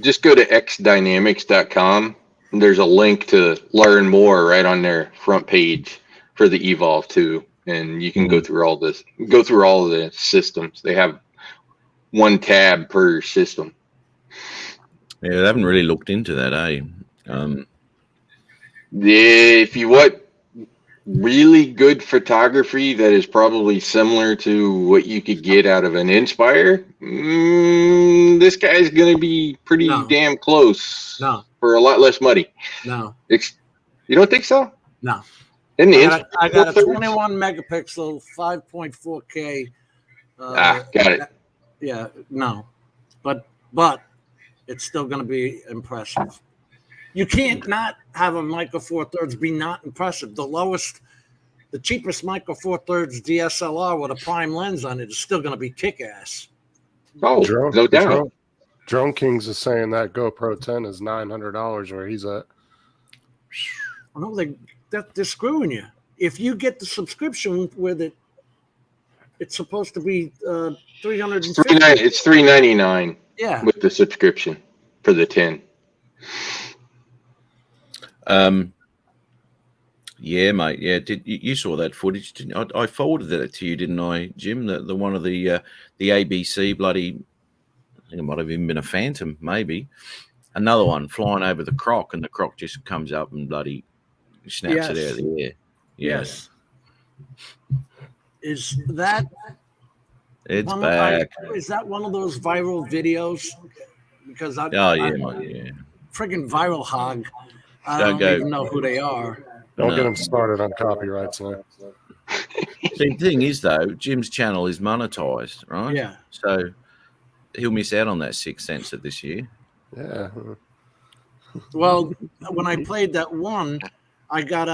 Just go to Xdynamics.com. There's a link to learn more right on their front page for the Evolve 2, and you can go through all this. Go through all of the systems. They have one tab per system. Yeah, I haven't really looked into that, eh? If you want, really good photography that is probably similar to what you could get out of an Inspire, this guy's going to be pretty damn close for a lot less money. No. You don't think so? No. In the I got a 21 megapixel, 5.4K. Got it. Yeah, no. But it's still going to be impressive. You can't not have a Micro Four Thirds be not impressive. The cheapest Micro Four Thirds DSLR with a prime lens on it is still going to be kick-ass. Oh, no doubt. Drone Kings is saying that GoPro 10 is $900 where he's at. No, they're screwing you. If you get the subscription with it, it's supposed to be $350. It's $399. Yeah. With the subscription for the 10. Yeah, mate. Yeah, you saw that footage? Didn't I forwarded that to you, didn't I, Jim? The one of the ABC bloody. I think it might have even been a Phantom, maybe. Another one flying over the croc, and the croc just comes up and bloody snaps it out of the air. Yeah. Yes. Is that? It's back. Is that one of those viral videos? Because mate, yeah. Friggin' Viral Hog. I Don't don't even know who they are. Don't get him started on copyrights now. The thing is, though, Jim's channel is monetized, right? Yeah. So he'll miss out on that 6 cents of this year. Yeah. Well, when I played that one, I got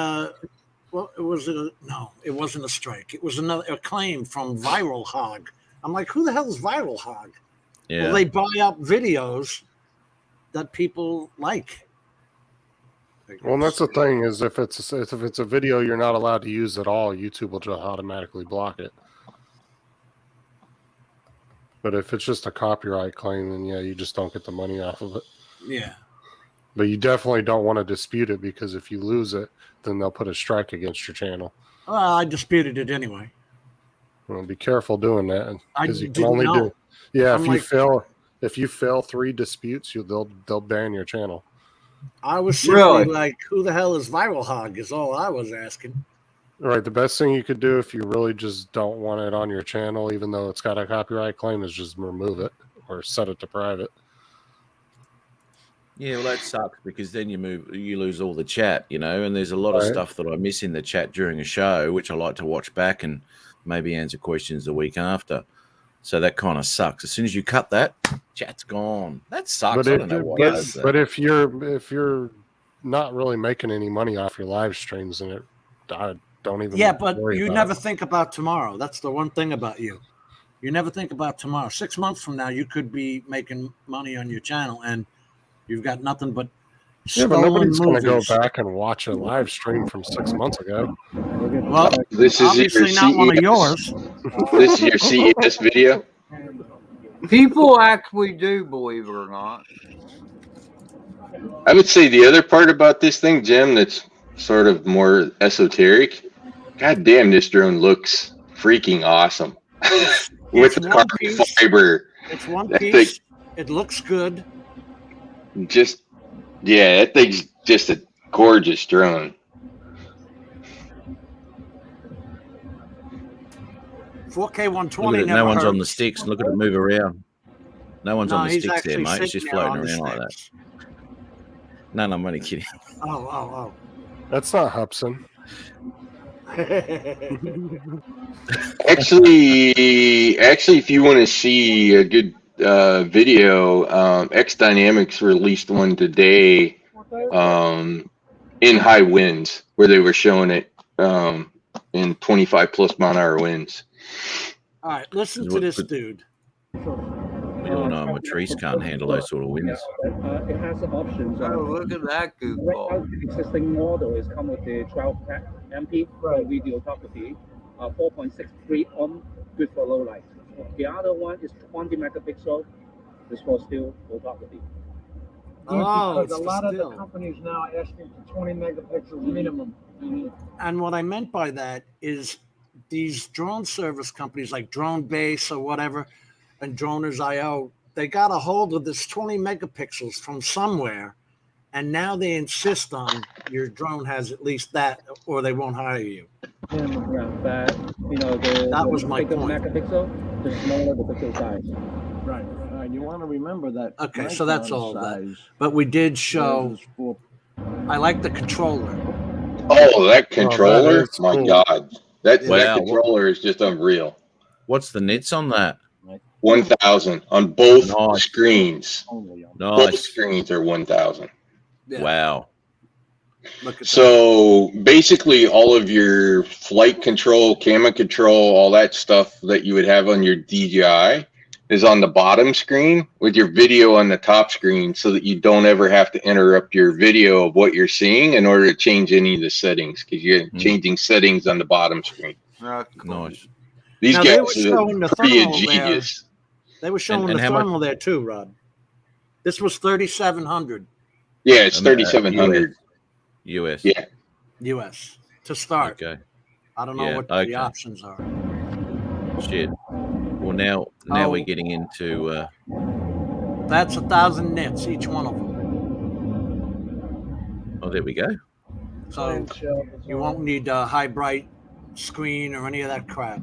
it wasn't a strike. It was a claim from Viral Hog. I'm like, who the hell is Viral Hog? Yeah. Well, they buy up videos that people like. Well, that's the thing is if it's a video you're not allowed to use at all, YouTube will just automatically block it. But if it's just a copyright claim, then yeah, you just don't get the money off of it. Yeah. But you definitely don't want to dispute it because if you lose it, then they'll put a strike against your channel. I disputed it anyway. Well, be careful doing that because you can didn't only know. do. Yeah, I'm if you fail 3 disputes, they'll ban your channel. I was simply like, who the hell is Viral Hog is all I was asking. All right, the best thing you could do if you really just don't want it on your channel, even though it's got a copyright claim, is just remove it or set it to private. Yeah, well, that sucks because then you lose all the chat, and there's a lot of stuff that I miss in the chat during a show, which I like to watch back and maybe answer questions the week after. So that kind of sucks. As soon as you cut that, chat's gone. That sucks. I don't know what does that. But if you're not really making any money off your live streams, then I don't even. Yeah, but you never think about tomorrow. That's the one thing about you. You never think about tomorrow. 6 months from now, you could be making money on your channel, and you've got nothing but but nobody's going to go back and watch a live stream from 6 months ago. Well, this is obviously your not CES. one of yours. This is your CES video. People actually do, believe it or not. I would say the other part about this thing, Jim, that's sort of more esoteric. God damn, this drone looks freaking awesome. With the carbon fiber. It's one piece. It looks good. That thing's just a gorgeous drone. 4K 120. No one's on the sticks. Look at it move around. No one's on the sticks there, mate. It's just floating around like that. No, I'm only kidding. Oh. That's not Hubson. Actually, if you want to see a good video, Xdynamics released one today in high winds where they were showing it in 25 plus mile an hour winds. All right, listen to this dude. We all know my trees can't handle those sort of winds. It has some options. Oh, look at that goofball. Right now, the existing model is come with the 12 MP videography, 4.63 on, good for low light. The other one is 20 megapixel. This for still photography. Because a lot of the companies now are asking for 20 megapixels minimum. And what I meant by that is these drone service companies like Drone Base or whatever, and Droners.io, they got a hold of this 20 megapixels from somewhere, And now they insist on your drone has at least that, or they won't hire you. Yeah, but That was my bigger point. megapixel, the smaller the pixel size. Right. You want to remember that. Okay, so that's micron all that. size But we did show. is for- I like the controller. Oh, that controller! is My cool. God, that Wow. controller is just unreal. What's the nits on that? 1,000 on both Nice. screens. Both Nice. screens are 1,000. Yeah. Wow. Look at So basically, all of your flight control, camera control, all that stuff that you would have on your DJI is on the bottom screen with your video on the top screen, so that you don't ever have to interrupt your video of what you're seeing in order to change any of the settings, because you're changing settings on the bottom screen. Nice. These Now, they were guys showing are the pretty thermal there. ingenious. They were showing And the how much- thermal there too, Rod. This was 3,700 Yeah, it's 3,700 US. Yeah. US to start. Okay. I don't know Yeah, what okay. the options are. Shit. Well, now Oh. we're getting into. That's 1,000 nits each one of them. Oh, there we go. So you won't need a high bright screen or any of that crap.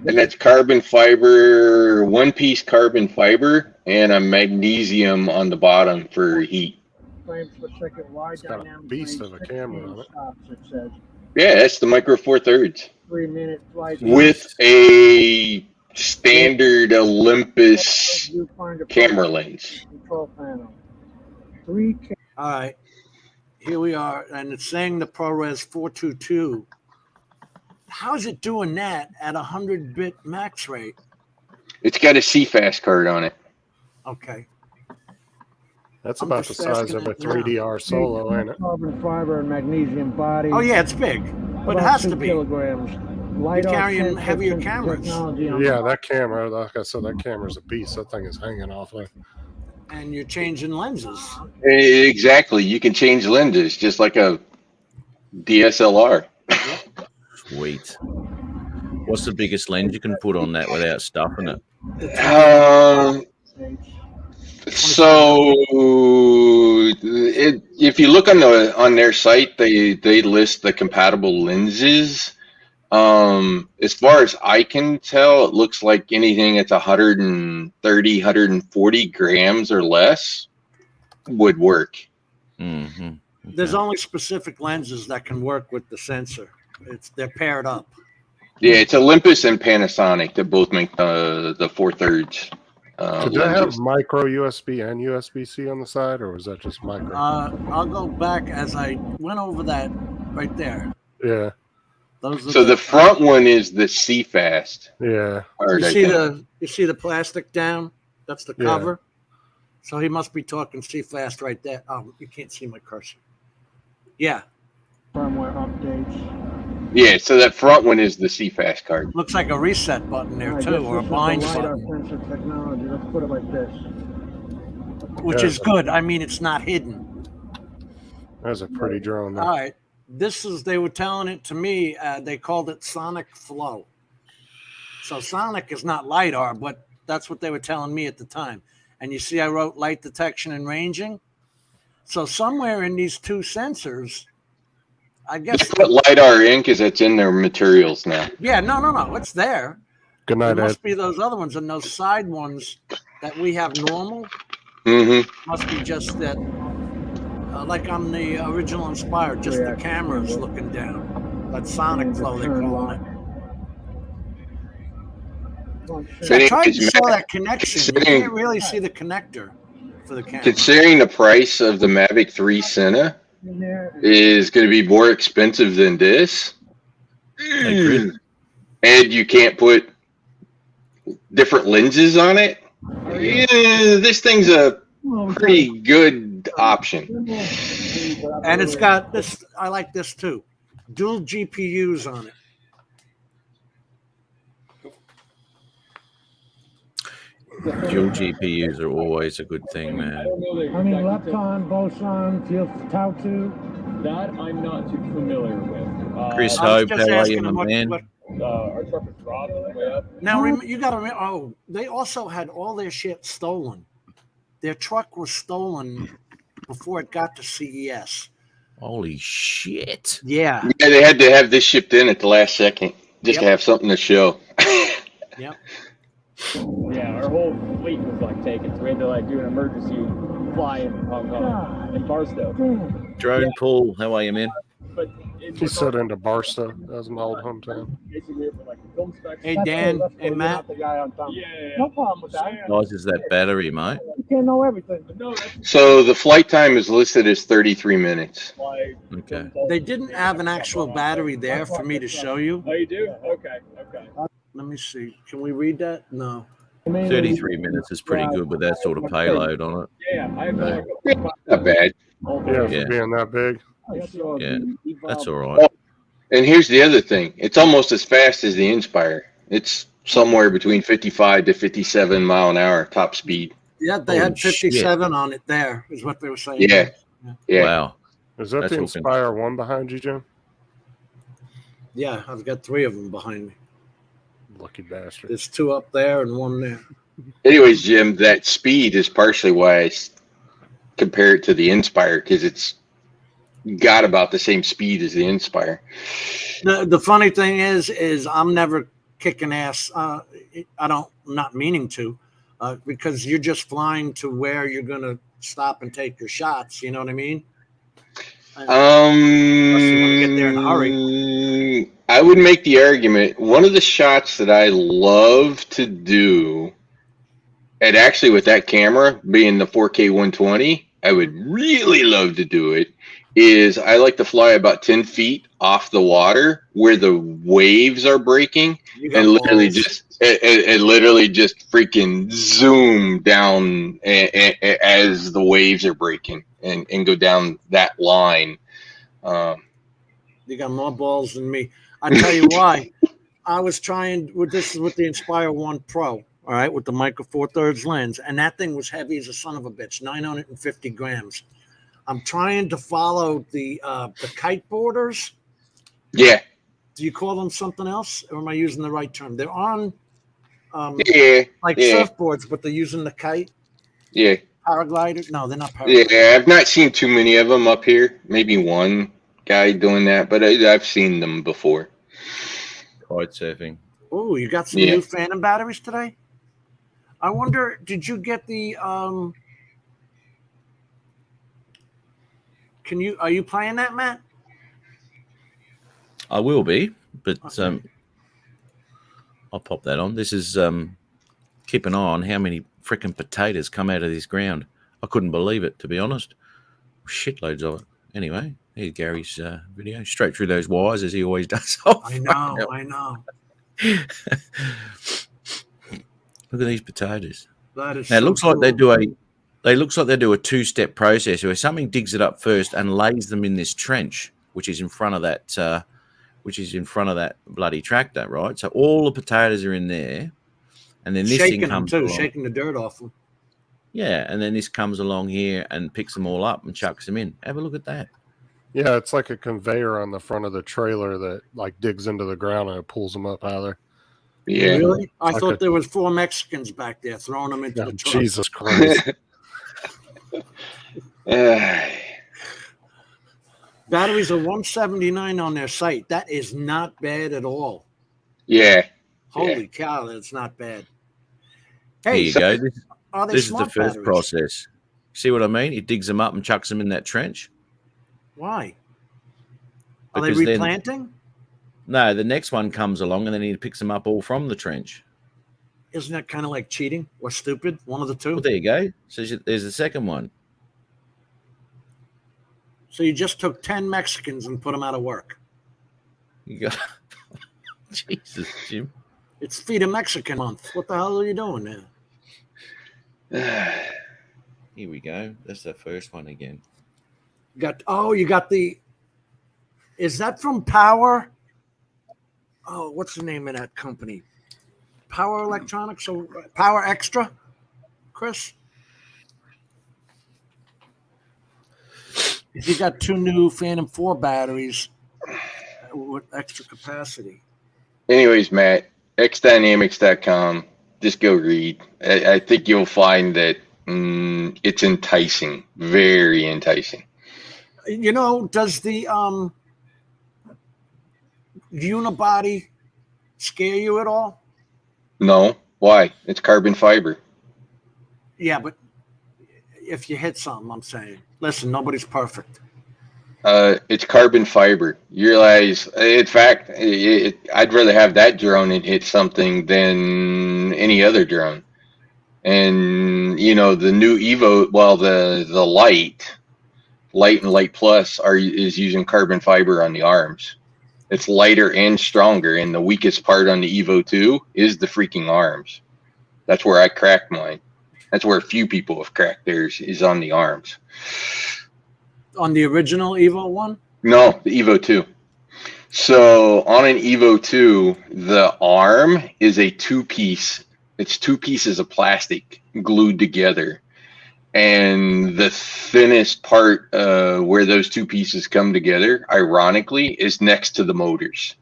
And that's carbon fiber, one-piece carbon fiber, and a magnesium on the bottom for heat. frames per second wide. It's got a beast of a camera on it. It says Yeah, that's the Micro Four Thirds 3-minute flight. with a standard Olympus camera lens. Control panel. All right. Here we are, and it's saying the ProRes 422. How's it doing that at 100-bit max rate? It's got a CFast card on it. Okay. That's I'm about the just size asking of a it now. 3DR Solo, ain't it? Carbon fiber and magnesium body. Oh, yeah, it's big, but it About has 2 to be. kilograms. You're carrying heavier cameras. Yeah, that camera, like I said, that camera's a beast. That thing is hanging off there. And you're changing lenses. Exactly. You can change lenses just like a DSLR. Sweet. What's the biggest lens you can put on that without stuffing it? So if you look on their site, they list the compatible lenses. As far as I can tell, it looks like anything that's 130, 140 grams or less would work. Mm-hmm. There's only specific lenses that can work with the sensor. They're paired up. Yeah, it's Olympus and Panasonic that both make the 4/3. Did that have micro USB and USB-C on the side, or was that just micro? I'll go back as I went over that right there. Yeah. Those are So the front one is the CFast. Yeah. You see the plastic down? That's the Yeah. cover. So he must be talking CFast right there. Oh, you can't see my cursor. Yeah. Firmware updates. Yeah, so that front one is the CFast card. Looks like a reset button there I too, guess or a this is blind the LiDAR button, sensor technology. Let's put it like this. which is good. I mean, it's not hidden. That's a pretty drone. There. All right. They were telling it to me, they called it Sonic Flow. So Sonic is not LiDAR, but that's what they were telling me at the time. And you see I wrote light detection and ranging. So somewhere in these two sensors, I guess. Just put LiDAR in because it's in their materials now. Yeah, no, it's there. Good night, It must Ed. be those other ones, and those side ones that we have normal Mm-hmm. must be just that, like on the original Inspire, just the cameras looking down. That Sonic Flow, they call it. So I tried to show that connection. You can't really see the connector for the camera. Considering the price of the Mavic 3 Senna is going to be more expensive than this, and you can't put different lenses on it, yeah, this thing's a pretty good option. And it's got this, I like this too, dual GPUs on it. Dual GPUs are always a good thing, man. I mean, Lepton, Boson, Tau2. That I'm not too familiar with. Chris Hope, how are you, my man? Our truck is dropped way up. Now, you got to remember, they also had all their shit stolen. Their truck was stolen before it got to CES. Holy shit! Yeah. Yeah, they had to have this shipped in at the last second just to Yep. have something to show. Yep. Yeah, our whole fleet was like taken, so we had to like do an emergency fly in Hong Kong and Barstow. Drone Paul, how are you, man? But He said into Barstow. That was my old hometown. basically for like film specs. Hey, Dan. Hey, You're Matt. not the guy on top. Yeah. No problem with that. Size is that battery, mate? You can't know everything. So the flight time is listed as 33 minutes. Okay. They didn't have an actual battery there for me to show you. Oh, you do? Okay. Okay. Let me see. Can we read that? No. 33 minutes is pretty good with that sort of payload on it. Yeah, I have No. Not bad. Yeah, Yeah. for being that big. Yeah, that's all right. And here's the other thing. It's almost as fast as the Inspire. It's somewhere between 55 to 57 mile an hour top speed. Yeah, they had 57 on it there, is what they were saying. Yeah. Yeah. Wow. Is that That's the looking- Inspire 1 behind you, Jim? Yeah, I've got 3 of them behind me. Lucky bastard. There's 2 up there and 1 there. Anyways, Jim, that speed is partially why I compare it to the Inspire, because it's got about the same speed as the Inspire. The funny thing is I'm never kicking ass. I'm not meaning to, because you're just flying to where you're going to stop and take your shots. You know what I mean? Unless you want to get there in a hurry. I would make the argument, one of the shots that I love to do, and actually with that camera being the 4K 120, I would really love to do it, is I like to fly about 10 feet off the water where the waves are breaking and literally just freaking zoom down as the waves are breaking and go down that line. You got more balls than me. I tell you why. I was trying with the Inspire 1 Pro, all right, with the micro 4/3 lens, and that thing was heavy as a son of a bitch, 950 grams. I'm trying to follow the kite boarders. Yeah. Do you call them something else, or am I using the right term? They're on like yeah. surfboards, but they're using the kite. Yeah. Paraglider? No, they're not paragliders. Yeah, I've not seen too many of them up here. Maybe one guy doing that, but I've seen them before. Kite surfing. Oh, you got some new Phantom batteries today? I wonder, did you get the are you playing that, Matt? I will be, but I'll pop that on. This is keep an eye on how many freaking potatoes come out of this ground. I couldn't believe it, to be honest. Shitloads of it. Anyway, here's Gary's video. Straight through those wires as he always does. I know. Look at these potatoes. That is Now, it so looks like they cool. do a two-step process where something digs it up first and lays them in this trench, which is in front of that bloody tractor, right? So all the potatoes are in there, and then this shaking thing comes them too, along. shaking the dirt off them. Yeah, and then this comes along here and picks them all up and chucks them in. Have a look at that. Yeah, it's like a conveyor on the front of the trailer that like digs into the ground and it pulls them up out of there. Yeah. Really? I Like thought there was 4 Mexicans back there throwing them into the truck. Jesus Christ. Batteries are 179 on their site. That is not bad at all. Yeah. Holy cow, that's not bad. Here Hey, you go. are they This is the smart first batteries? process. See what I mean? He digs them up and chucks them in that trench. Why? Are they Because then- replanting? No, the next one comes along and then he picks them up all from the trench. Isn't that kind of like cheating or stupid? One of the two. Well, there you go. So there's the second one. So you just took 10 Mexicans and put them out of work. You got Jesus, Jim. It's Feed a Mexican month. What the hell are you doing there? Here we go. That's the first one again. You got the. Is that from Power? Oh, what's the name of that company? Power Electronics or Power Extra? Chris? You got 2 new Phantom 4 batteries with extra capacity. Anyways, Matt, Xdynamics.com. Just go read. I think you'll find that it's enticing, very enticing. You know, does the unibody scare you at all? No, why? It's carbon fiber. Yeah, but if you hit something, I'm saying, listen, nobody's perfect. It's carbon fiber. You realize, in fact, I'd rather have that drone and hit something than any other drone. And you know, the new Evo, well, the Light and Light Plus is using carbon fiber on the arms. It's lighter and stronger, and the weakest part on the Evo 2 is the freaking arms. That's where I cracked mine. That's where a few people have cracked theirs, is on the arms. On the original Evo 1? No, the Evo 2. So on an Evo 2, the arm is a two-piece. It's two pieces of plastic glued together. And the thinnest part where those two pieces come together, ironically, is next to the motors.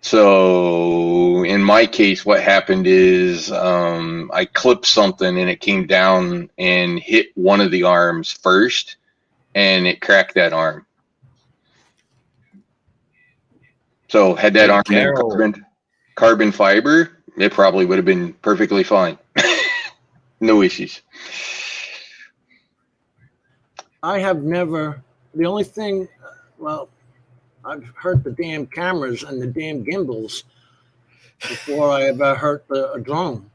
So in my case, what happened is I clipped something and it came down and hit one of the arms first, and it cracked that arm. So had that arm been carbon fiber, it probably would have been perfectly fine. No issues. I have never, the only thing, well, I've hurt the damn cameras and the damn gimbals before I ever hurt a drone.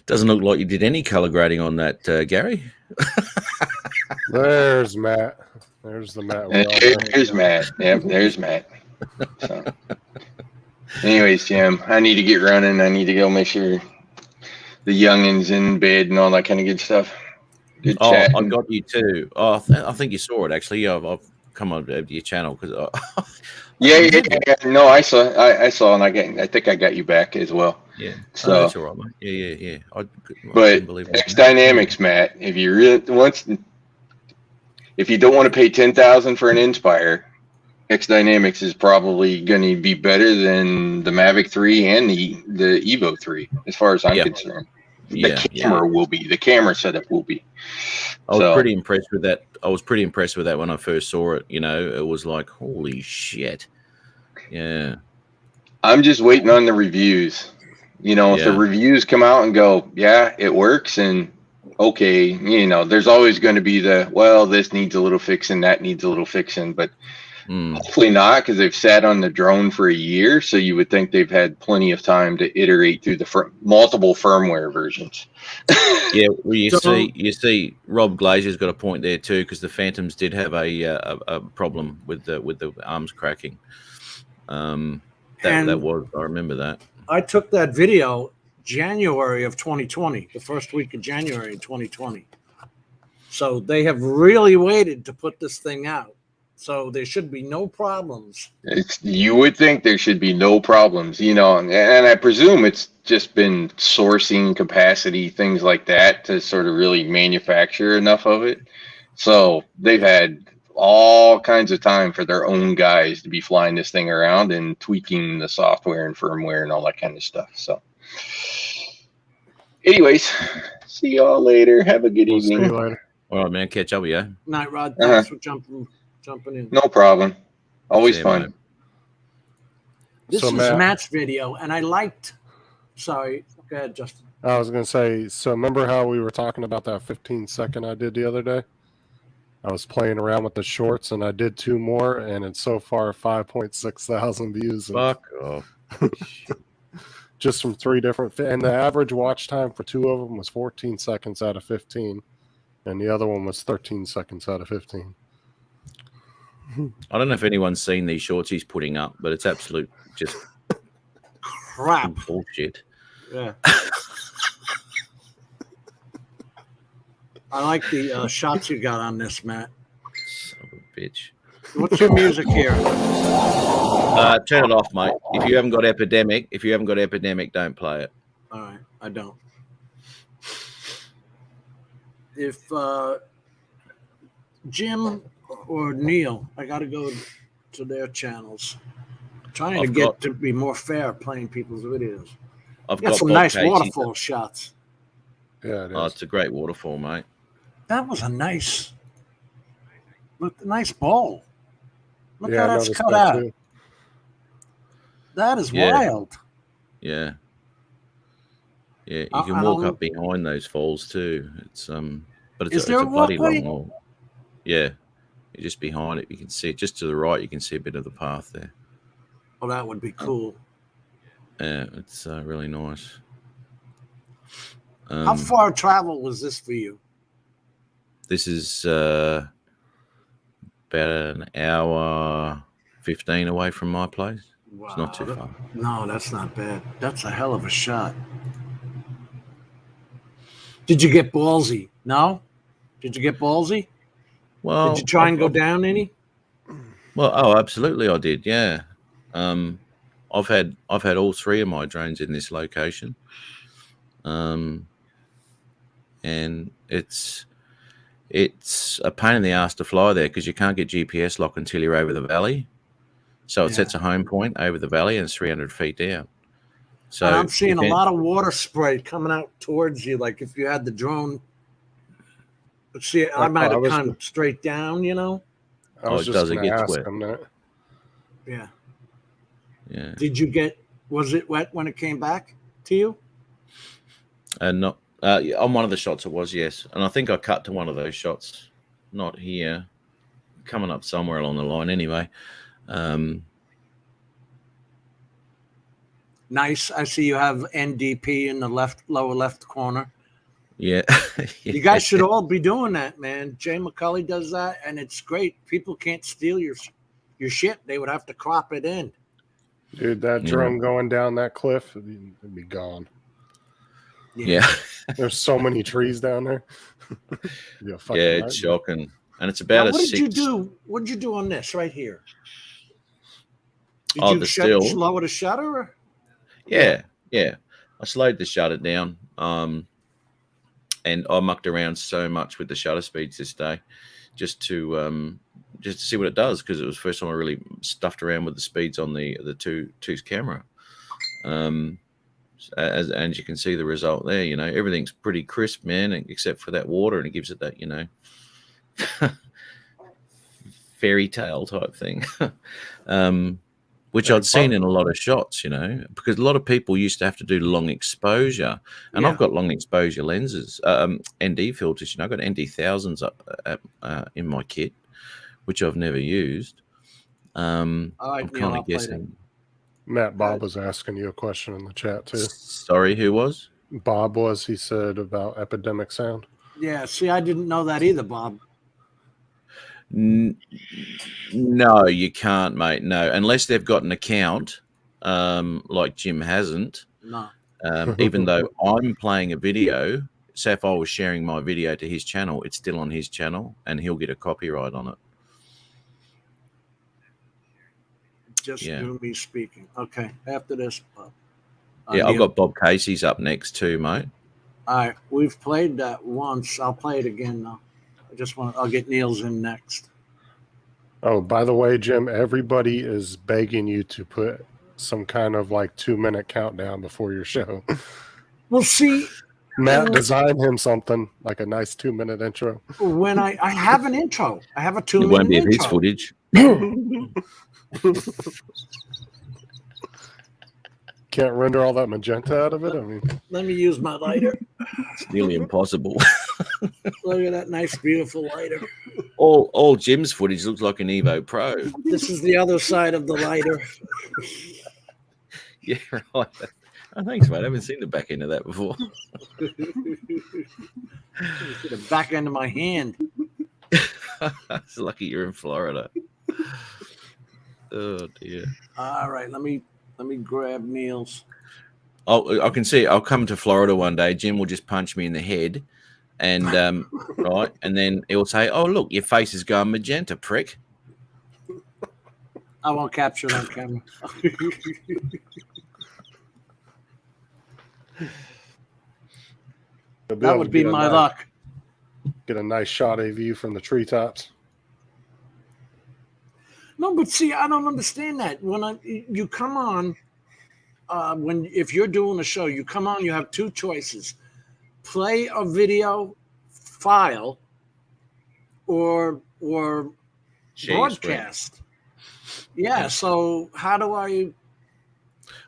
Doesn't look like you did any color grading on that, Gary. There's Matt. There's the Matt. There's Matt. Yep, there's Matt. So. Anyways, Jim, I need to get running. I need to go make sure the youngin's in bed and all that kind of good stuff. Good chat. I got you too. Oh, I think you saw it actually. I've come on over to your channel because. Yeah. No, I saw, and I think I got you back as well. Yeah. So that's all right, mate. Yeah. But Xdynamics, Matt, if you really if you don't want to pay $10,000 for an Inspire, Xdynamics is probably going to be better than the Mavic 3 and the Evo 3, as far as I'm concerned. The camera will be. The camera setup will be. I was pretty impressed with that. I was pretty impressed with that when I first saw it. You know, it was like, holy shit. Yeah. I'm just waiting on the reviews. You know, if the reviews come out and go, yeah, it works, and okay, you know, there's always going to be this needs a little fixing, that needs a little fixing, but hopefully not, because they've sat on the drone for a year, so you would think they've had plenty of time to iterate through the multiple firmware versions. Yeah, well, you see, Rob Glazier's got a point there too, because the Phantoms did have a problem with the arms cracking. That was, I remember that. I took that video January of 2020, the first week of January 2020. So they have really waited to put this thing out. So there should be no problems. You would think there should be no problems, you know, and I presume it's just been sourcing capacity, things like that, to sort of really manufacture enough of it. So they've had all kinds of time for their own guys to be flying this thing around and tweaking the software and firmware and all that kind of stuff. So anyways, see y'all later. Have a good evening. See you later. All right, man. Catch up with you. Night, Rod. Thanks for jumping in. No problem. Always fun. Mate. This is Matt's video, and I liked. Sorry, go ahead, Justin. I was going to say, so remember how we were talking about that 15-second I did the other day? I was playing around with the shorts, and I did 2 more, and it's so far 5.6 thousand views. Fuck off. Just from 3 different, and the average watch time for 2 of them was 14 seconds out of 15, and the other one was 13 seconds out of 15. I don't know if anyone's seen these shorts he's putting up, but it's absolute just crap bullshit. Yeah. I like the shots you got on this, Matt. Son of a bitch. What's your music here? Turn it off, mate. If you haven't got Epidemic, don't play it. All right, I don't. If Jim or Neil, I got to go to their channels. I'm trying to be more fair playing people's videos. I've got some Bob nice Casey. waterfall shots. Yeah, it is. Oh, it's a great waterfall, mate. That was a nice ball. Look Yeah, how I that's noticed cut that out. too. That is Yeah. wild. Yeah. Yeah, I- you can I walk don't- up behind those falls too. It's but it's Is a, there it's a a bloody walkway? long wall. Yeah, you're just behind it. You can see it just to the right. You can see a bit of the path there. Oh, that would be cool. Yeah, it's really nice. How far travel was this for you? This is about an hour 15 away from my place. Wow. It's not too far. No, that's not bad. That's a hell of a shot. Did you get ballsy? No? Did you get ballsy? Well, Did you try and go down any? Well, oh, absolutely, I did. Yeah, I've had all three of my drones in this location, and it's a pain in the ass to fly there because you can't get GPS lock until you're over the valley. So it sets a home point over the valley and it's 300 feet down. So and I'm seeing a lot of water spray coming out towards you. Like if you had the drone, but see, I might have come straight down. You know. I was just going to ask him that. Yeah. Yeah. Did you get? Was it wet when it came back to you? Not on one of the shots it was, yes. And I think I cut to one of those shots, not here, coming up somewhere along the line anyway. Nice. I see you have NDP in the lower left corner. Yeah. You guys should all be doing that, man. Jay McCulley does that, and it's great. People can't steal your shit. They would have to crop it in. Dude, that drone going down that cliff, it'd be gone. Yeah. There's so many trees down there. Yeah, it's shocking. And it's about now, what did you do? What did you do on this right here? Did you lower the shutter? Or? Yeah. I slowed the shutter down. And I mucked around so much with the shutter speeds this day, just to see what it does, because it was the first time I really stuffed around with the speeds on the two's camera. And you can see the result there. You know, everything's pretty crisp, man, except for that water, and it gives it that, you know, fairy tale type thing. Which I'd seen in a lot of shots, you know, because a lot of people used to have to do long exposure, and I've got long exposure lenses, ND filters. You know, I've got ND thousands in my kit, which I've never used. I'm kind of guessing. Matt, Bob was asking you a question in the chat too. Sorry, who was? Bob was. He said about epidemic sound. Yeah. See, I didn't know that either, Bob. No, you can't, mate. No, unless they've got an account, like Jim hasn't. No. Even though I'm playing a video, say if I was sharing my video to his channel, it's still on his channel, and he'll get a copyright on it. Just me speaking. Okay. After this, Bob. Yeah, I've got Bob Casey's up next too, mate. All right, we've played that once. I'll play it again though. I'll get Niels in next. Oh, by the way, Jim, everybody is begging you to put some kind of like 2-minute countdown before your show. Well, see, Matt designed him something like a nice 2-minute intro. When I have an intro, I have a 2-minute intro. It won't be of his footage. Can't render all that magenta out of it. I mean, let me use my lighter. It's nearly impossible. Look at that nice, beautiful lighter. All Jim's footage looks like an Evo Pro. This is the other side of the lighter. Yeah, right. Oh, thanks, mate. I haven't seen the back end of that before. The back end of my hand. It's lucky you're in Florida. Oh dear. All right, let me grab Niels. I can see. I'll come to Florida one day. Jim will just punch me in the head, and right, and then he'll say, "Oh, look, your face is going magenta, prick." I won't capture it on camera. That would be my luck. Get a nice shot of you from the treetops. No, but see, I don't understand that. When you come on, if you're doing a show, you come on, you have two choices. play a video file or Share your screen. broadcast. Yeah. So how do I?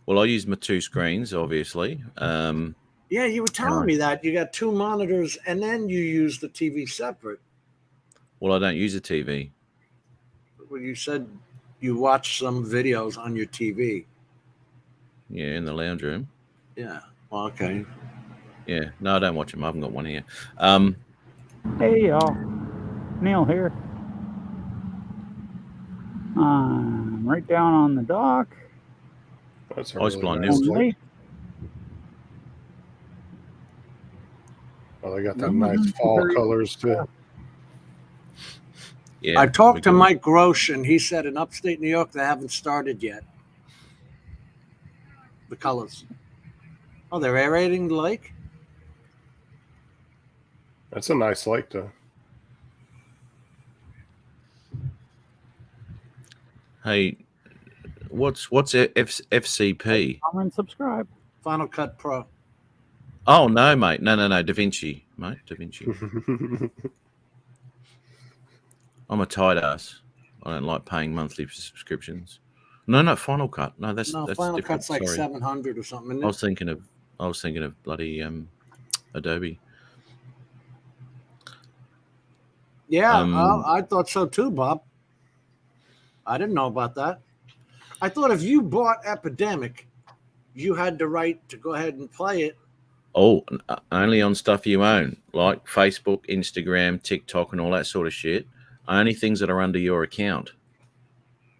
Well, I use my two screens, obviously. Yeah, you were telling me that you got two monitors and then you use the TV separate. Well, I don't use a TV. Well, you said you watch some videos on your TV. Yeah, in the lounge room. Yeah. Well, okay. Yeah. No, I don't watch them. I haven't got one here. Hey, y'all. Neil here. I'm right down on the dock. That's Ice Blind Neil. Oh, they got that nice fall colors too. Yeah, I talked to Mike Grosh, and he said in upstate New York they haven't started yet. The colors. Oh, they're aerating the lake? That's a nice lake, though. Hey, what's FCP? Comment and subscribe. Final Cut Pro. Oh no, mate. No. DaVinci, mate. DaVinci. I'm a tight ass. I don't like paying monthly subscriptions. No, Final Cut. No, that's Final different. Cut's like Sorry. 700 or something. Isn't it? I was thinking of bloody Adobe. Yeah, I thought so too, Bob. I didn't know about that. I thought if you bought Epidemic, you had the right to go ahead and play it. Oh, only on stuff you own, like Facebook, Instagram, TikTok, and all that sort of shit. Only things that are under your account.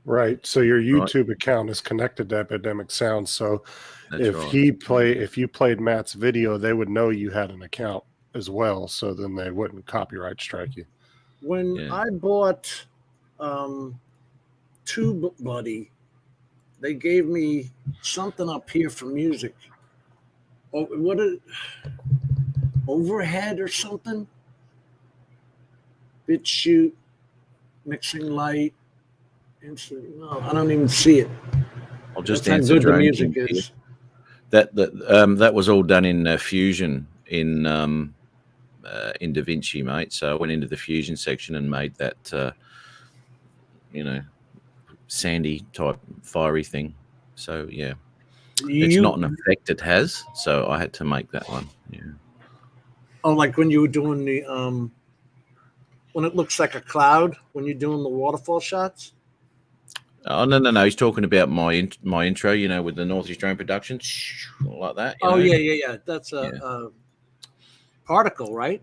Right. So your YouTube account is connected to Epidemic Sound. So That's if you played Matt's video, they would know you had an account as well. So then they wouldn't copyright strike you. When I bought TubeBuddy, they gave me something up here for music. Oh, overhead or something? BitChute, mixing light. No, I don't even see it. I'll just That's answer how good the drone music thing is. That was all done in Fusion in DaVinci, mate. So I went into the Fusion section and made that, sandy type fiery thing. So yeah, it's not an effect it has. So I had to make that one. Yeah. Oh, like when you were doing the when it looks like a cloud when you're doing the waterfall shots. Oh no! He's talking about my intro, with the Northeast Drone Production, like that. Yeah. That's a particle, right?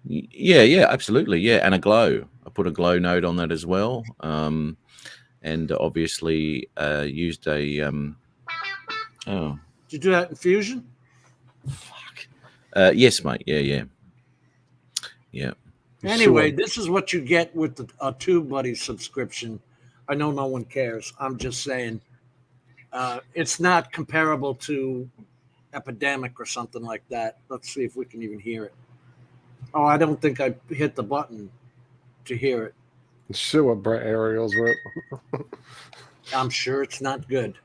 Yeah, absolutely, yeah, and a glow. I put a glow node on that as well, and obviously used a. Did you do that in Fusion? Yes, mate. Yeah. Anyway, this is what you get with the TubeBuddy subscription. I know no one cares. I'm just saying it's not comparable to Epidemic or something like that. Let's see if we can even hear it. Oh, I don't think I hit the button to hear it. See what Brett Ariels wrote. I'm sure it's not good.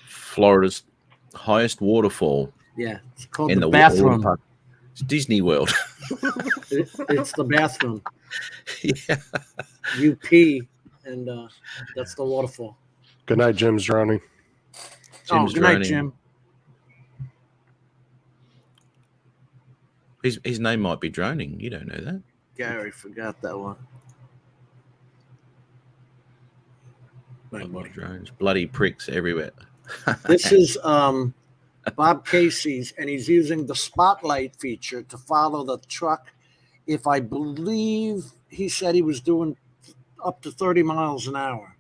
Florida's highest waterfall. Yeah, it's called in the bathroom. Park. It's Disney World. It's the bathroom. Yeah. You pee, and that's the waterfall. Good night, Jim's droning. Good night, Jim. His name might be Droning. You don't know that. Gary forgot that one. Drones, bloody pricks everywhere. This is Bob Casey's, and he's using the spotlight feature to follow the truck. If I believe he said he was doing up to 30 miles an hour.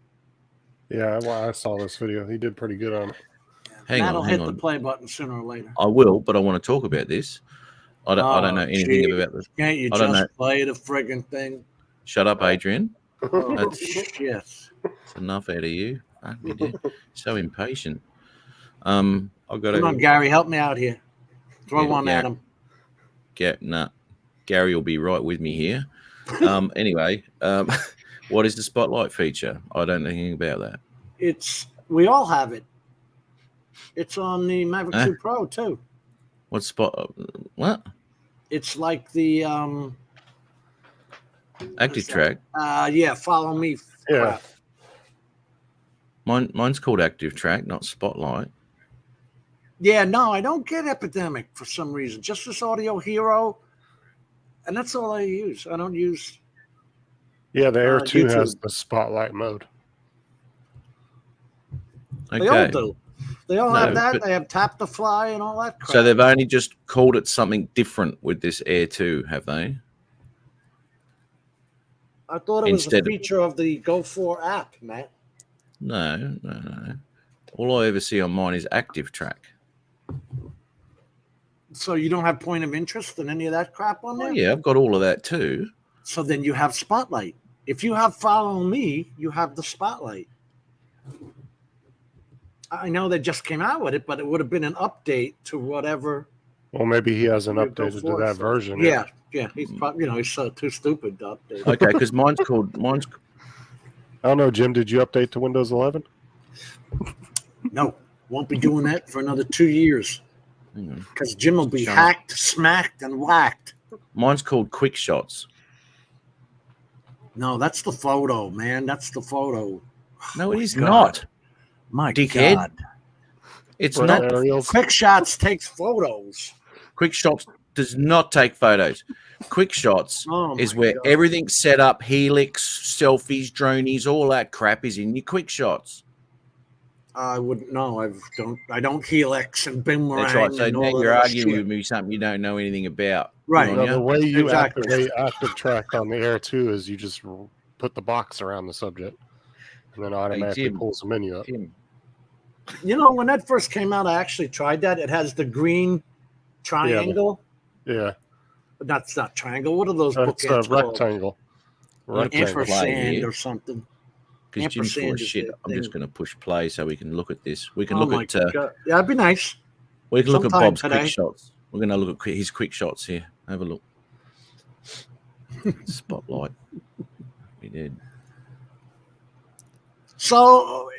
Yeah, well, I saw this video. He did pretty good on it. Hang on. Hit the play button sooner or later. I will, but I want to talk about this. I don't know anything about this. Can't you just play the friggin' thing? Shut up, Adrian. Oh, shit. It's enough out of you. So impatient. I've got Come on, Gary, help me out here. Throw one at him. Gary will be right with me here. Anyway, what is the spotlight feature? I don't know anything about that. We all have it. It's on the Maverick 2 Pro too. What spot? What? It's like the Active track. yeah, follow me. Yeah. Crap. Mine's called Active Track, not Spotlight. Yeah, no, I don't get Epidemic for some reason. Just this Audio Hero, and that's all I use. I don't use. Yeah, the Air 2 has YouTube. the spotlight mode. They all Okay. do. They all No, have that. but- They have Tap to Fly and all that crap. So they've only just called it something different with this Air 2, have they? I thought it was Instead a of- feature of the Go4 app, Matt. No. All I ever see on mine is Active Track. So you don't have point of interest in any of that crap on there? Oh, yeah, I've got all of that too. So then you have Spotlight. If you have Follow Me, you have the Spotlight. I know they just came out with it, but it would have been an update to whatever. Well, maybe he hasn't your updated to Go4 that stuff. version. Yeah. He's probably, he's so too stupid to update. Okay, because mine's. I don't know, Jim. Did you update to Windows 11? No, won't be doing that for another 2 years. Because Jim will be Shut up. hacked, smacked, and whacked. Mine's called Quick Shots. No, that's the photo, man. That's the photo. No, it is God. not. My Dickhead. God. It's What, not. Ariel's? Quick Shots takes photos. Quick Shots does not take photos. Quick Shots Oh is my where God. everything's set up, helix, selfies, dronies, all that crap is in your Quick Shots. I wouldn't know. I don't helix and boomerang. That's right. So and now all you're that arguing shit. with me something you don't know anything about. Right. Good No, on the ya. way you Exactly. activate Active Track on the Air 2 is you just put the box around the subject, and then automatically Jim. pulls the menu up. Tim. You know, when that first came out, I actually tried that. It has the green triangle. Yeah, But that's not triangle. What are those it's a bookends called? rectangle. Ampersand here. or something. Because Jim's full of Ampersand is shit. the I'm just thing. going to push play so we can look at this. We can Oh look my at. God. Yeah, that'd be nice. We can look at Sometime Bob's today. quick shots. We're going to look at his quick shots here. Have a look. Spotlight. We did. So,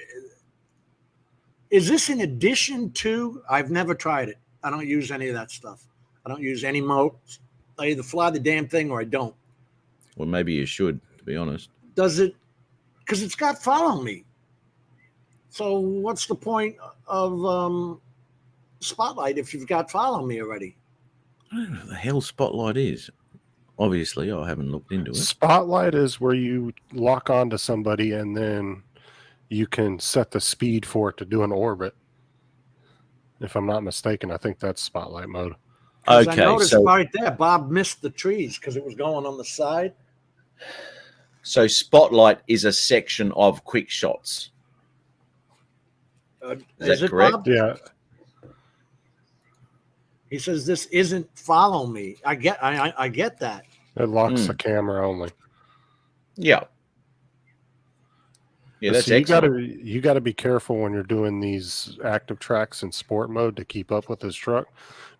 is this in addition to? I've never tried it. I don't use any of that stuff. I don't use any modes. I either fly the damn thing or I don't. Well, maybe you should, to be honest. Does it? Because it's got follow me. So what's the point of Spotlight if you've got follow me already? I don't know what the hell Spotlight is. Obviously, I haven't looked into it. Spotlight is where you lock onto somebody and then you can set the speed for it to do an orbit. If I'm not mistaken, I think that's Spotlight mode. 'Cause I Okay, noticed so right there, Bob missed the trees because it was going on the side. so Spotlight is a section of quick shots. Is Is that it, correct? Bob? Yeah, He says this isn't follow me. I get that. it locks the camera only. Yeah. Yeah, that's So excellent. you gotta be careful when you're doing these active tracks in sport mode to keep up with this truck,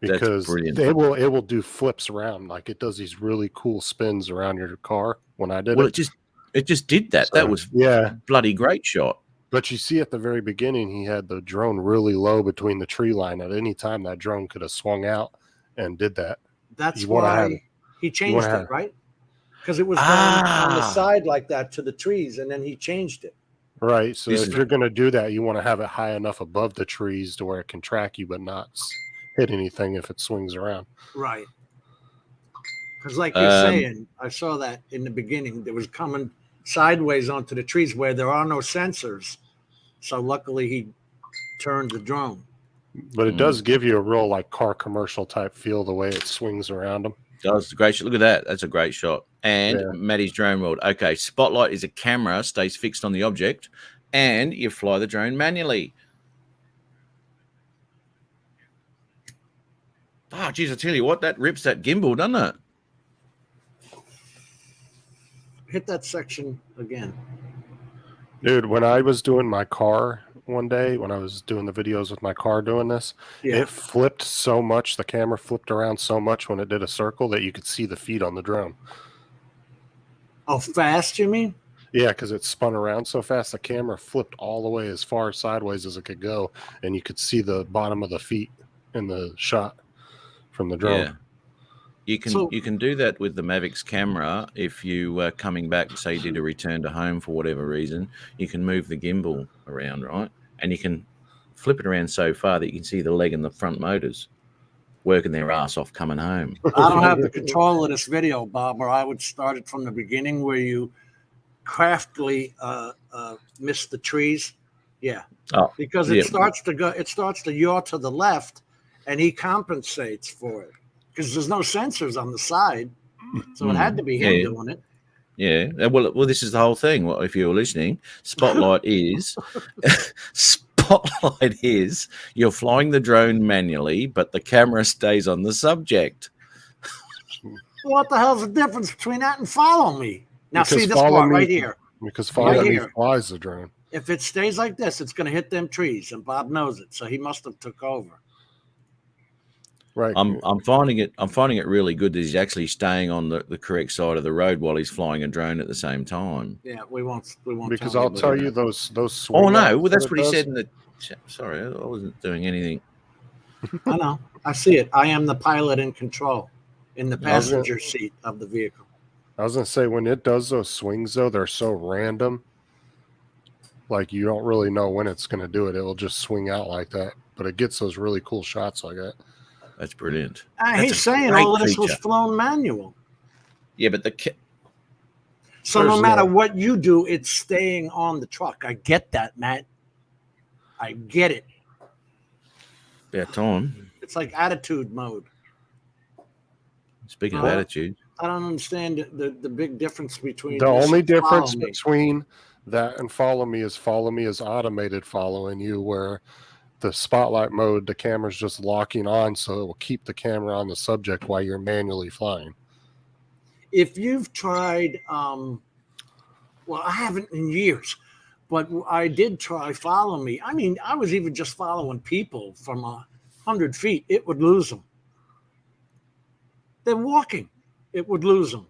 That's because brilliant. it will do flips around, like it does these really cool spins around your car. When I did Well, it, it just did that. So, That was yeah. bloody great shot. But you see at the very beginning, he had the drone really low between the tree line. At any time, that drone could have swung out and did that. That's You wanna have why it. he You changed wanna it, have it. right? Because it was going on the Ah. side like that to the trees, and then he changed it. Right. So This if is- you're going to do that, you want to have it high enough above the trees to where it can track you, but not hit anything if it swings around. Right. Because like you're saying, I saw that in the beginning. It was coming sideways onto the trees where there are no sensors. So luckily he turned the drone. But it does give you a real like car commercial type feel the way it swings around them. That's a great shot. Look at that. That's a great shot. And Yeah. Maddie's drone world. Okay, Spotlight is a camera, stays fixed on the object, and you fly the drone manually. Oh, geez, I tell you what, that rips that gimbal, doesn't it? Hit that section again. Dude, when I was doing my car one day, when I was doing the videos with my car doing this, Yeah. it flipped so much, the camera flipped around so much when it did a circle that you could see the feet on the drone. Oh, fast, you mean? Yeah, because it spun around so fast, the camera flipped all the way as far sideways as it could go, and you could see the bottom of the feet in the shot. from the drone. Yeah. You can do that with the Mavic's camera if you are coming back, say you did a return to home for whatever reason. You can move the gimbal around, right? And you can flip it around so far that you can see the leg and the front motors working their ass off coming home. I don't have the control of this video, Bob, or I would start it from the beginning where you craftily miss the trees. Yeah. Oh, because it starts to yaw to the left, and he compensates for it because there's no sensors on the side, so it had to be him doing it. Yeah. Well, this is the whole thing. Well, if you're listening, Spotlight is you're flying the drone manually, but the camera stays on the subject. What the hell's the difference between that and follow me? Now, Because see this part right here. Because follow me here. flies the drone. If it stays like this, it's going to hit them trees, and Bob knows it, so he must have took over. Right. I'm finding it really good that he's actually staying on the correct side of the road while he's flying a drone at the same time. Yeah, we won't. Because I'll tell you those swing. Oh no, well that's what he said in the. Sorry, I wasn't doing anything. I know. I see it. I am the pilot in control, in the passenger seat of the vehicle. I was gonna say when it does those swings though, they're so random. Like you don't really know when it's gonna do it. It'll just swing out like that, but it gets those really cool shots like that. That's brilliant. He's saying all of this was flown manual. Yeah, but so no matter what you do, it's staying on the truck. I get that, Matt. I get it. About time. It's like attitude mode. Speaking of attitude, I don't understand the big difference between the only difference between that and follow me is automated following you, where the spotlight mode, the camera's just locking on, so it will keep the camera on the subject while you're manually flying. If you've tried, well, I haven't in years, but I did try follow me. I mean, I was even just following people from 100 feet. It would lose them. They're walking. It would lose them.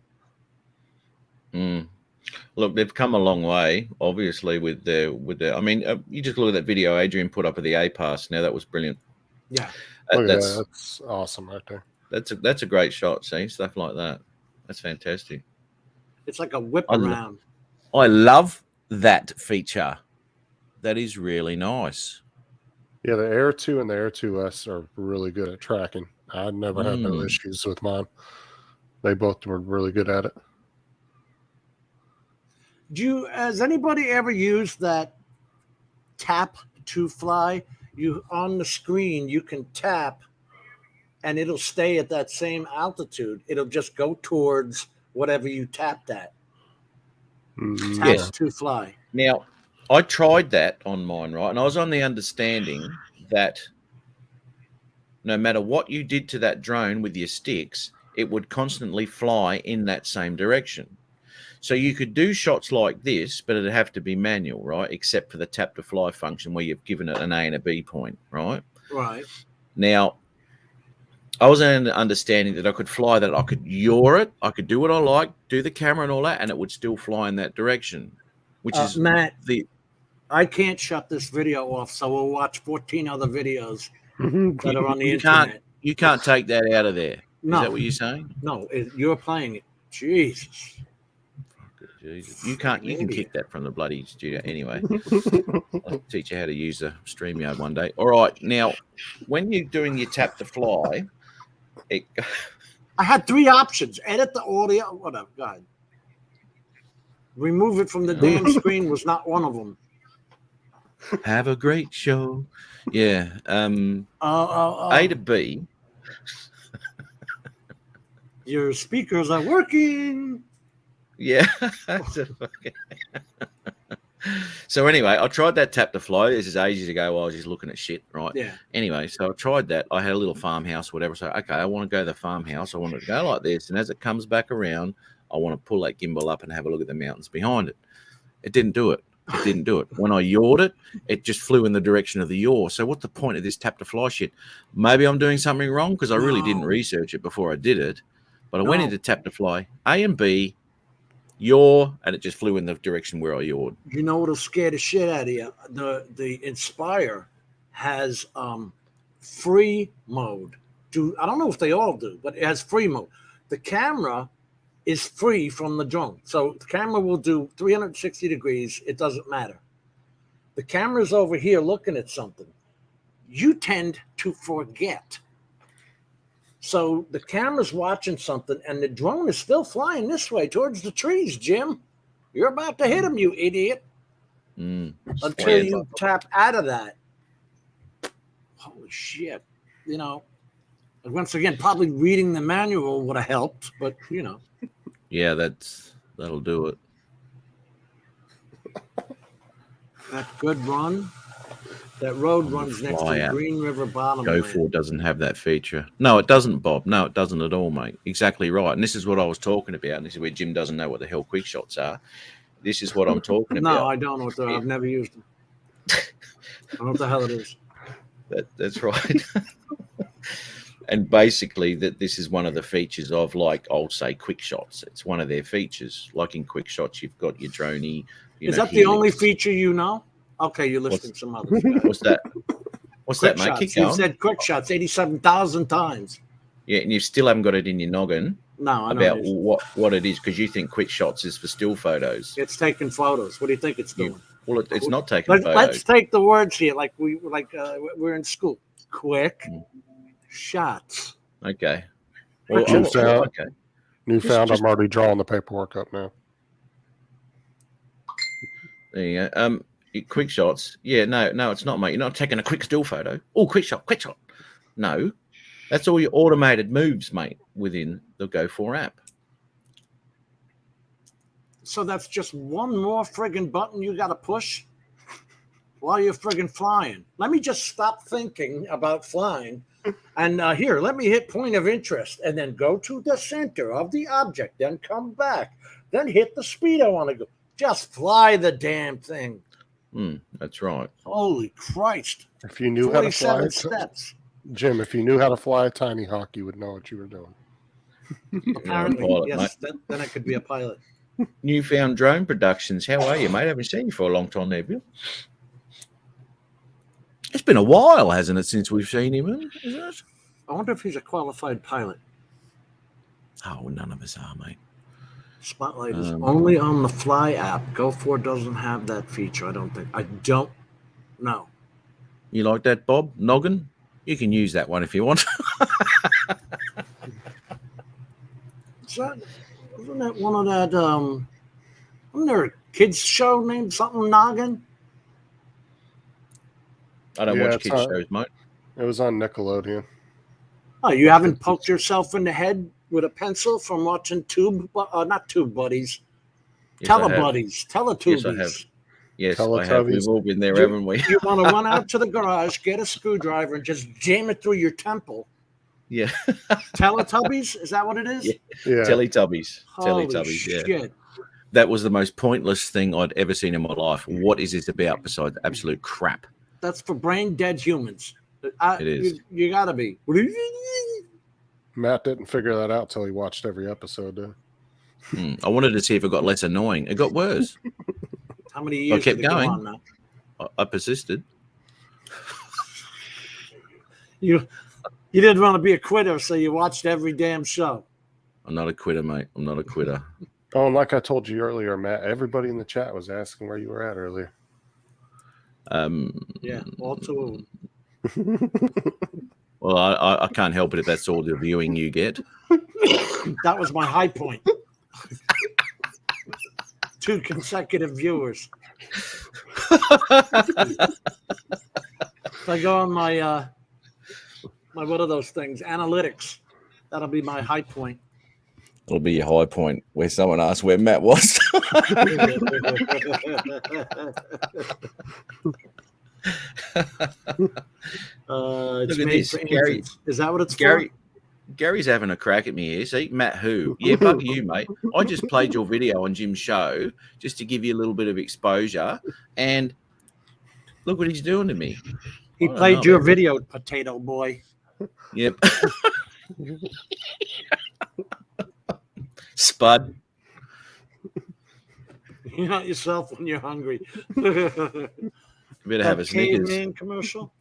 Look, they've come a long way, obviously, with their. I mean, you just look at that video Adrian put up of the A-Pass. Now that was brilliant. Yeah, that's awesome right there. That's a great shot. See, stuff like that. That's fantastic. It's like a whip around. I love that feature. That is really nice. Yeah, the Air 2 and the Air 2S are really good at tracking. I never had no issues with mine. They both were really good at it. Has anybody ever used that tap to fly? You on the screen, you can tap and it'll stay at that same altitude. It'll just go towards whatever you tapped at. Tap to fly. Now, I tried that on mine, right? And I was on the understanding that no matter what you did to that drone with your sticks, it would constantly fly in that same direction. So you could do shots like this, but it'd have to be manual, right? Except for the tap to fly function where you've given it an A and a B point, right? Right. Now, I was in the understanding that I could fly that. I could yaw it. I could do what I like, do the camera and all that, and it would still fly in that direction, which is Matt, I can't shut this video off, so we'll watch 14 other videos that are on the internet. You can't take that out of there. No. Is that what you're saying? No, you're playing it. Jesus. You can't. You can kick that from the bloody studio anyway. I'll teach you how to use the StreamYard one day. All right, now when you're doing your tap to fly, I had 3 options: edit the audio, whatever. Go ahead. Remove it from the damn screen was not one of them. Have a great show. Yeah. A to B. Your speakers are working. Yeah. So anyway, I tried that tap to fly. This is ages ago while I was just looking at shit, right? Yeah. Anyway, so I tried that. I had a little farmhouse, whatever. So, okay, I want to go to the farmhouse. I want it to go like this. And as it comes back around, I want to pull that gimbal up and have a look at the mountains behind it. It didn't do it. It didn't do it. When I yawed it, it just flew in the direction of the yaw. So what's the point of this tap to fly shit? Maybe I'm doing something wrong because I really didn't research it before I did it. But I went into tap to fly, A and B, yaw, and it just flew in the direction where I yawed. You know what'll scare the shit out of you? The Inspire has free mode do. I don't know if they all do, but it has free mode. The camera is free from the drone. So the camera will do 360 degrees. It doesn't matter. The camera's over here looking at something. You tend to forget. So the camera's watching something, and the drone is still flying this way towards the trees, Jim. You're about to hit him, you idiot. Until you tap out of that. Holy shit. You know, once again, probably reading the manual would have helped, but, you know. Yeah, that'll do it. That good run. That road runs next to the Green River bottom. Go4 doesn't have that feature. No, it doesn't, Bob. No, it doesn't at all, mate. Exactly right. And this is what I was talking about. And this is where Jim doesn't know what the hell quick shots are. This is what I'm talking about. No, I don't know what they're. I've never used them. I don't know what the hell it is. That's right. And basically, this is one of the features of, like, I'll say, quick shots. It's one of their features. Like in quick shots, you've got your droney. Is that the only feature you know? Okay, you're listing some others. What's that? What's quick that, mate? Keep going. You've said quick shots 87,000 times. Yeah, and you still haven't got it in your noggin. No, I about what it is, because you think quick shots is for still photos. It's taking photos. What do you think it's doing? Well, it's not taking photos. Let's take the words here, like we're in school. Quick shots. Okay. Well, newfound. I'm already drawing the paperwork up now. There you go. Quick shots. Yeah, no, it's not, mate. You're not taking a quick still photo. Oh, quick shot. No, that's all your automated moves, mate, within the Go4 app. So that's just one more friggin' button you got to push while you're friggin' flying. Let me just stop thinking about flying. And here, let me hit point of interest and then go to the center of the object, then come back, then hit the speed I want to go. Just fly the damn thing. That's right. Holy Christ. If you knew how to fly, steps. Jim, if you knew how to fly a tiny hawk, you would know what you were doing. Apparently, pilot, yes, then I could be a pilot. Newfound Drone Productions. How are you, mate? I haven't seen you for a long time there, Bill. It's been a while, hasn't it, since we've seen him? Is it? I wonder if he's a qualified pilot. Oh, none of us are, mate. Spotlight is only on the Fly app. Go4 doesn't have that feature, I don't think. I don't know. You like that, Bob? Noggin? You can use that one if you want. Isn't that one of that, wasn't there a kids show named something Noggin? I don't watch kids shows, mate. It was on Nickelodeon. Oh, you haven't poked yourself in the head with a pencil from watching not Tube Buddies, Yes, Telebuddies, Teletubbies. Yes, I have. Yes, I have. We've all been there, haven't we? You want to run out to the garage, get a screwdriver, and just jam it through your temple. Yeah. Teletubbies? Is that what it is? Yeah. Teletubbies. Holy Teletubbies, shit. yeah. That was the most pointless thing I'd ever seen in my life. What is this about besides absolute crap? That's for brain dead humans. It is. You got to be. Matt didn't figure that out till he watched every episode. I wanted to see if it got less annoying. It got worse. How many years I kept did it going. go on now? I persisted. You didn't want to be a quitter, so you watched every damn show. I'm not a quitter, mate. I'm not a quitter. Oh, and like I told you earlier, Matt, everybody in the chat was asking where you were at earlier. Yeah, all two of them. Well, I can't help it if that's all the viewing you get. That was my high point. 2 consecutive viewers. If I go on my what are those things? Analytics. That'll be my high point. It'll be your high point where someone asked where Matt was. It's Look at made this, for Gary. infants. Is that what it's Gary? for? Gary's having a crack at me here. See, Matt, who? Yeah, bugger you, mate. I just played your video on Jim's show just to give you a little bit of exposure, and look what he's doing to me. He played your video, potato boy. Yep. Spud. You're not yourself when you're hungry. You better have a Snickers. Caveman commercial.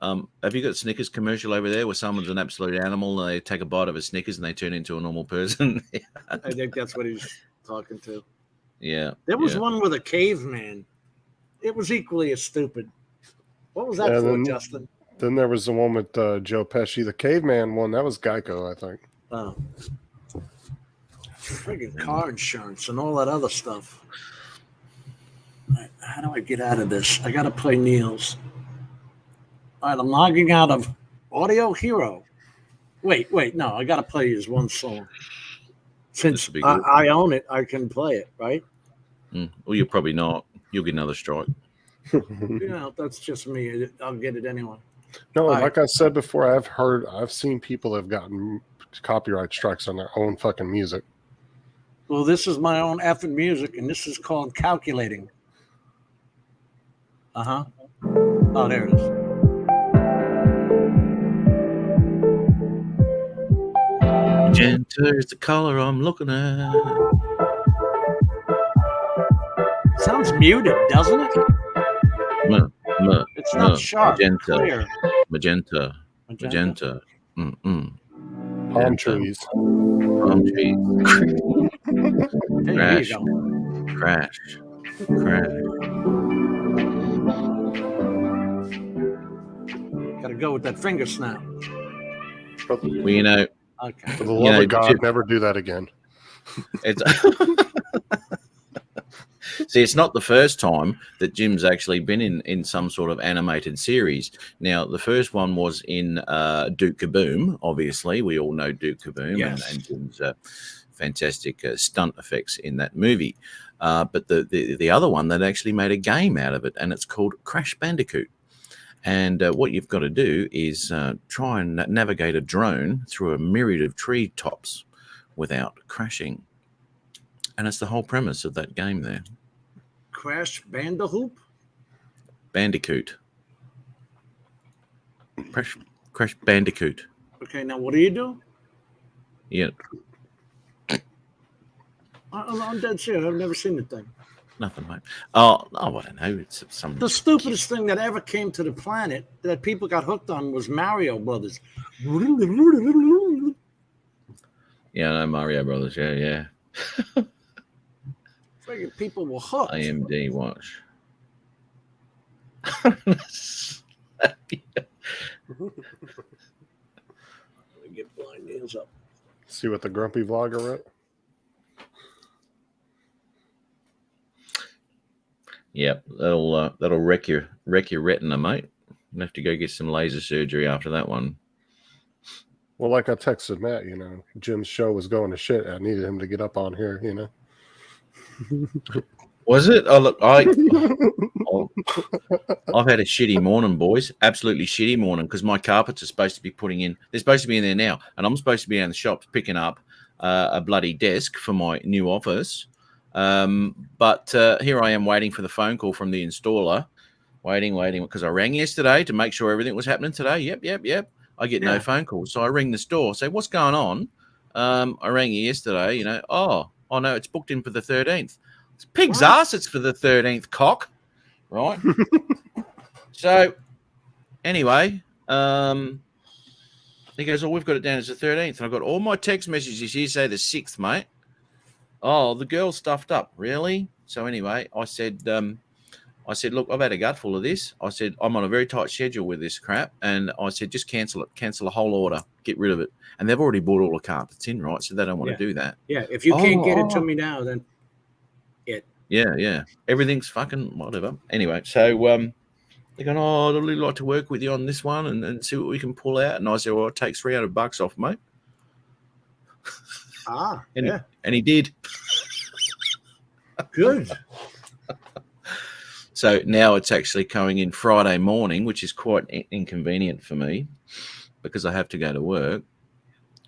Have you got Snickers commercial over there where someone's an absolute animal and they take a bite of a Snickers and they turn into a normal person? I think that's what he's talking to. Yeah. There was yeah. one with a caveman. It was equally as stupid. What was that And for, then- Justin? Then there was the one with Joe Pesci, the caveman one. That was Geico, I think. Oh. Friggin' car insurance and all that other stuff. All right, how do I get out of this? I got to play Neil's. All right, I'm logging out of Audio Hero. Wait, no, I got to play his one song. Since I own it, I can play it, right? Well, you're probably not. You'll get another strike. Yeah, that's just me. I'll get it anyway. No, All like I said before, I've seen people have gotten copyright strikes on their own fucking music. Well, this is my own effing music, and this is called Calculating. Uh-huh. Oh, there it is. Magenta is the color I'm looking at. Sounds muted, doesn't it? It's not sharp, clear. Magenta. Palm trees. Palm trees. Hey, here you go. Crash. Gotta go with that finger snap. Well, you know. Okay. For the love of God, never do that again. It's See, it's not the first time that Jim's actually been in some sort of animated series. Now, the first one was in Duke Kaboom. Obviously, we all know Duke Kaboom and Jim's fantastic stunt effects in that movie. But the other one, that actually made a game out of it, and it's called Crash Bandicoot. And what you've got to do is try and navigate a drone through a myriad of tree tops without crashing. And it's the whole premise of that game there. Crash Bandicoot? Bandicoot. Crash Bandicoot. Okay, now what do you do? Yeah. I'm dead serious. I've never seen the thing. Nothing, mate. Oh, I don't know. It's some. The stupidest thing that ever came to the planet that people got hooked on was Mario Brothers. Yeah, I know Mario Brothers. Yeah. Friggin' people were hooked. AMD watch. Get blind nails up. See what the grumpy vlogger wrote. Yep, that'll wreck your retina, mate. You have to go get some laser surgery after that one. Well, like I texted Matt, Jim's show was going to shit. I needed him to get up on here, Was it? Oh, look, I've had a shitty morning, boys. Absolutely shitty morning, because my carpets are supposed to be they're supposed to be in there now, and I'm supposed to be in the shop picking up a bloody desk for my new office. But here I am waiting for the phone call from the installer, waiting, because I rang yesterday to make sure everything was happening today. Yep. I get no phone calls. So I ring the store, say, what's going on? I rang you yesterday, oh no, it's booked in for the 13th. It's pig's ass, it's for the 13th, cock. Right? So anyway, he goes, we've got it down as the 13th. And I've got all my text messages here say the 6th, mate. Oh, the girl stuffed up. Really? So anyway, I said, look, I've had a gutful of this. I said, I'm on a very tight schedule with this crap. And I said, just cancel it. Cancel the whole order. Get rid of it. And they've already bought all the carpets in, right? So they don't want to do that. Yeah, if you can't get it to me now, then it. Yeah. Everything's fucking whatever. Anyway, so they're going, I'd really like to work with you on this one and see what we can pull out. And I said, well, I'll take $300 off, mate. And he did. Good. So now it's actually coming in Friday morning, which is quite inconvenient for me because I have to go to work.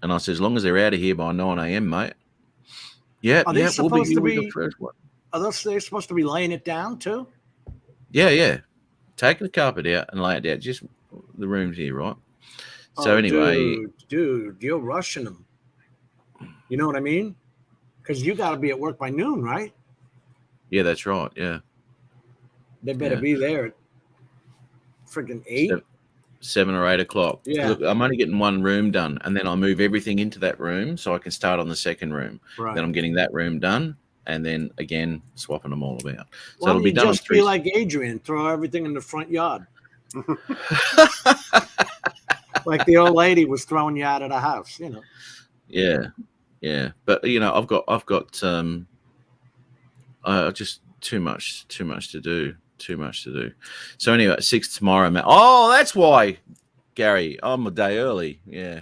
And I said, as long as they're out of here by 9 a.m., mate. Yeah, Are they we'll supposed to with be? the first one. Are they supposed to be laying it down too? Yeah. Take the carpet out and lay it down. Just the room's here, right? So anyway, dude, you're rushing them. You know what I mean? Because you got to be at work by noon, right? Yeah, that's right. Yeah. They better be there at freaking 8. 7 or 8 o'clock. Yeah. Look, I'm only getting one room done, and then I move everything into that room so I can start on the second room. Right. Then I'm getting that room done, and then again swapping them all about. So Why it'll don't be you done in just 3. be like Adrian, throw everything in the front yard, like the old lady was throwing you out of the house. You know. Yeah. But I've got just too much to do. Too much to do. So anyway, 6 tomorrow, man. Oh, that's why, Gary. I'm a day early. Yeah.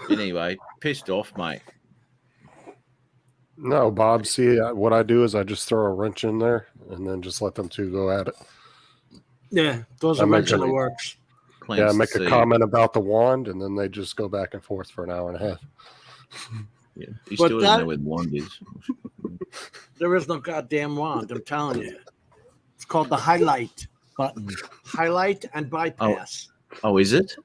Anyway, pissed off, mate. No, Bob. See, what I do is I just throw a wrench in there and then just let them two go at it. Yeah, those are wrench in the works. Yeah, make a comment about the wand, and then they just go back and forth for an hour and a half. Yeah, he still doesn't know where the wand is. There is no goddamn wand. I'm telling you. It's called the highlight button. Highlight and bypass. Oh, is it?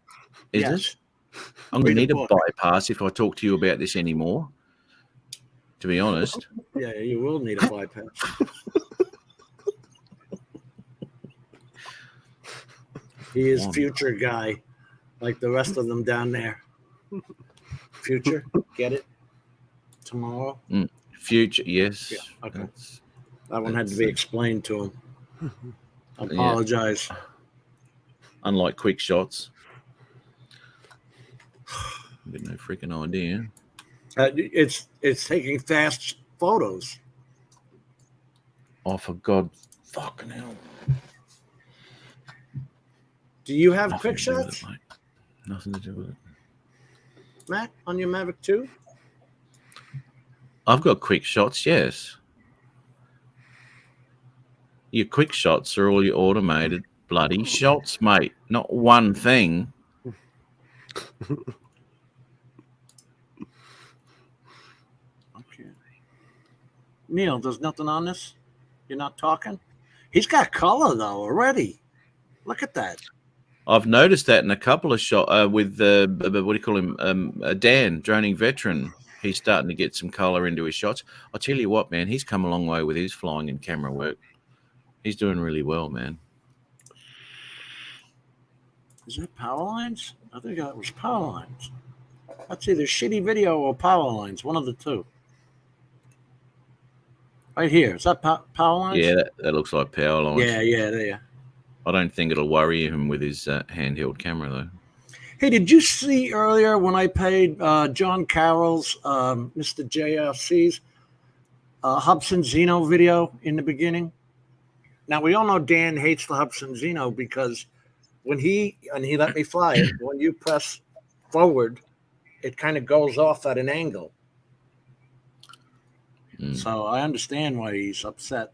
Is Yes. it? I'm going to need a bypass if I talk to you about this anymore, to be honest. Yeah, you will need a bypass. He is future guy, like the rest of them down there. Future, get it? Tomorrow? Future, yes. Yeah, okay. That one had to be explained to him. I apologize. Unlike quick shots. I've got no freaking idea. It's taking fast photos. Oh, for God, fucking hell! Do you have Nothing quick to do with shots, it, mate. Nothing to do with it. Matt, on your Mavic 2? I've got quick shots, yes. Your quick shots are all your automated bloody shots, mate. Not one thing. Okay. Neil, there's nothing on this? You're not talking? He's got color, though, already. Look at that. I've noticed that in a couple of shots with what do you call him? Dan, droning veteran. He's starting to get some color into his shots. I'll tell you what, man, he's come a long way with his flying and camera work. He's doing really well, man. Is that power lines? I think that was power lines. That's either shitty video or power lines, one of the two. Right here. Is that power lines? Yeah, that looks like power lines. Yeah, there. I don't think it'll worry him with his handheld camera, though. Hey, did you see earlier when I paid John Carroll's Mr. JRC's Hubsan Zeno video in the beginning? Now, we all know Dan hates the Hubsan Zeno because when he let me fly it, when you press forward, it kind of goes off at an angle. So I understand why he's upset.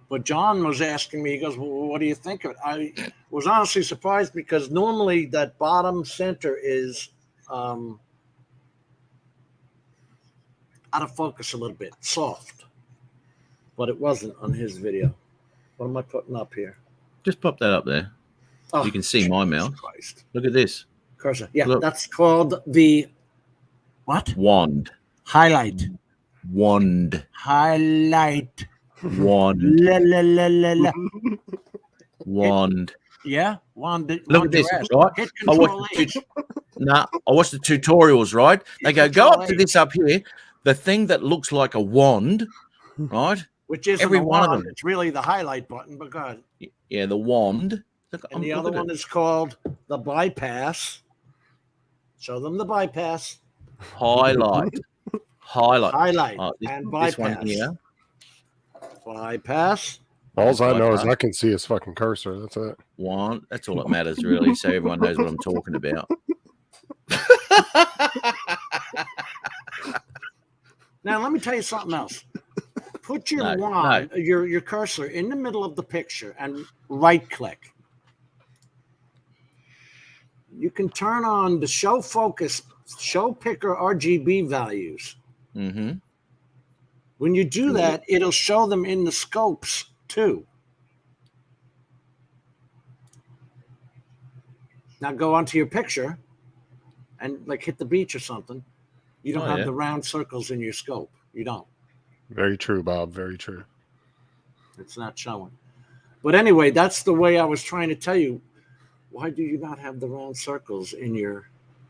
But John was asking me, he goes, well, what do you think of it? I was honestly surprised because normally that bottom center is out of focus a little bit, soft. But it wasn't on his video. What am I putting up here? Just pop that up there. Oh, you can see my mouth. Christ. Look at this. Cursor. Yeah, Look. that's called the what? Wand. Highlight. Wand. Highlight. Wand. La, la, la, la, la. Wand. Yeah, wand. Look at this, right? Hit I Control watched, H. I watched the tutorials, right? They go up to this up here, the thing that looks like a wand, right? Which isn't every a one wand, of them. It's really the highlight button, but go ahead. Yeah, the wand. Look, And the other one is called the bypass. Show them the bypass. Highlight. Highlight This, and this bypass. one here. Bypass. All I know is I can see his fucking cursor. That's it. Wand. That's all that matters, really. So everyone knows what I'm talking about. Now let me tell you something else. Put your wand, your cursor in the middle of the picture and right click. You can turn on the show focus, show picker RGB values. Mm-hmm. When you do that, it'll show them in the scopes too. Now go onto your picture and like hit the beach or something. You don't have the round circles in your scope. You don't. Very true, Bob. Very true. It's not showing. But anyway, that's the way I was trying to tell you. Why do you not have the round circles in your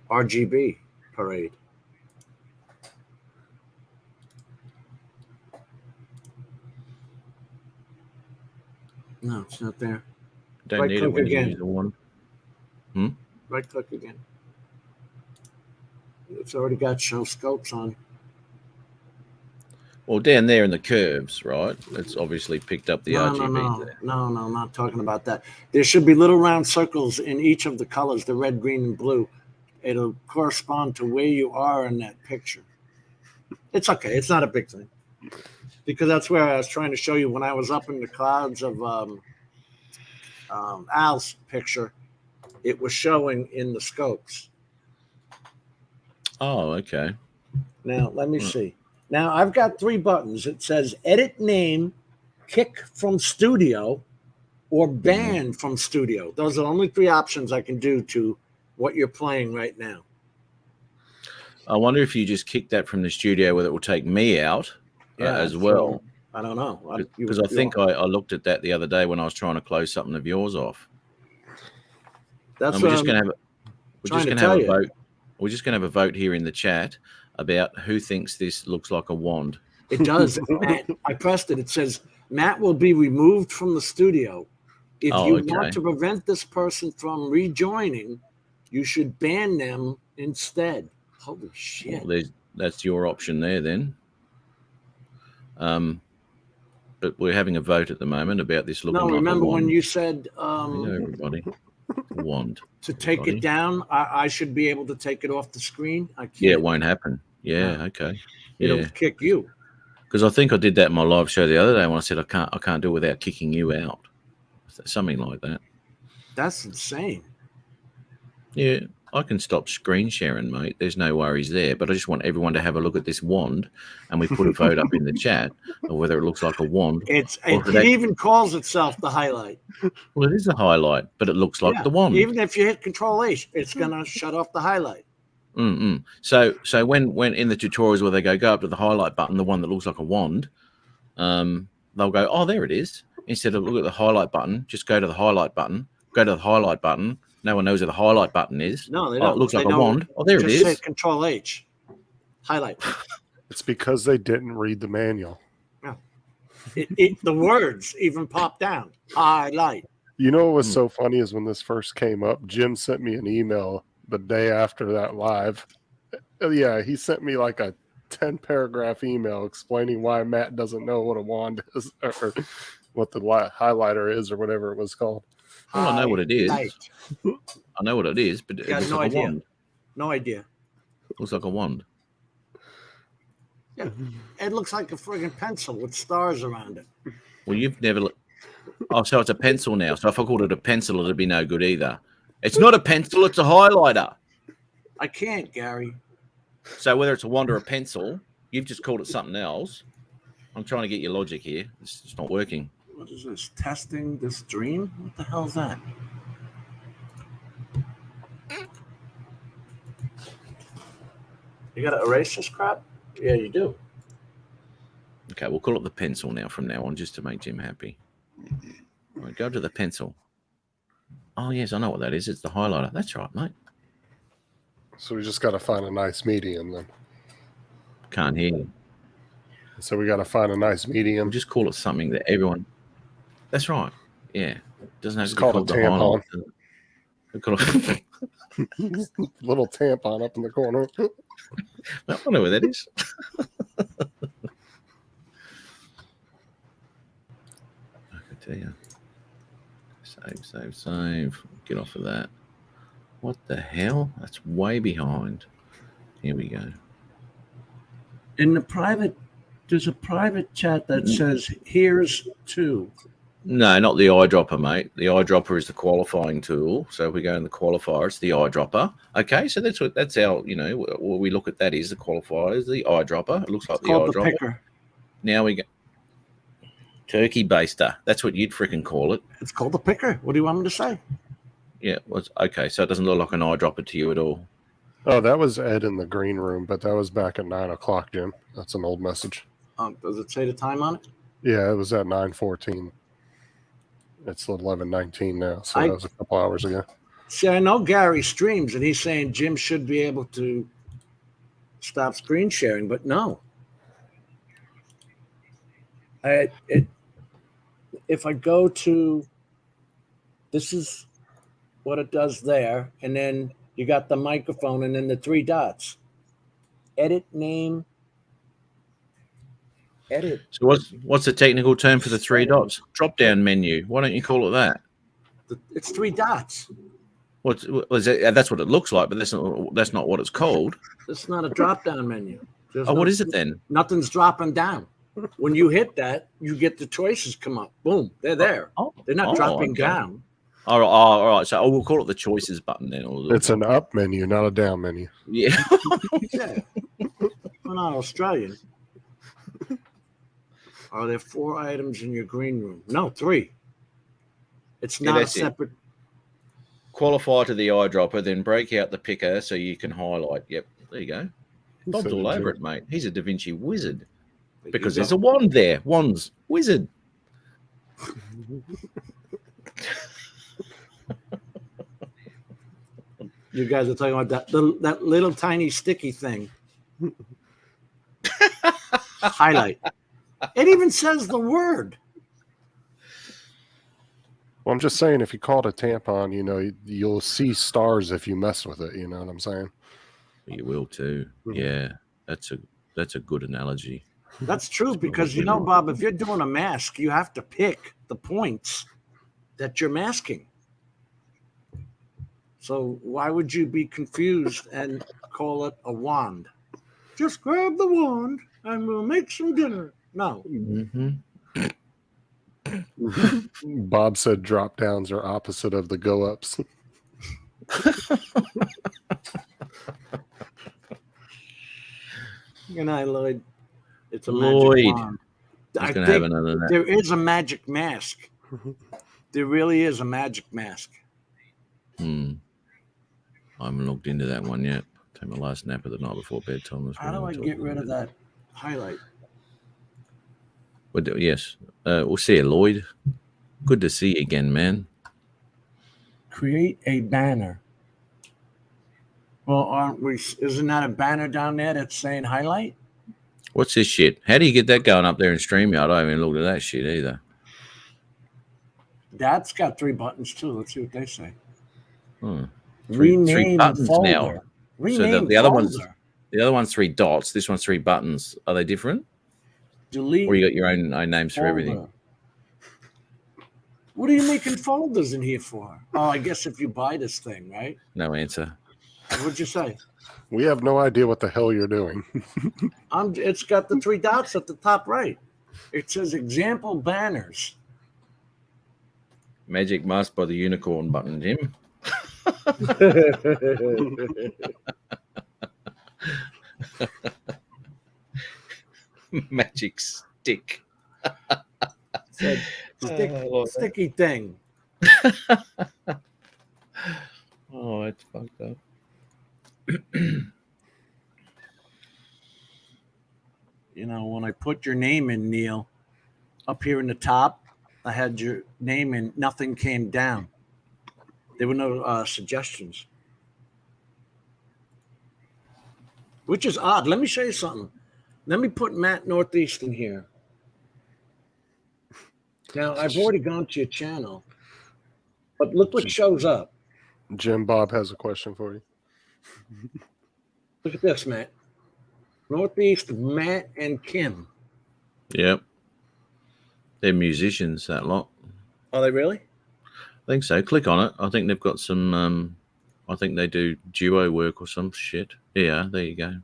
RGB parade? No, it's not there. Don't Right need it click when you again. use the one. Right click again. It's already got show scopes on. Well, down there in the curves, right? It's obviously picked up the RGB there. No, not talking about that. There should be little round circles in each of the colors, the red, green, and blue. It'll correspond to where you are in that picture. It's okay. It's not a big thing. Because that's where I was trying to show you when I was up in the clouds of Al's picture. It was showing in the scopes. Oh, okay. Now, let me see. Now, I've got 3 buttons. It says edit name, kick from studio, or ban from studio. Those are the only 3 options I can do to what you're playing right now. I wonder if you just kick that from the studio, whether it will take me out as well. I don't know. Because I think I looked at that the other day when I was trying to close something of yours off. That's and we're just going to have a vote. We're just going to have a vote here in the chat about who thinks this looks like a wand. It does. Matt, I pressed it. It says, Matt will be removed from the studio. If you want to prevent this person from rejoining, you should ban them instead. Holy shit. Well, that's your option there then. But we're having a vote at the moment about this looking like a wand. No, remember when you said everybody. Wand. To take it down, I should be able to take it off the screen? I can't. Yeah, it won't happen. Yeah, okay. It'll kick you. Because I think I did that in my live show the other day when I said I can't do it without kicking you out. Something like that. That's insane. Yeah, I can stop screen sharing, mate. There's no worries there. But I just want everyone to have a look at this wand, and we put a vote up in the chat of whether it looks like a wand. It even calls itself the highlight. Well, it is a highlight, but it looks like the wand. Even if you hit Control H, it's gonna shut off the highlight. So when in the tutorials where they go up to the highlight button, the one that looks like a wand, they'll go, oh, there it is. Instead of look at the highlight button, just go to the highlight button. Go to the highlight button. No one knows where the highlight button is. No, they Oh, don't. it looks They like a know wand. Oh, there it just is. Say Control H. Highlight. It's because they didn't read the manual. No. The words even pop down. Highlight. You know what was so funny is when this first came up, Jim sent me an email the day after that live. Yeah, he sent me like a 10-paragraph email explaining why Matt doesn't know what a wand is or what the highlighter is or whatever it was called. Well, I know what it is. I know what it is, but it looks no like idea. a wand. No idea. Looks like a wand. Yeah, it looks like a friggin' pencil with stars around it. Well, you've never. Oh, so it's a pencil now. So if I called it a pencil, it'd be no good either. It's not a pencil; it's a highlighter. I can't, Gary. So whether it's a wand or a pencil, you've just called it something else. I'm trying to get your logic here. It's not working. What is this? Testing this dream? What the hell is that? You got to erase this crap? Yeah, you do. Okay, we'll call it the pencil now from now on, just to make Jim happy. All right, go to the pencil. Oh, yes, I know what that is. It's the highlighter. That's right, mate. So we just got to find a nice medium then. Can't hear you. So we got to find a nice medium. We'll just call it something that everyone... That's right. Yeah. Doesn't have Just to be call called it the highlight. tampon. Call it... Little tampon up in the corner. I don't know where that is. I can tell you. Save. Get off of that. What the hell? That's way behind. Here we go. In the private, there's a private chat that says, here's to. No, not the eyedropper, mate. The eyedropper is the qualifying tool. So if we go in the qualifier, it's the eyedropper. Okay, so that's our, what we look at that is the qualifier is the eyedropper. It looks like It's the called eyedropper. the picker. Now we go. Turkey baster. That's what you'd freaking call it. It's called the picker. What do you want me to say? Yeah, well, okay, so it doesn't look like an eyedropper to you at all. Oh, that was Ed in the green room, but that was back at 9 o'clock, Jim. That's an old message. Does it say the time on it? Yeah, it was at 9:14. It's 11:19 now, so I- that was a couple hours ago. See, I know Gary streams, and he's saying Jim should be able to stop screen sharing, but no. If I go to, this is what it does there, and then you got the microphone and then the three dots. Edit name. Edit. So what's the technical term for the three dots? Drop down menu. Why don't you call it that? It's three dots. What is it? That's what it looks like, but that's not what it's called. It's not a drop down menu. What is it then? Nothing's dropping down. When you hit that, you get the choices come up. Boom, they're there. They're not dropping okay. down. All right. So we'll call it the choices button then. It's an up menu, not a down menu. Yeah. Yeah. We're not Australian. Are there 4 items in your green room? No, 3. It's not a separate. Qualify to the eyedropper, then break out the picker so you can highlight. Yep, there you go. Bob's all over it, mate. He's a Da Vinci wizard. Because there's a wand there. Wands. Wizard. You guys are talking about that little tiny sticky thing. Highlight. It even says the word. Well, I'm just saying, if you call it a tampon, you'll see stars if you mess with it. You know what I'm saying? You will too. Yeah, that's a good analogy. That's true because Bob, if you're doing a mask, you have to pick the points that you're masking. So why would you be confused and call it a wand? Just grab the wand and we'll make some dinner. No. Mm-hmm. Bob said drop downs are opposite of the go ups. Good night, Lloyd. It's a Lloyd. magic wand. I think there is a magic mask. There really is a magic mask. I haven't looked into that one yet. Take my last nap at the night before bedtime. How do I get rid of that highlight? Yes. We'll see you, Lloyd. Good to see you again, man. Create a banner. Well, aren't we? Isn't that a banner down there that's saying highlight? What's this shit? How do you get that going up there in StreamYard? I haven't looked at that shit either. That's got 3 buttons too. Let's see what they say. Three buttons folder. now. Rename so the other folder. the other one's 3 dots. This one's 3 buttons. Are they different? Delete. Or you got your own names folder. for everything? What are you making folders in here for? Oh, I guess if you buy this thing, right? No answer. What'd you say? We have no idea what the hell you're doing. It's got the 3 dots at the top right. It says example banners. Magic Mask by the Unicorn button, Jim. Magic stick. Sticky thing. Oh, it's fucked up. When I put your name in, Neil, up here in the top, I had your name in, nothing came down. There were no suggestions. Which is odd. Let me show you something. Let me put Matt Northeast in here. Now, I've already gone to your channel, but look what shows up. Jim Bob has a question for you. Look at this, Matt. Northeast, Matt and Kim. Yep. They're musicians, that lot. Are they really? I think so. Click on it. I think they've got some, I think they do duo work or some shit. Yeah, there you go.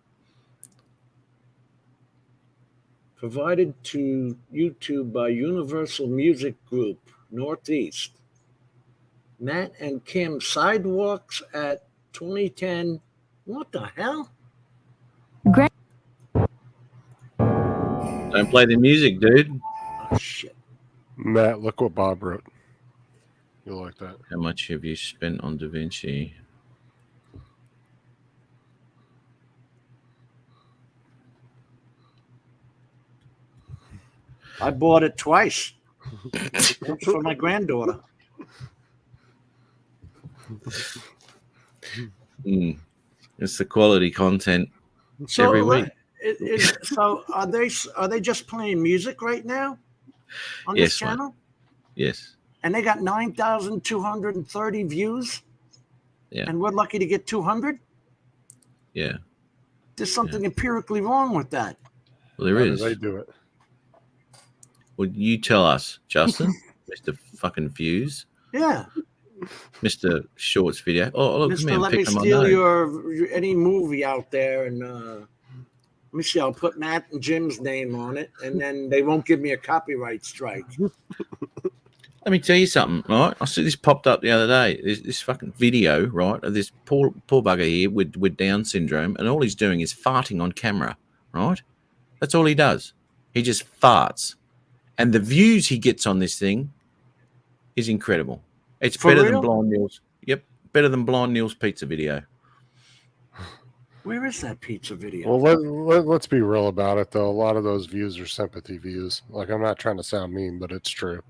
Provided to YouTube by Universal Music Group, Northeast. Matt and Kim, Sidewalks at 2010. What the hell? Don't play the music, dude. Oh, shit. Matt, look what Bob wrote. You'll like that. How much have you spent on Da Vinci? I bought it twice. That's for my granddaughter. It's the quality content So every week. so are they just playing music right now on Yes, this channel? Yes. And they got 9,230 views. Yeah. And we're lucky to get 200. Yeah. There's something empirically wrong with that. Well, there How is. do they do it? Well, you tell us, Justin, Mr. fucking Views, Yeah. Mr. Shorts video. Oh, look, come Mister, here, let me pick my steal nose. your any movie out there, and let me see. I'll put Matt and Jim's name on it, and then they won't give me a copyright strike. Let me tell you something, right? I see this popped up the other day. There's this fucking video, right, of this poor bugger here with Down syndrome, and all he's doing is farting on camera, right? That's all he does. He just farts. And the views he gets on this thing is incredible. It's For better real? than Blind Neil's. Yep, better than Blind Neil's pizza video. Where is that pizza video? Well, let's be real about it, though. A lot of those views are sympathy views. Like, I'm not trying to sound mean, but it's true.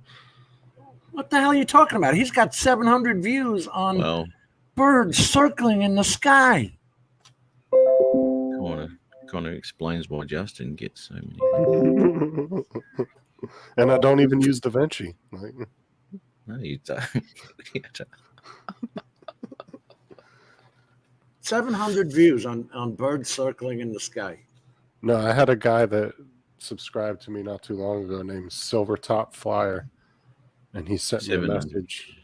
What the hell are you talking about? He's got 700 views on birds circling in the sky. Kind of explains why Justin gets so many. And I don't even use DaVinci. Like, No, you don't. 700 views on birds circling in the sky. no, I had a guy that subscribed to me not too long ago named Silvertop Flyer, and he sent me a 700. message.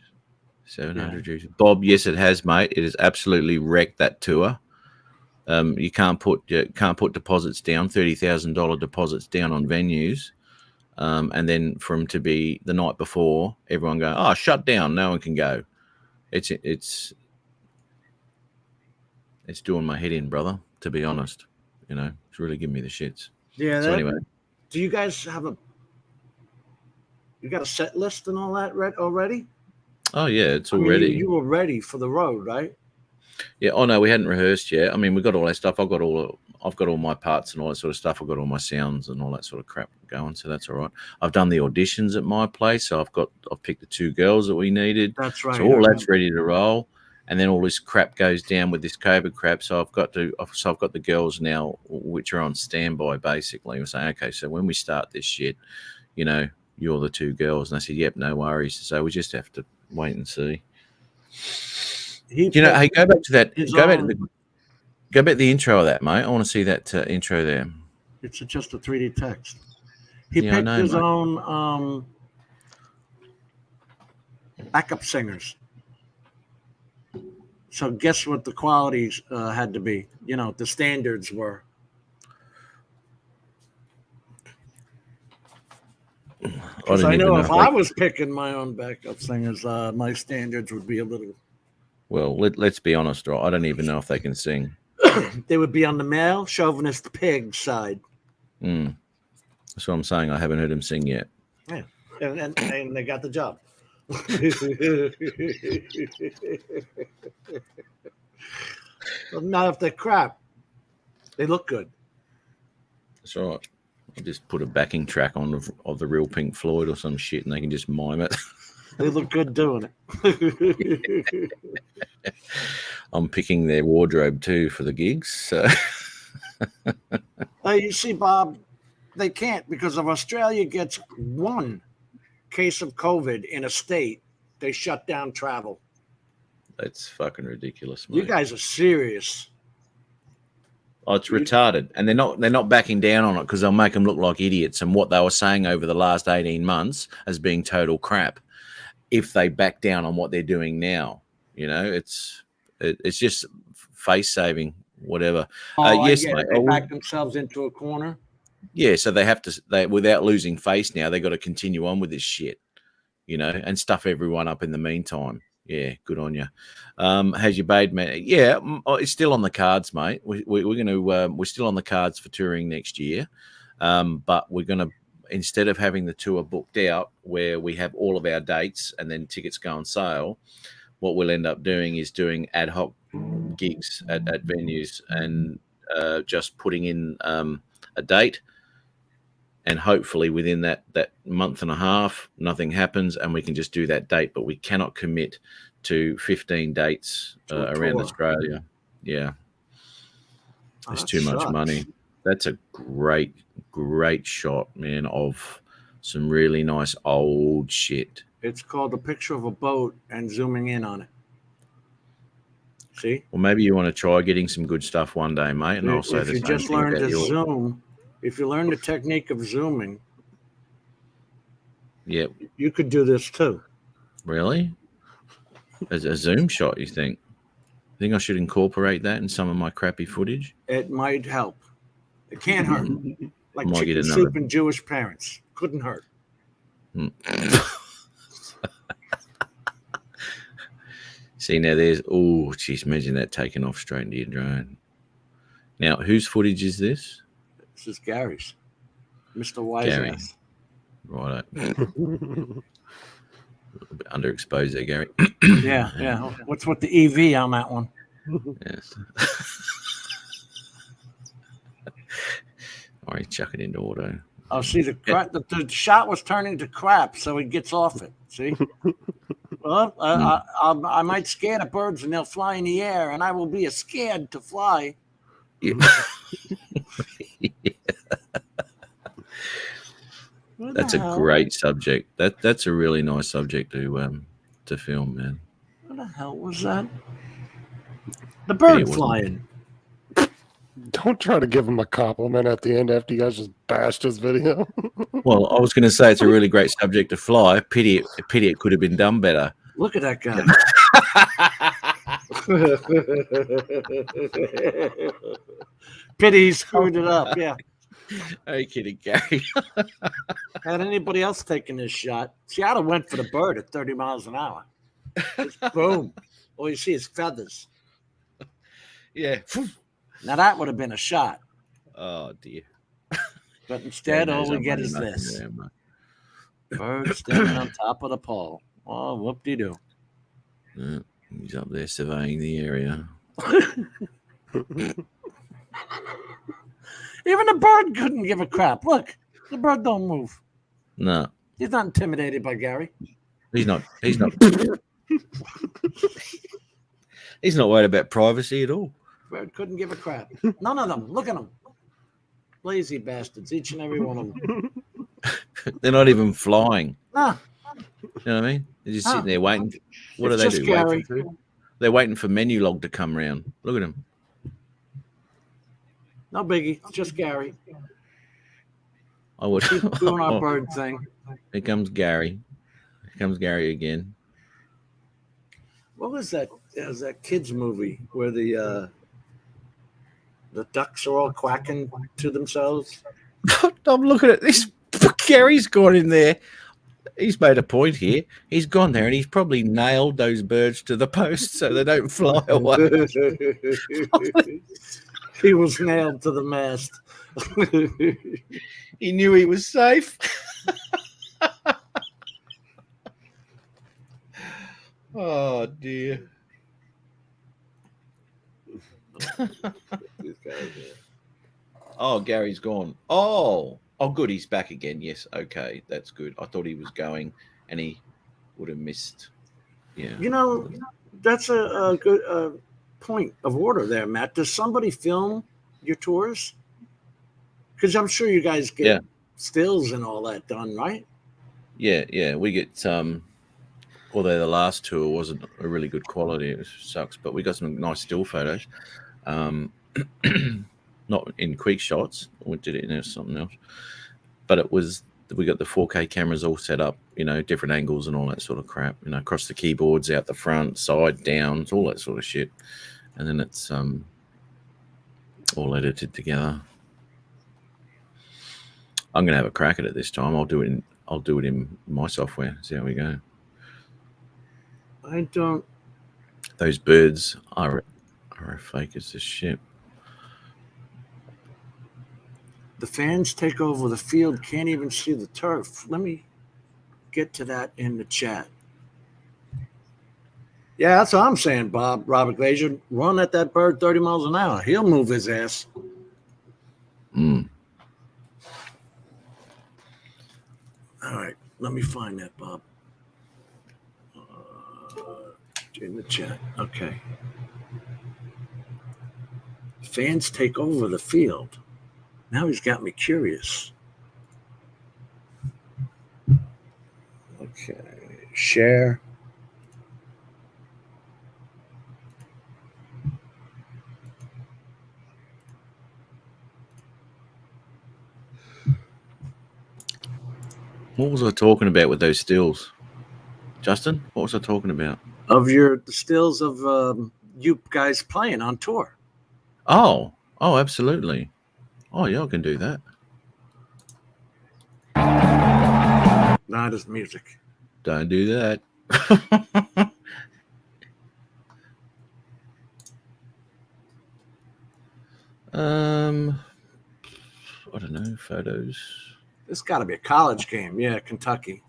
700 views. Bob, yes, it has, mate. It has absolutely wrecked that tour. You can't put deposits down, $30,000 deposits down on venues, and then for them to be the night before, everyone go, oh, shut down, no one can go. It's doing my head in, brother. To be honest, it's really giving me the shits. Yeah. So anyway, do you guys have you got a set list and all that already? oh yeah, it's I mean, already. you were ready for the road, right? Yeah. Oh no, we hadn't rehearsed yet. I mean, we got all that stuff. I've got all my parts and all that sort of stuff. I've got all my sounds and all that sort of crap going. So that's all right. I've done the auditions at my place. So I've picked the 2 girls that we needed. That's right. So all that's ready to roll. And then all this crap goes down with this COVID crap. So I've got the girls now, which are on standby basically. We're saying, okay, so when we start this shit, you're the 2 girls. And I said, yep, no worries. So we just have to wait and see. Hey, go back to that. Go back to the intro of that, mate. I want to see that intro there. It's just a 3D text. He Yeah, I picked know, his mate. own backup singers. So guess what the qualities had to be? The standards were. Because I know if I was picking my own backup singers, my standards would be a little. Well, let's be honest, right? I don't even know if they can sing. They would be on the male chauvinist pig side. That's what I'm saying. I haven't heard him sing yet. Yeah, and they got the job. Well, not if they're crap. They look good. That's all right. I'll just put a backing track on of the real Pink Floyd or some shit, and they can just mime it. They look good doing it. I'm picking their wardrobe too for the gigs. So. You see, Bob, they can't because if Australia gets 1 case of COVID in a state, they shut down travel. That's fucking ridiculous, mate. You guys are serious. Oh, it's retarded, and they're not backing down on it because they'll make them look like idiots. And what they were saying over the last 18 months as being total crap, if they back down on what they're doing now, it's just face saving, whatever. Yes, mate. They back themselves into a corner. Yeah, so they have to. Without losing face now, they got to continue on with this shit, and stuff everyone up in the meantime. Yeah, good on you. How's your babe, man? Yeah, it's still on the cards, mate. We're still on the cards for touring next year, but we're gonna, instead of having the tour booked out where we have all of our dates and then tickets go on sale, what we'll end up doing is doing ad hoc gigs at venues and just putting in a date and hopefully within that month and a half, nothing happens, and we can just do that date. But we cannot commit to 15 dates around Australia. Yeah, it's too much money. That's a great shot, man, of some really nice old shit. It's called a picture of a boat and zooming in on it. See? Well, maybe you want to try getting some good stuff one day, mate, and I'll say If the you same just thing learn about to yours. zoom, if you learn the technique of zooming, Yep. you could do this too. Really? As a zoom shot, you think? Think I should incorporate that in some of my crappy footage? It might help. It can't hurt. Like Might get chicken another- soup and Jewish parents. Couldn't hurt. See, now there's, oh, geez, imagine that taking off straight into your drone. Now, whose footage is this? This is Gary's. Mr. Wise Gary. Ass. Right. A little bit underexposed there, Gary. Yeah. What's with the EV on that one? Yes. All right, chuck it into auto. Oh, see, the shot was turning to crap, so he gets off it. See? Well, I might scare the birds and they'll fly in the air, and I will be scared to fly. Yeah. That's a great subject. That's a really nice subject to film, man. What the hell was that? The bird flying. Don't try to give him a compliment at the end after you guys just bashed his video. Well, I was going to say it's a really great subject to fly. Pity it could have been done better. Look at that guy. Pity he screwed it up. Yeah. Are you kidding, Gary? Had anybody else taken this shot? See, I'd have went for the bird at 30 miles an hour. Just boom. All you see is feathers. Yeah. Now that would have been a shot. Oh, dear. But instead, all we get is this. Bird standing on top of the pole. Oh, whoop-de-doo. Yeah, he's up there surveying the area. Even the bird couldn't give a crap. Look, the bird don't move. No. He's not intimidated by Gary. He's not. He's not worried about privacy at all. Bird couldn't give a crap. None of them. Look at them. Lazy bastards, each and every one of them. They're not even flying. Nah. You know what I mean? They're just sitting there waiting. What do It's they just do? Wait Gary. for food? They're waiting for menu log to come round. Look at him. No biggie. It's just Gary. I would. Keep doing our bird thing. Here comes Gary. Here comes Gary again. What was that? It was that kids movie where the ducks are all quacking to themselves. I'm looking at this. Gary's gone in there. He's made a point here. He's gone there and he's probably nailed those birds to the post so they don't fly away. He was nailed to the mast. He knew he was safe. Oh, dear. Oh, Gary's gone. Oh, good. He's back again. Yes. Okay. That's good. I thought he was going and he would have missed. Yeah. You know, that's a good point of order there, Matt. Does somebody film your tours? Because I'm sure you guys get stills and all that done, right? Yeah. We get although the last tour wasn't a really good quality, it sucks, but we got some nice still photos. Not in quick shots, we did it in something else, but we got the 4K cameras all set up, different angles and all that sort of crap, across the keyboards, out the front, side, down, all that sort of shit, and then it's all edited together. I'm gonna have a crack at it this time. I'll do it in my software. See how we go. I don't. Those birds are fake as shit. The fans take over the field, can't even see the turf. Let me get to that in the chat. Yeah, that's what I'm saying, Bob. Robert Glazier, run at that bird 30 miles an hour. He'll move his ass. All right, let me find that, Bob. In the chat. Okay. Fans take over the field. Now he's got me curious. Okay. Share. What was I talking about with those stills? Justin, what was I talking about? Of the stills of you guys playing on tour. Oh, absolutely. Oh, yeah, I can do that. Not as music. Don't do that. I don't know, photos. This got to be a college game. Yeah, Kentucky.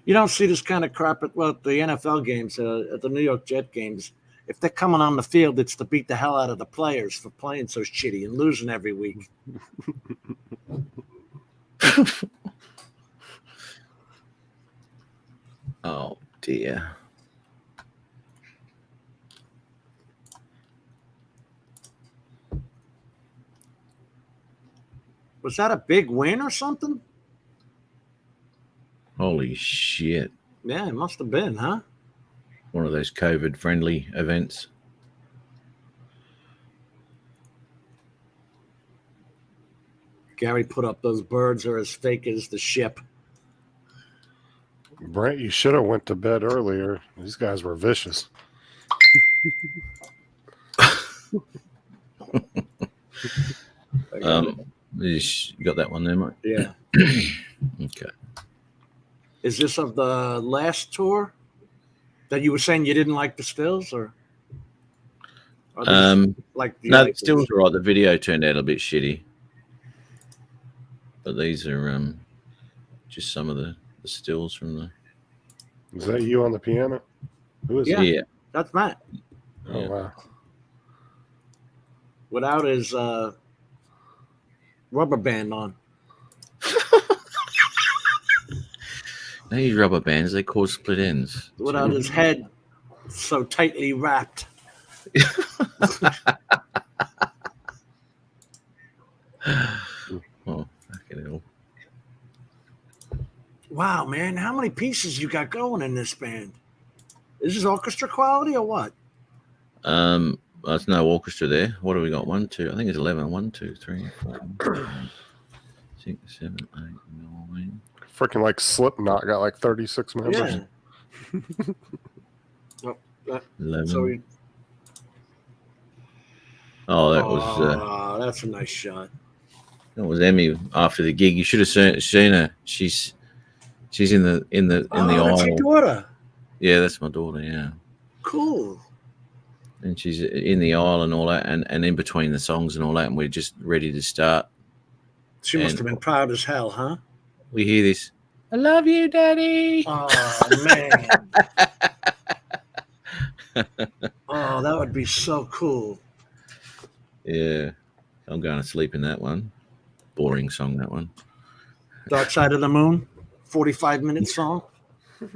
You don't see this kind of crap at the NFL games, at the New York Jet games. If they're coming on the field, it's to beat the hell out of the players for playing so shitty and losing every week. Oh, dear. Was that a big win or something? Holy shit. Yeah, it must have been, huh? One of those COVID-friendly events. Gary put up those birds are as fake as the ship. Brent, you should have went to bed earlier. These guys were vicious. You got that one there, Mike? Yeah. Okay. Is this of the last tour that you were saying you didn't like the stills, or like no, the stills were right. The video turned out a bit shitty, but these are just some of the stills from the. Is that you on the piano? Who is that? Yeah, that's Matt. Oh yeah. Wow! Without his rubber band on. These rubber bands, they cause split ends. Without his head so tightly wrapped. Oh, fucking hell. Wow, man, how many pieces you got going in this band? Is this orchestra quality or what? There's no orchestra there. What have we got? 1, 2. I think it's 11. 1, 2, 3, 4, 5, 6, 7, 8, 9. Freaking like Slipknot got like 36 members. Yeah. 11. So That was. That's a nice shot. That was Emmy after the gig. You should have seen her. She's in the aisle. That's your daughter. Yeah, that's my daughter. Yeah. Cool. And she's in the aisle and all that, and in between the songs and all that, and we're just ready to start. She must have been proud as hell, huh? We hear this. I love you, Daddy. Oh man. Oh, that would be so cool. Yeah, I'm going to sleep in that one. Boring song, that one. Dark Side of the Moon, 45-minute song.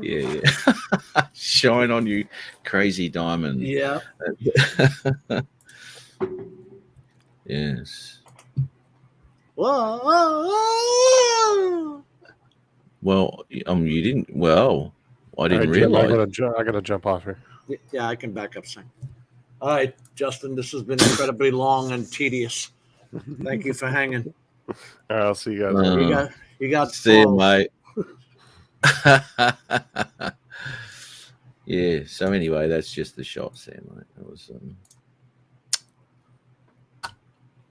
Yeah. Shine on you, crazy diamond. Yeah. Yes. Whoa. Well, you didn't. Well, I didn't Jim, realize. I gotta jump off here. Yeah, I can back up saying. All right, Justin, this has been incredibly long and tedious. Thank you for hanging. All right, I'll see you guys. You got see you, mate. Yeah. So anyway, that's just the shots there, mate. That was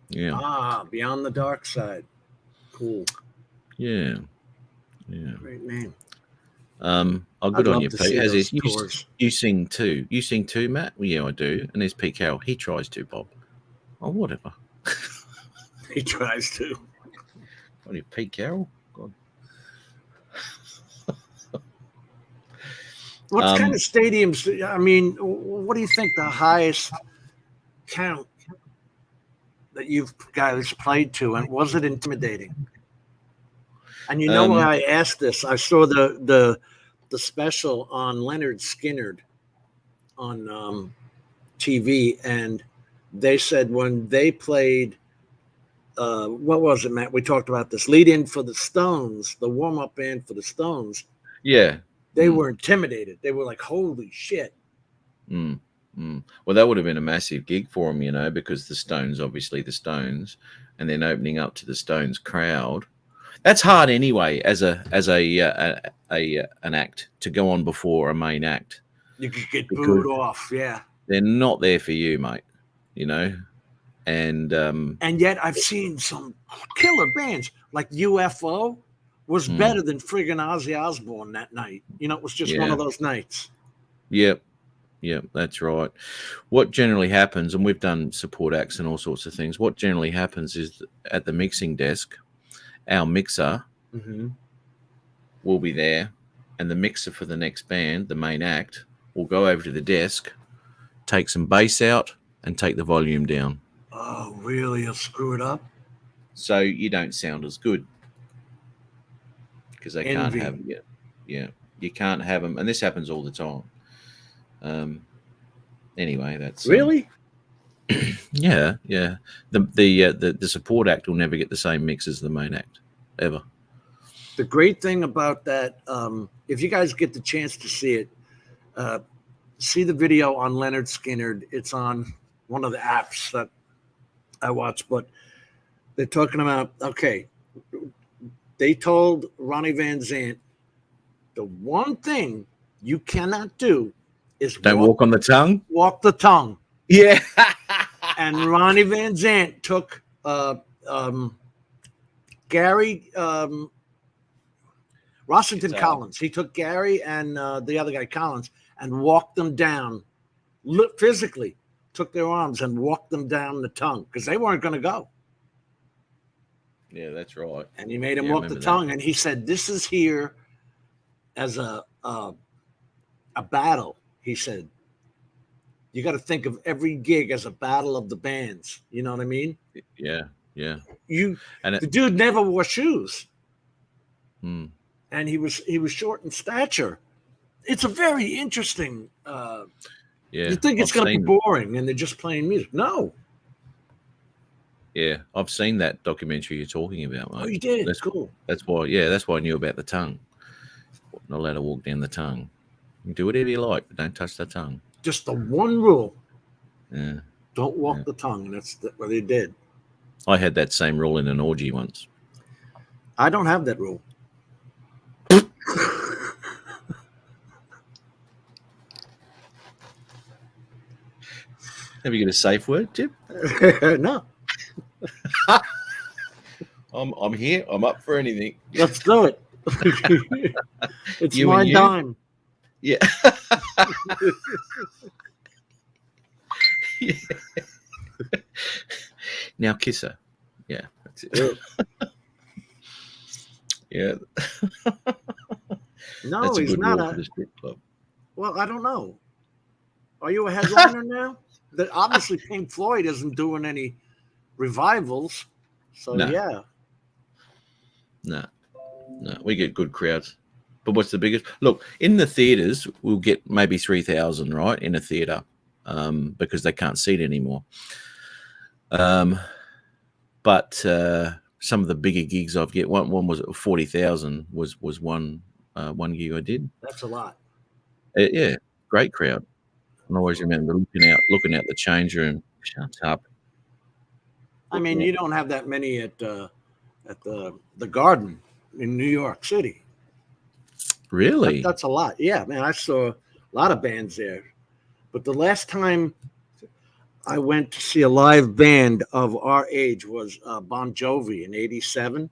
yeah. Beyond the Dark Side. Cool. Yeah. Great name. Good on you, Pete. As is, you sing too. You sing too, Matt? Well, yeah, I do. And there's Pete Carroll. He tries to, Bob. Oh, whatever. He tries to. What are you, Pete Carroll? God. What kind of stadiums? I mean, what do you think the highest count that you've guys played to, and was it intimidating? And you know why I asked this? I saw the special on Leonard Skinner on TV, and they said when they played, what was it, Matt? We talked about this lead-in for the Stones, the warm-up band for the Stones. Yeah. They were intimidated. They were like, holy shit. Well, that would have been a massive gig for them, you know, because the Stones, obviously the Stones, and then opening up to the Stones crowd. That's hard anyway, as an act to go on before a main act. You could get booed off, yeah. They're not there for you, mate. You know, and yet I've seen some killer bands like UFO was better than friggin' Ozzy Osbourne that night. You know, it was just one of those nights. Yep, that's right. What generally happens, and we've done support acts and all sorts of things. What generally happens is at the mixing desk, our mixer will be there, and the mixer for the next band, the main act, will go over to the desk, take some bass out, and take the volume down. Oh, really? You'll screw it up? So you don't sound as good. Because they can't have it. Yeah. You can't have them. And this happens all the time. Anyway, that's... Really? Yeah. The support act will never get the same mix as the main act, ever. The great thing about that, if you guys get the chance to see it, see the video on Leonard Skinner. It's on one of the apps that I watch, but they're talking about, okay, they told Ronnie Van Zant, the one thing you cannot do is don't walk on the tongue. Walk the tongue. Yeah. And Ronnie Van Zant took Gary Rossington Collins. He took Gary and the other guy Collins and walked them down physically. Took their arms and walked them down the tongue because they weren't going to go. Yeah, that's right. And he made him walk the tongue, and he said, "This is here as a battle." He said, "You got to think of every gig as a battle of the bands." You know what I mean? Yeah. The dude never wore shoes, and he was short in stature. It's a very interesting. You think it's going to be boring, and they're just playing music? No. Yeah, I've seen that documentary you're talking about, mate. Oh, you did? That's cool. That's why I knew about the tongue. Not allowed to walk down the tongue. You can do whatever you like, but don't touch the tongue. Just the one rule. Yeah. Don't walk the tongue, and that's what they did. I had that same rule in an orgy once. I don't have that rule. Have you got a safe word, Jim? No. I'm here. I'm up for anything. Let's do it. It's my time. Yeah. Yeah. Now kiss her. Yeah, that's it. Yeah. No, that's he's not a strip club. Well, I don't know. Are you a headliner now? That obviously Pink Floyd isn't doing any revivals. So yeah. No, we get good crowds. But what's the biggest? Look, in the theaters, we'll get maybe 3,000, right, in a theater, because they can't seat anymore. But some of the bigger gigs I've get, one was 40,000 was one gig I did. That's a lot. Yeah, great crowd. I always remember looking out the change room. Shut up. I mean, you don't have that many at the Garden in New York City. Really? That's a lot. Yeah, man, I saw a lot of bands there. But the last time I went to see a live band of our age was Bon Jovi in 1987.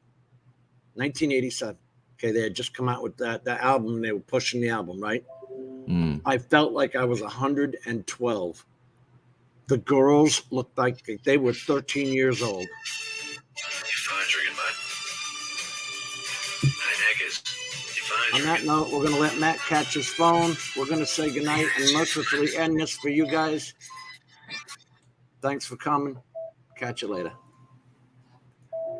Okay, they had just come out with that album. They were pushing the album, right? I felt like I was 112. The girls looked like they were 13 years old. On that note, we're going to let Matt catch his phone. We're going to say goodnight and mercifully end this for you guys. Thanks for coming. Catch you later.